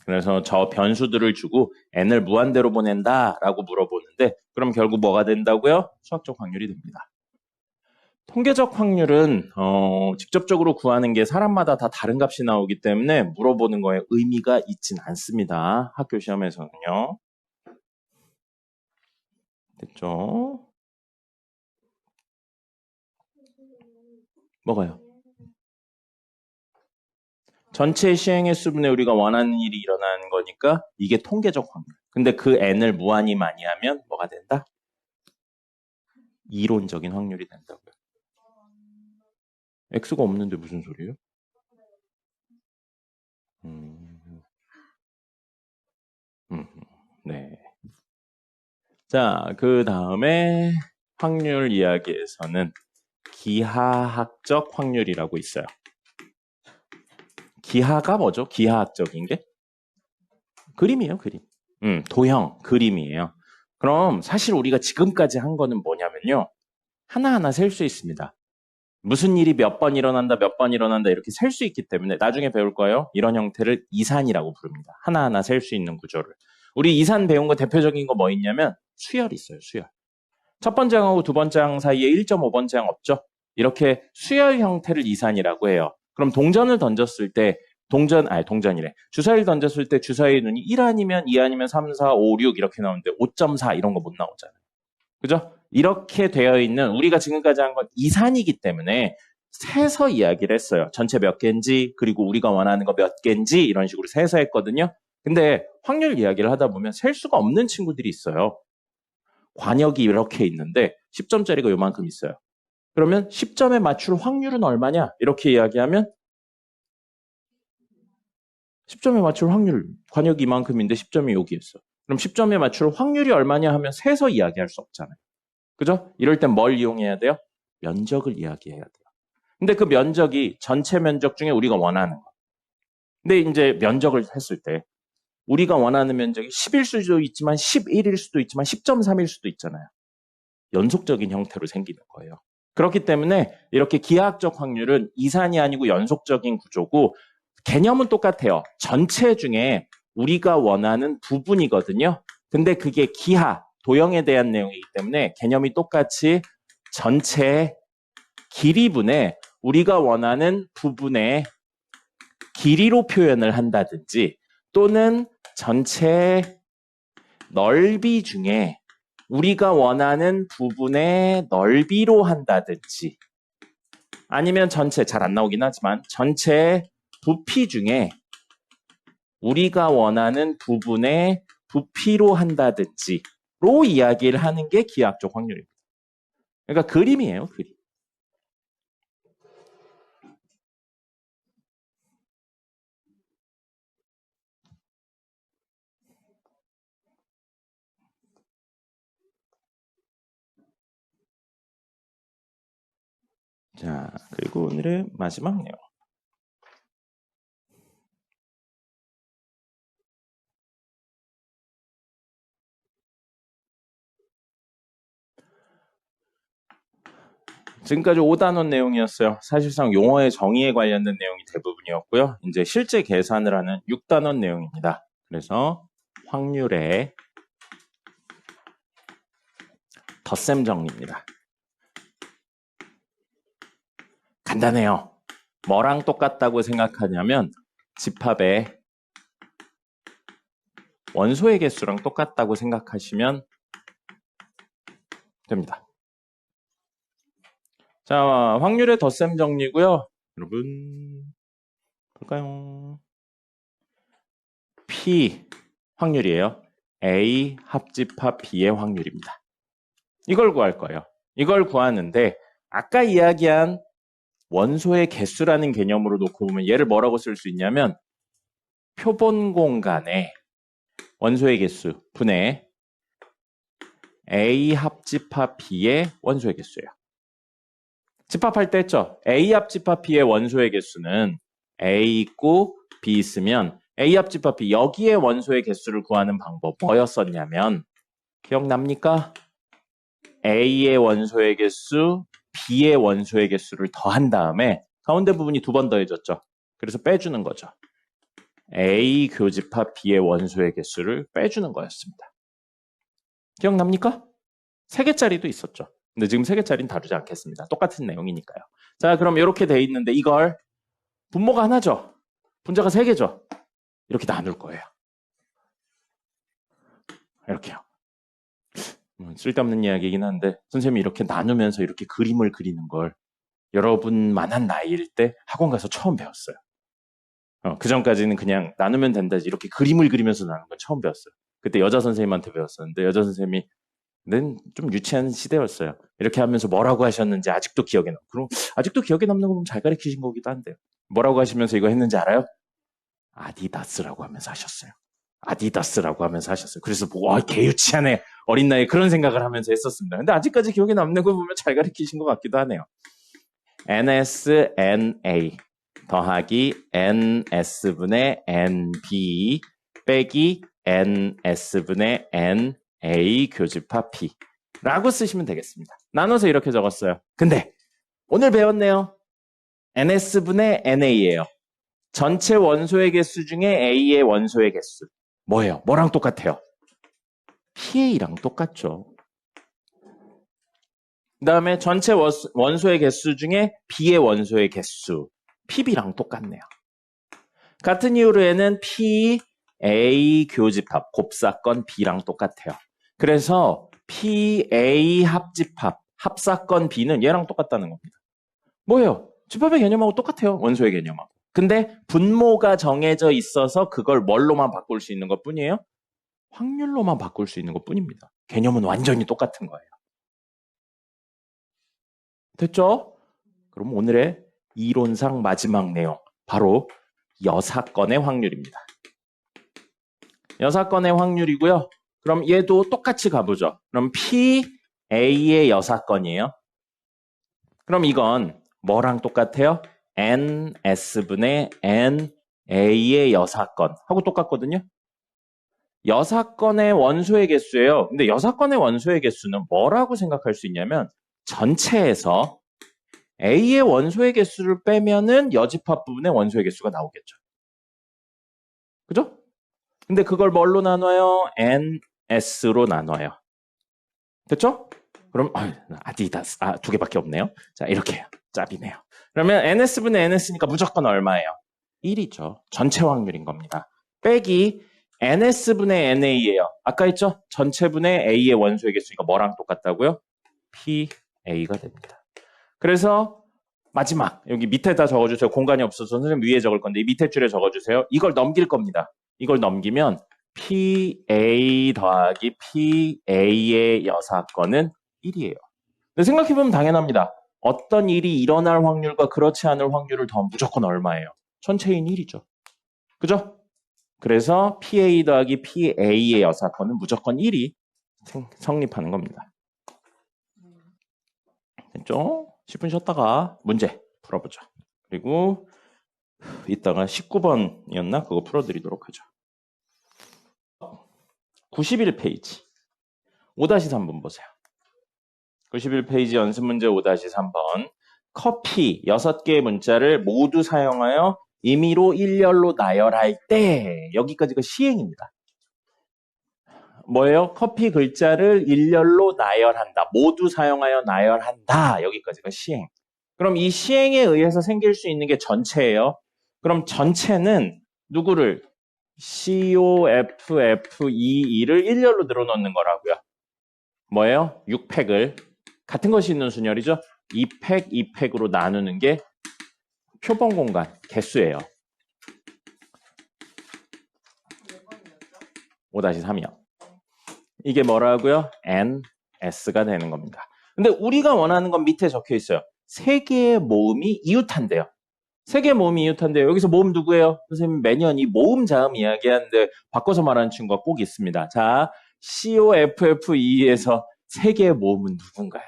그래서 저 변수들을 주고 n을 무한대로 보낸다라고 물어보는데 그럼 결국 뭐가 된다고요? 수학적 확률이 됩니다. 통계적 확률은 직접적으로 구하는 게 사람마다 다 다른 값이 나오기 때문에 물어보는 거에 의미가 있진 않습니다. 학교 시험에서는요. 됐죠? 뭐가요? 전체 시행의 수분에 우리가 원하는 일이 일어나는 거니까 이게 통계적 확률. 근데 그 n을 무한히 많이 하면 뭐가 된다? 이론적인 확률이 된다고요. x가 없는데 무슨 소리예요? 네. 자, 그 다음에 확률 이야기에서는 기하학적 확률이라고 있어요. 기하가 뭐죠? 기하학적인 게? 그림이에요, 그림. 도형, 그림이에요. 그럼 사실 우리가 지금까지 한 거는 뭐냐면요. 하나하나 셀 수 있습니다. 무슨 일이 몇 번 일어난다, 몇 번 일어난다 이렇게 셀 수 있기 때문에 나중에 배울 거예요. 이런 형태를 이산이라고 부릅니다. 하나하나 셀 수 있는 구조를. 우리 이산 배운 거 대표적인 거 뭐 있냐면 수열 있어요, 수열. 첫 번째 항하고 두 번째 항 사이에 1.5번째 항 없죠? 이렇게 수열 형태를 이산이라고 해요. 그럼 동전을 던졌을 때 동전이래. 주사위를 던졌을 때 주사위 눈이 1 아니면 2 아니면 3, 4, 5, 6 이렇게 나오는데 5.4 이런 거 못 나오잖아요. 그죠? 이렇게 되어 있는 우리가 지금까지 한 건 이산이기 때문에 세서 이야기를 했어요. 전체 몇 개인지 그리고 우리가 원하는 거 몇 개인지 이런 식으로 세서 했거든요. 근데 확률 이야기를 하다 보면 셀 수가 없는 친구들이 있어요. 관역이 이렇게 있는데 10점짜리가 요만큼 있어요. 그러면 10점에 맞출 확률은 얼마냐? 이렇게 이야기하면 10점에 맞출 확률, 관역이 이만큼인데 10점이 여기 있어. 그럼 10점에 맞출 확률이 얼마냐 하면 세서 이야기할 수 없잖아요. 그죠? 이럴 땐 뭘 이용해야 돼요? 면적을 이야기해야 돼요. 근데 그 면적이 전체 면적 중에 우리가 원하는 거. 근데 이제 면적을 했을 때 우리가 원하는 면적이 10일 수도 있지만 11일 수도 있지만 10.3일 수도 있잖아요. 연속적인 형태로 생기는 거예요. 그렇기 때문에 이렇게 기하학적 확률은 이산이 아니고 연속적인 구조고 개념은 똑같아요. 전체 중에 우리가 원하는 부분이거든요. 근데 그게 기하, 도형에 대한 내용이기 때문에 개념이 똑같이 전체 길이분의 우리가 원하는 부분의 길이로 표현을 한다든지 또는 전체 넓이 중에 우리가 원하는 부분의 넓이로 한다든지 아니면 전체 잘 안 나오긴 하지만 전체 부피 중에 우리가 원하는 부분의 부피로 한다든지로 이야기를 하는 게 기하학적 확률입니다. 그러니까 그림이에요, 그림. 자, 그리고 오늘의 마지막 내용. 지금까지 5단원 내용이었어요. 사실상 용어의 정의에 관련된 내용이 대부분이었고요. 이제 실제 계산을 하는 6단원 내용입니다. 그래서 확률의 덧셈 정리입니다. 간단해요. 뭐랑 똑같다고 생각하냐면 집합의 원소의 개수랑 똑같다고 생각하시면 됩니다. 자, 확률의 덧셈 정리고요. 여러분 볼까요? P 확률이에요. A 합집합 B의 확률입니다. 이걸 구할 거예요. 이걸 구하는데 아까 이야기한 원소의 개수라는 개념으로 놓고 보면 얘를 뭐라고 쓸 수 있냐면 표본 공간의 원소의 개수 분의 A 합집합 B의 원소의 개수예요. 집합할 때 했죠. A 합집합 B의 원소의 개수는 A 있고 B 있으면 A 합집합 B 여기에 원소의 개수를 구하는 방법 뭐였었냐면 기억납니까? A의 원소의 개수, B의 원소의 개수를 더한 다음에 가운데 부분이 두 번 더해졌죠. 그래서 빼주는 거죠. A 교집합 B의 원소의 개수를 빼주는 거였습니다. 기억납니까? 3개짜리도 있었죠. 근데 지금 3개짜리는 다루지 않겠습니다. 똑같은 내용이니까요. 자, 그럼 이렇게 돼 있는데 이걸 분모가 하나죠. 분자가 3개죠. 이렇게 나눌 거예요. 이렇게요. 쓸데없는 이야기이긴 한데 선생님이 이렇게 나누면서 이렇게 그림을 그리는 걸 여러분만한 나이일 때 학원 가서 처음 배웠어요. 그 전까지는 그냥 나누면 된다 이렇게 그림을 그리면서 나누는 건 처음 배웠어요. 그때 여자 선생님한테 배웠었는데 여자 선생님이 좀 유치한 시대였어요. 이렇게 하면서 뭐라고 하셨는지 아직도 기억에 남고 그럼 아직도 기억에 남는 거 보면 잘 가르치신 거기도 한데요. 뭐라고 하시면서 이거 했는지 알아요? 아디다스라고 하면서 하셨어요. 아디다스라고 하면서 하셨어요. 그래서 와 개유치하네. 어린 나이에 그런 생각을 하면서 했었습니다. 근데 아직까지 기억에 남는 거 보면 잘 가르치신 것 같기도 하네요. NSNA 더하기 NS분의 NB 빼기 NS분의 NA 교집합 P 라고 쓰시면 되겠습니다. 나눠서 이렇게 적었어요. 근데 오늘 배웠네요. NS분의 NA예요. 전체 원소의 개수 중에 A의 원소의 개수. 뭐예요? 뭐랑 똑같아요? PA랑 똑같죠. 그 다음에 전체 원소의 개수 중에 B의 원소의 개수. PB랑 똑같네요. 같은 이유로 얘는 PA 교집합, 곱사건 B랑 똑같아요. 그래서 PA 합집합, 합사건 B는 얘랑 똑같다는 겁니다. 뭐예요? 집합의 개념하고 똑같아요. 원소의 개념하고. 근데 분모가 정해져 있어서 그걸 뭘로만 바꿀 수 있는 것 뿐이에요? 확률로만 바꿀 수 있는 것 뿐입니다. 개념은 완전히 똑같은 거예요. 됐죠? 그럼 오늘의 이론상 마지막 내용, 바로 여사건의 확률입니다. 여사건의 확률이고요. 그럼 얘도 똑같이 가보죠. 그럼 PA의 여사건이에요. 그럼 이건 뭐랑 똑같아요? NS분의 NA의 여사건 하고 똑같거든요. 여사건의 원소의 개수예요. 근데 여사건의 원소의 개수는 뭐라고 생각할 수 있냐면 전체에서 A의 원소의 개수를 빼면은 여집합 부분의 원소의 개수가 나오겠죠. 그죠? 근데 그걸 뭘로 나눠요? NS로 나눠요. 됐죠? 그럼 아디다스 두 개밖에 없네요. 자 이렇게 짭이네요. 그러면 NS분의 NS니까 무조건 얼마예요? 1이죠. 전체 확률인 겁니다. 빼기 NS분의 NA예요. 아까 했죠? 전체분의 A의 원소의 개수니까 뭐랑 똑같다고요? PA가 됩니다. 그래서 마지막 여기 밑에다 적어주세요. 공간이 없어서 선생님 위에 적을 건데 이 밑에 줄에 적어주세요. 이걸 넘길 겁니다. 이걸 넘기면 PA 더하기 PA의 여사건은 1이에요. 근데 생각해보면 당연합니다. 어떤 일이 일어날 확률과 그렇지 않을 확률을 더하면 무조건 얼마예요? 전체인 1이죠. 그죠? 그래서 PA 더하기 PA의 여사건은 무조건 1이 성립하는 겁니다. 됐죠? 10분 쉬었다가 문제 풀어보죠. 그리고 이따가 19번이었나? 그거 풀어드리도록 하죠. 91페이지 5-3번 보세요. 91페이지 연습문제 5-3번 커피 6개의 문자를 모두 사용하여 임의로 일렬로 나열할 때 여기까지가 시행입니다. 뭐예요? 커피 글자를 일렬로 나열한다. 모두 사용하여 나열한다. 여기까지가 시행. 그럼 이 시행에 의해서 생길 수 있는 게 전체예요. 그럼 전체는 누구를? COFFEE를 일렬로 늘어놓는 거라고요. 뭐예요? 6팩을 같은 것이 있는 순열이죠. 2팩, 2팩으로 나누는 게 표본 공간, 개수예요. 5-3이요. 이게 뭐라고요? NS가 되는 겁니다. 근데 우리가 원하는 건 밑에 적혀 있어요. 3개의 모음이 이웃한대요. 3개의 모음이 이웃한대요. 여기서 모음 누구예요? 선생님 매년 이 모음 자음 이야기하는데 바꿔서 말하는 친구가 꼭 있습니다. 자, COFFE에서 3개의 모음은 누군가요?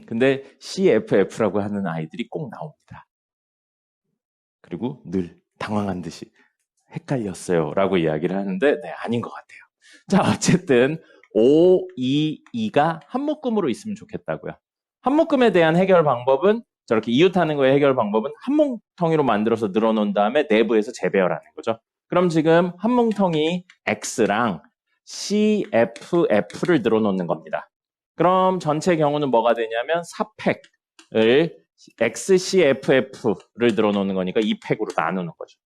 근데 CFF라고 하는 아이들이 꼭 나옵니다. 그리고 늘 당황한 듯이 헷갈렸어요 라고 이야기를 하는데 네, 아닌 것 같아요. 자, 어쨌든 5, 2, 2가 한 묶음으로 있으면 좋겠다고요. 한 묶음에 대한 해결 방법은 저렇게 이웃하는 거의 해결 방법은 한 뭉텅이로 만들어서 늘어놓은 다음에 내부에서 재배열하는 거죠. 그럼 지금 한 뭉텅이 X랑 CFF를 늘어놓는 겁니다. 그럼 전체 경우는 뭐가 되냐면 4팩을 XCFF를 늘어놓는 거니까 2팩으로 나누는 거죠.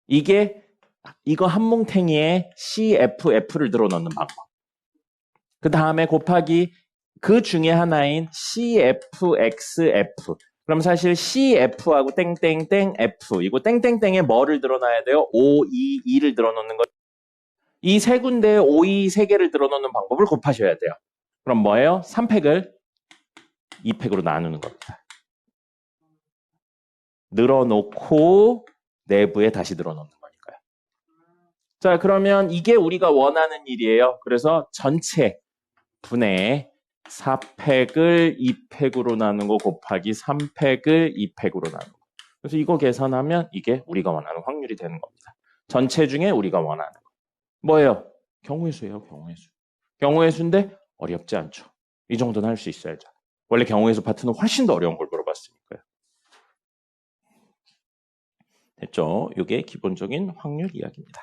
이거 한 뭉탱이에 CFF를 늘어놓는 방법. 그 다음에 곱하기 그 중에 하나인 CFXF. 그럼 사실 CF하고 땡땡땡 F. 이거 땡땡땡에 뭐를 늘어놔야 돼요? 5, 2, 2를 늘어놓는 거. 이 세 군데에 5, 2, 3개를 늘어놓는 방법을 곱하셔야 돼요. 그럼 뭐예요? 3팩을 2팩으로 나누는 겁니다. 늘어놓고 내부에 다시 늘어놓는 거니까요. 자, 그러면 이게 우리가 원하는 일이에요. 그래서 전체 분의 4팩을 2팩으로 나누고 곱하기 3팩을 2팩으로 나누고. 그래서 이거 계산하면 이게 우리가 원하는 확률이 되는 겁니다. 전체 중에 우리가 원하는 거. 뭐예요? 경우의 수예요, 경우의 수. 경우의 수인데 어렵지 않죠. 이 정도는 할 수 있어야죠. 원래 경우의 수 파트는 훨씬 더 어려운 걸 물어봤으니까요. 됐죠? 이게 기본적인 확률 이야기입니다.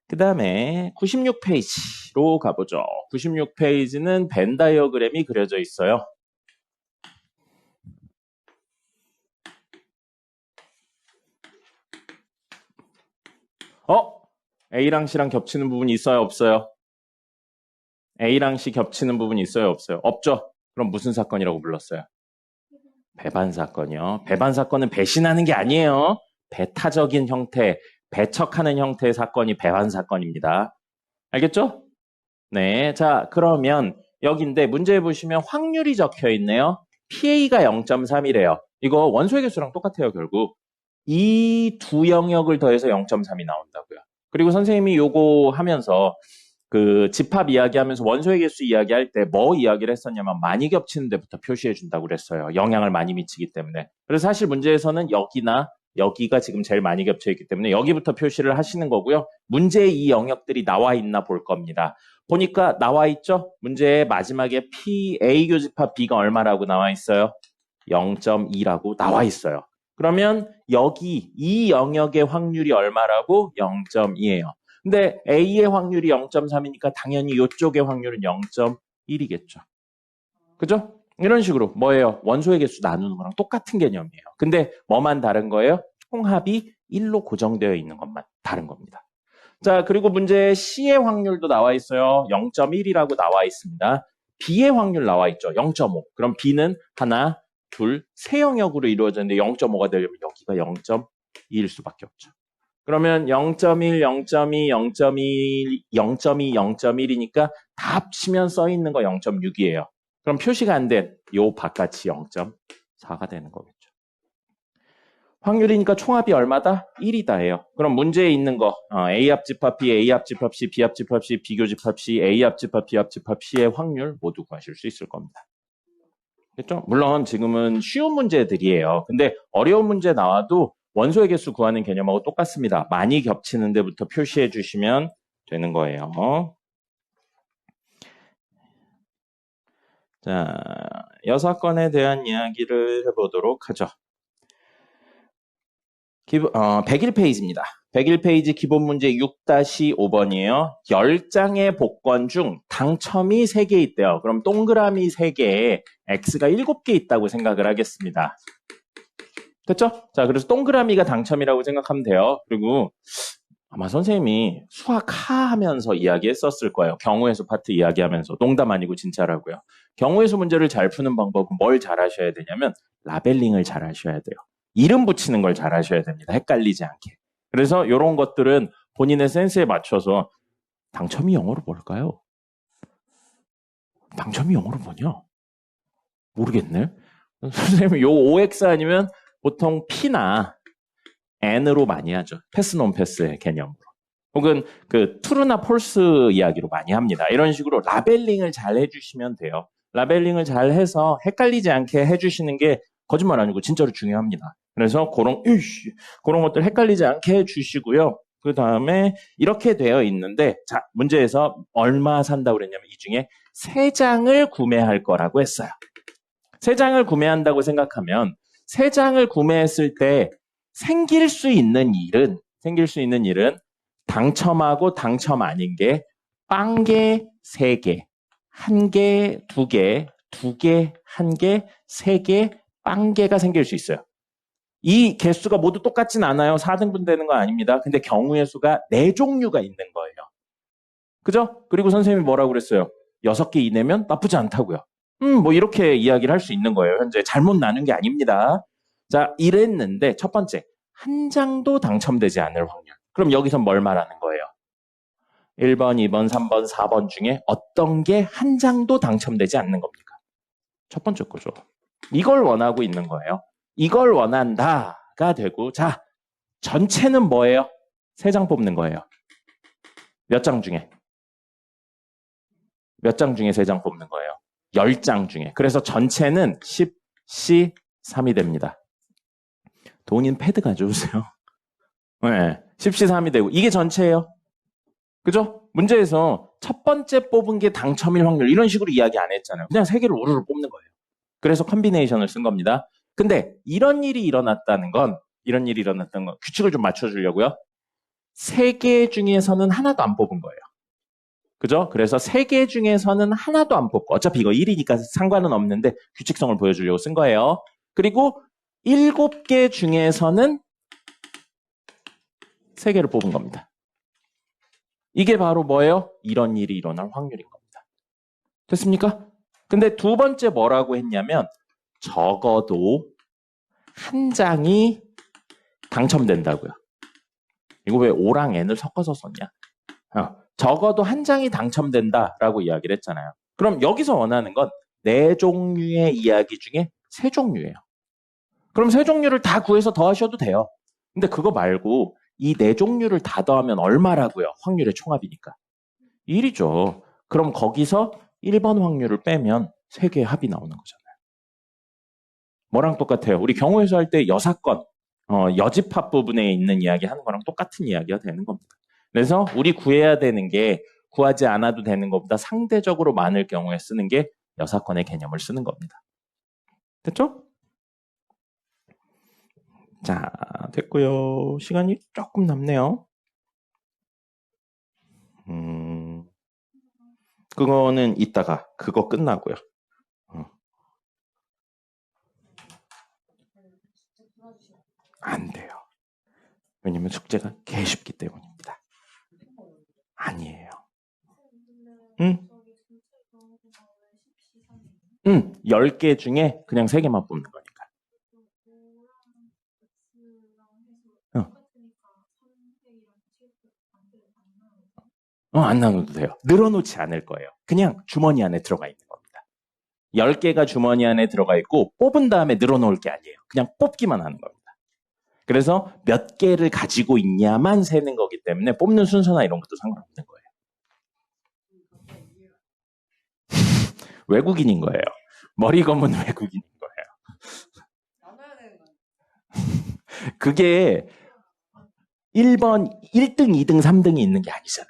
그 다음에 96페이지로 가보죠. 96페이지는 벤 다이어그램이 그려져 있어요. A랑 C랑 겹치는 부분이 있어요, 없어요? A랑 C 겹치는 부분이 있어요, 없어요? 없죠? 그럼 무슨 사건이라고 불렀어요? 배반 사건이요. 배반 사건은 배신하는 게 아니에요. 배타적인 형태, 배척하는 형태의 사건이 배반 사건입니다. 알겠죠? 네. 자, 그러면 여기인데 문제에 보시면 확률이 적혀 있네요. PA가 0.3이래요. 이거 원소의 개수랑 똑같아요, 결국. 이 두 영역을 더해서 0.3이 나온다고요. 그리고 선생님이 요거 하면서 그 집합 이야기하면서 원소의 개수 이야기할 때 뭐 이야기를 했었냐면 많이 겹치는 데부터 표시해 준다고 그랬어요. 영향을 많이 미치기 때문에. 그래서 사실 문제에서는 여기나 여기가 지금 제일 많이 겹쳐 있기 때문에 여기부터 표시를 하시는 거고요. 문제에 이 영역들이 나와 있나 볼 겁니다. 보니까 나와 있죠? 문제의 마지막에 P, A 교집합 B가 얼마라고 나와 있어요? 0.2라고 나와 있어요. 그러면 여기 이 영역의 확률이 얼마라고? 0.2예요. 근데 A의 확률이 0.3이니까 당연히 이쪽의 확률은 0.1이겠죠. 그죠? 이런 식으로 뭐예요? 원소의 개수 나누는 거랑 똑같은 개념이에요. 근데 뭐만 다른 거예요? 총합이 1로 고정되어 있는 것만 다른 겁니다. 자, 그리고 문제에 C의 확률도 나와 있어요. 0.1이라고 나와 있습니다. B의 확률 나와 있죠. 0.5. 그럼 B는 하나, 둘, 세 영역으로 이루어졌는데 0.5가 되려면 여기가 0.2일 수밖에 없죠. 그러면 0.1, 0.2, 0.2, 0.2, 0.1이니까 다 합치면 써 있는 거 0.6이에요. 그럼 표시가 안 된 요 바깥이 0.4가 되는 거겠죠. 확률이니까 총합이 얼마다? 1이다예요. 그럼 문제에 있는 거 A 합집합 B, A 합집합 C, B 합집합 C, B 교집합 C, A 합집합 B 합집합 C의 확률 모두 구하실 수 있을 겁니다. 됐죠? 물론 지금은 쉬운 문제들이에요. 근데 어려운 문제 나와도 원소의 개수 구하는 개념하고 똑같습니다. 많이 겹치는 데부터 표시해 주시면 되는 거예요. 자, 여사건에 대한 이야기를 해보도록 하죠. 101페이지입니다. 101페이지 기본 문제 6-5번이에요. 10장의 복권 중 당첨이 3개 있대요. 그럼 동그라미 3개에 X가 7개 있다고 생각을 하겠습니다. 됐죠? 자, 그래서 동그라미가 당첨이라고 생각하면 돼요. 그리고 아마 선생님이 수학하 하면서 이야기했었을 거예요. 경우의 수 파트 이야기하면서. 농담 아니고 진짜라고요. 경우의 수 문제를 잘 푸는 방법은 뭘 잘 하셔야 되냐면 라벨링을 잘 하셔야 돼요. 이름 붙이는 걸 잘 하셔야 됩니다. 헷갈리지 않게. 그래서 이런 것들은 본인의 센스에 맞춰서 당첨이 영어로 뭘까요? 당첨이 영어로 뭐냐? 모르겠네. 선생님 요 OX 아니면 보통 P나 N으로 많이 하죠. 패스 논 패스의 개념으로. 혹은 그 true나 false 이야기로 많이 합니다. 이런 식으로 라벨링을 잘 해주시면 돼요. 라벨링을 잘 해서 헷갈리지 않게 해주시는 게 거짓말 아니고 진짜로 중요합니다. 그래서 그런 것들 헷갈리지 않게 해주시고요. 그 다음에 이렇게 되어 있는데, 자, 문제에서 얼마 산다고 그랬냐면 이 중에 3장을 구매할 거라고 했어요. 3장을 구매한다고 생각하면 3장을 구매했을 때 생길 수 있는 일은 당첨하고 당첨 아닌 게 빵개 3개, 1개, 2개, 2개, 1개, 3개, 빵개가 생길 수 있어요. 이 개수가 모두 똑같진 않아요. 4등분 되는 거 아닙니다. 근데 경우의 수가 4종류가 있는 거예요. 그죠? 그리고 선생님이 뭐라고 그랬어요? 6개 이내면 나쁘지 않다고요. 뭐 이렇게 이야기를 할 수 있는 거예요. 현재 잘못 나눈 게 아닙니다. 자, 이랬는데 첫 번째, 한 장도 당첨되지 않을 확률. 그럼 여기서 뭘 말하는 거예요? 1번, 2번, 3번, 4번 중에 어떤 게 한 장도 당첨되지 않는 겁니까? 첫 번째 거죠. 이걸 원하고 있는 거예요. 이걸 원한다가 되고, 자, 전체는 뭐예요? 3장 뽑는 거예요. 몇 장 중에? 몇 장 중에 3장 뽑는 거예요? 10장 중에. 그래서 전체는 10C3이 됩니다. 돈인 패드 가져오세요. 네, 10C3이 되고, 이게 전체예요. 그죠? 문제에서 첫 번째 뽑은 게 당첨일 확률, 이런 식으로 이야기 안 했잖아요. 그냥 3개를 우르르 뽑는 거예요. 그래서 컨비네이션을 쓴 겁니다. 근데 이런 일이 일어났다는 건 규칙을 좀 맞춰주려고요. 3개 중에서는 하나도 안 뽑은 거예요. 그죠? 그래서 3개 중에서는 하나도 안 뽑고, 어차피 이거 1이니까 상관은 없는데 규칙성을 보여주려고 쓴 거예요. 그리고 7개 중에서는 3개를 뽑은 겁니다. 이게 바로 뭐예요? 이런 일이 일어날 확률인 겁니다. 됐습니까? 근데 두 번째 뭐라고 했냐면 적어도 한 장이 당첨된다고요. 이거 왜 O랑 N을 섞어서 썼냐? 적어도 한 장이 당첨된다라고 이야기를 했잖아요. 그럼 여기서 원하는 건 4종류의 이야기 중에 3종류예요. 그럼 3종류를 다 구해서 더하셔도 돼요. 근데 그거 말고 이 4종류를 다 더하면 얼마라고요? 확률의 총합이니까. 1이죠. 그럼 거기서 1번 확률을 빼면 3개의 합이 나오는 거잖아요. 뭐랑 똑같아요? 우리 경우에서 할 때 여사건, 여집합 부분에 있는 이야기 하는 거랑 똑같은 이야기가 되는 겁니다. 그래서 우리 구해야 되는 게 구하지 않아도 되는 것보다 상대적으로 많을 경우에 쓰는 게 여사건의 개념을 쓰는 겁니다. 됐죠? 자, 됐고요. 시간이 조금 남네요. 그거는 이따가 그거 끝나고요. 안 돼요. 왜냐면 숙제가 개 쉽기 때문입니다. 아니에요. 응? 10개 중에 그냥 3개만 뽑는 거니까. 안 나눠도 돼요. 늘어놓지 않을 거예요. 그냥 주머니 안에 들어가 있는 겁니다. 10개가 주머니 안에 들어가 있고 뽑은 다음에 늘어놓을 게 아니에요. 그냥 뽑기만 하는 겁니다. 그래서 몇 개를 가지고 있냐만 세는 거기 때문에 뽑는 순서나 이런 것도 상관없는 거예요. 외국인인 거예요. 머리 검은 외국인인 거예요. 그게 1번, 1등, 2등, 3등이 있는 게 아니잖아요.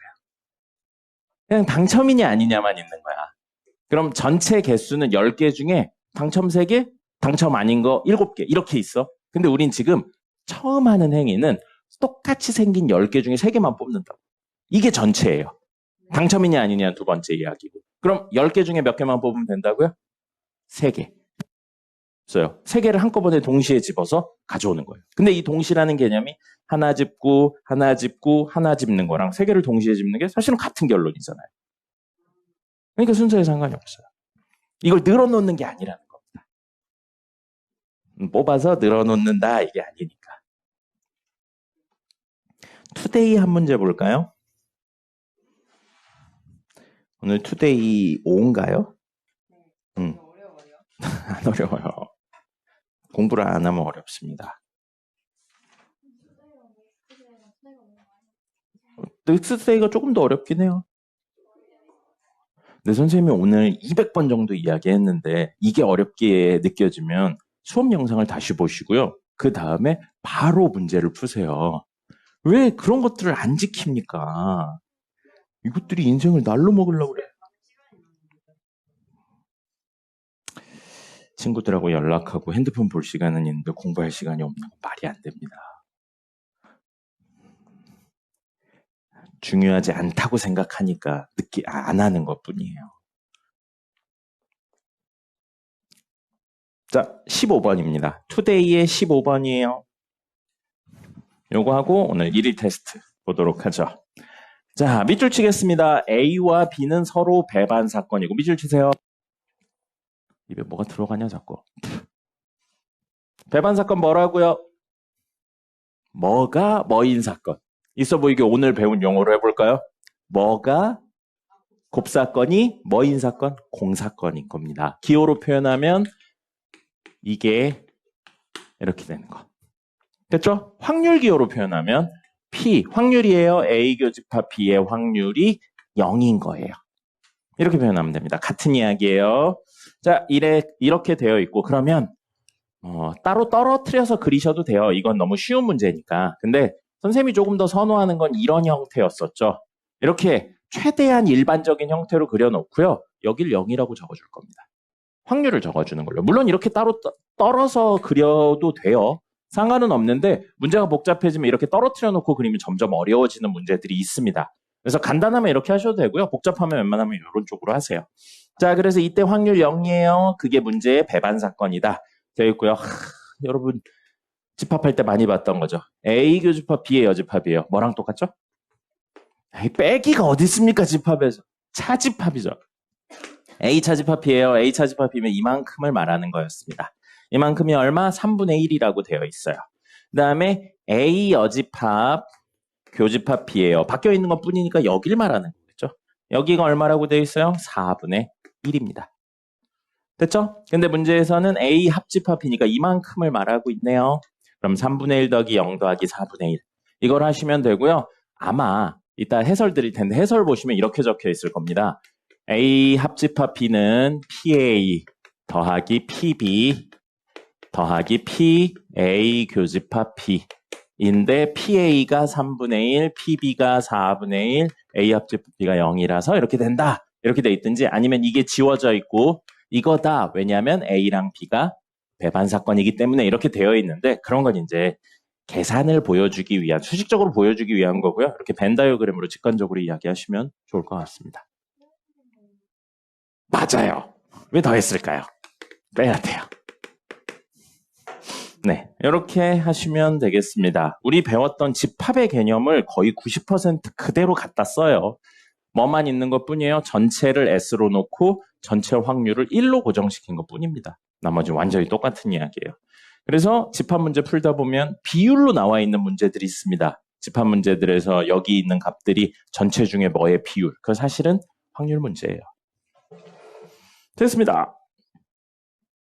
그냥 당첨이냐 아니냐만 있는 거야. 그럼 전체 개수는 10개 중에 당첨 3개, 당첨 아닌 거 7개 이렇게 있어. 근데 우린 지금 처음 하는 행위는 똑같이 생긴 10개 중에 3개만 뽑는다고. 이게 전체예요. 당첨이냐 아니냐 두 번째 이야기고. 그럼 10개 중에 몇 개만 뽑으면 된다고요? 3개. 있어요. 3개를 한꺼번에 동시에 집어서 가져오는 거예요. 근데 이 동시라는 개념이 하나 짚고 하나 짚고 하나 짚는 거랑 3개를 동시에 짚는 게 사실은 같은 결론이잖아요. 그러니까 순서에 상관이 없어요. 이걸 늘어놓는 게 아니라는 겁니다. 뽑아서 늘어놓는다 이게 아니니까. 투데이 한 문제 볼까요? 오늘 투데이 5인가요? 어려워요. 안 어려워요. 공부를 안 하면 어렵습니다. 넥스트데이가 조금 더 어렵긴 해요. 근데 선생님이 오늘 200번 정도 이야기했는데 이게 어렵게 느껴지면 수업 영상을 다시 보시고요. 그 다음에 바로 문제를 푸세요. 왜 그런 것들을 안 지킵니까? 이것들이 인생을 날로 먹으려고 그래. 친구들하고 연락하고 핸드폰 볼 시간은 있는데 공부할 시간이 없는 건 말이 안 됩니다. 중요하지 않다고 생각하니까 안 하는 것뿐이에요. 자, 15번입니다. 투데이의 15번이에요. 요거 하고 오늘 1일 테스트 보도록 하죠. 자, 밑줄 치겠습니다. A와 B는 서로 배반 사건이고 밑줄 치세요. 입에 뭐가 들어가냐 자꾸. 배반 사건 뭐라고요? 뭐가 뭐인 사건. 있어 보이게 오늘 배운 용어로 해볼까요? 뭐가 곱사건이 뭐인 사건? 공사건인 겁니다. 기호로 표현하면 이게 이렇게 되는 거. 됐죠? 확률 기호로 표현하면 P, 확률이에요. A 교집합 B의 확률이 0인 거예요. 이렇게 표현하면 됩니다. 같은 이야기예요. 자, 이렇게 되어 있고 그러면 따로 떨어뜨려서 그리셔도 돼요. 이건 너무 쉬운 문제니까. 근데 선생님이 조금 더 선호하는 건 이런 형태였었죠. 이렇게 최대한 일반적인 형태로 그려놓고요. 여길 0이라고 적어줄 겁니다. 확률을 적어주는 걸로. 물론 이렇게 따로 떨어서 그려도 돼요. 상관은 없는데 문제가 복잡해지면 이렇게 떨어뜨려 놓고 그리면 점점 어려워지는 문제들이 있습니다. 그래서 간단하면 이렇게 하셔도 되고요. 복잡하면 웬만하면 이런 쪽으로 하세요. 자, 그래서 이때 확률 0이에요. 그게 문제의 배반 사건이다. 되어 있고요. 여러분 집합할 때 많이 봤던 거죠. A 교집합 B의 여집합이에요. 뭐랑 똑같죠? 빼기가 어디 있습니까? 집합에서. 차집합이죠. A 차집합 B예요. A 차집합 B면 이만큼을 말하는 거였습니다. 이만큼이 얼마? 3분의 1이라고 되어 있어요. 그 다음에 A 여집합 교집합 B예요. 바뀌어 있는 것 뿐이니까 여길 말하는 거겠죠. 여기가 얼마라고 되어 있어요? 4분의 1입니다. 됐죠? 근데 문제에서는 A 합집합 B니까 이만큼을 말하고 있네요. 그럼 3분의 1 더하기 0 더하기 4분의 1. 이걸 하시면 되고요. 아마 이따 해설 드릴 텐데 해설 보시면 이렇게 적혀 있을 겁니다. A 합집합 B는 PA 더하기 PB 더하기 PA 교집합 B인데 PA가 3분의 1, PB가 4분의 1, A 합집합 B가 0이라서 이렇게 된다. 이렇게 돼 있든지 아니면 이게 지워져 있고 이거다. 왜냐하면 A랑 B가 배반 사건이기 때문에 이렇게 되어 있는데 그런 건 이제 계산을 보여주기 위한, 수식적으로 보여주기 위한 거고요. 이렇게 벤 다이어그램으로 직관적으로 이야기하시면 좋을 것 같습니다. 맞아요. 왜 더 했을까요? 빼야 돼요. 네, 이렇게 하시면 되겠습니다. 우리 배웠던 집합의 개념을 거의 90% 그대로 갖다 써요. 뭐만 있는 것 뿐이에요. 전체를 S로 놓고 전체 확률을 1로 고정시킨 것 뿐입니다. 나머지는 완전히 똑같은 이야기예요. 그래서 집합 문제 풀다 보면 비율로 나와 있는 문제들이 있습니다. 집합 문제들에서 여기 있는 값들이 전체 중에 뭐의 비율. 그건 사실은 확률 문제예요. 됐습니다.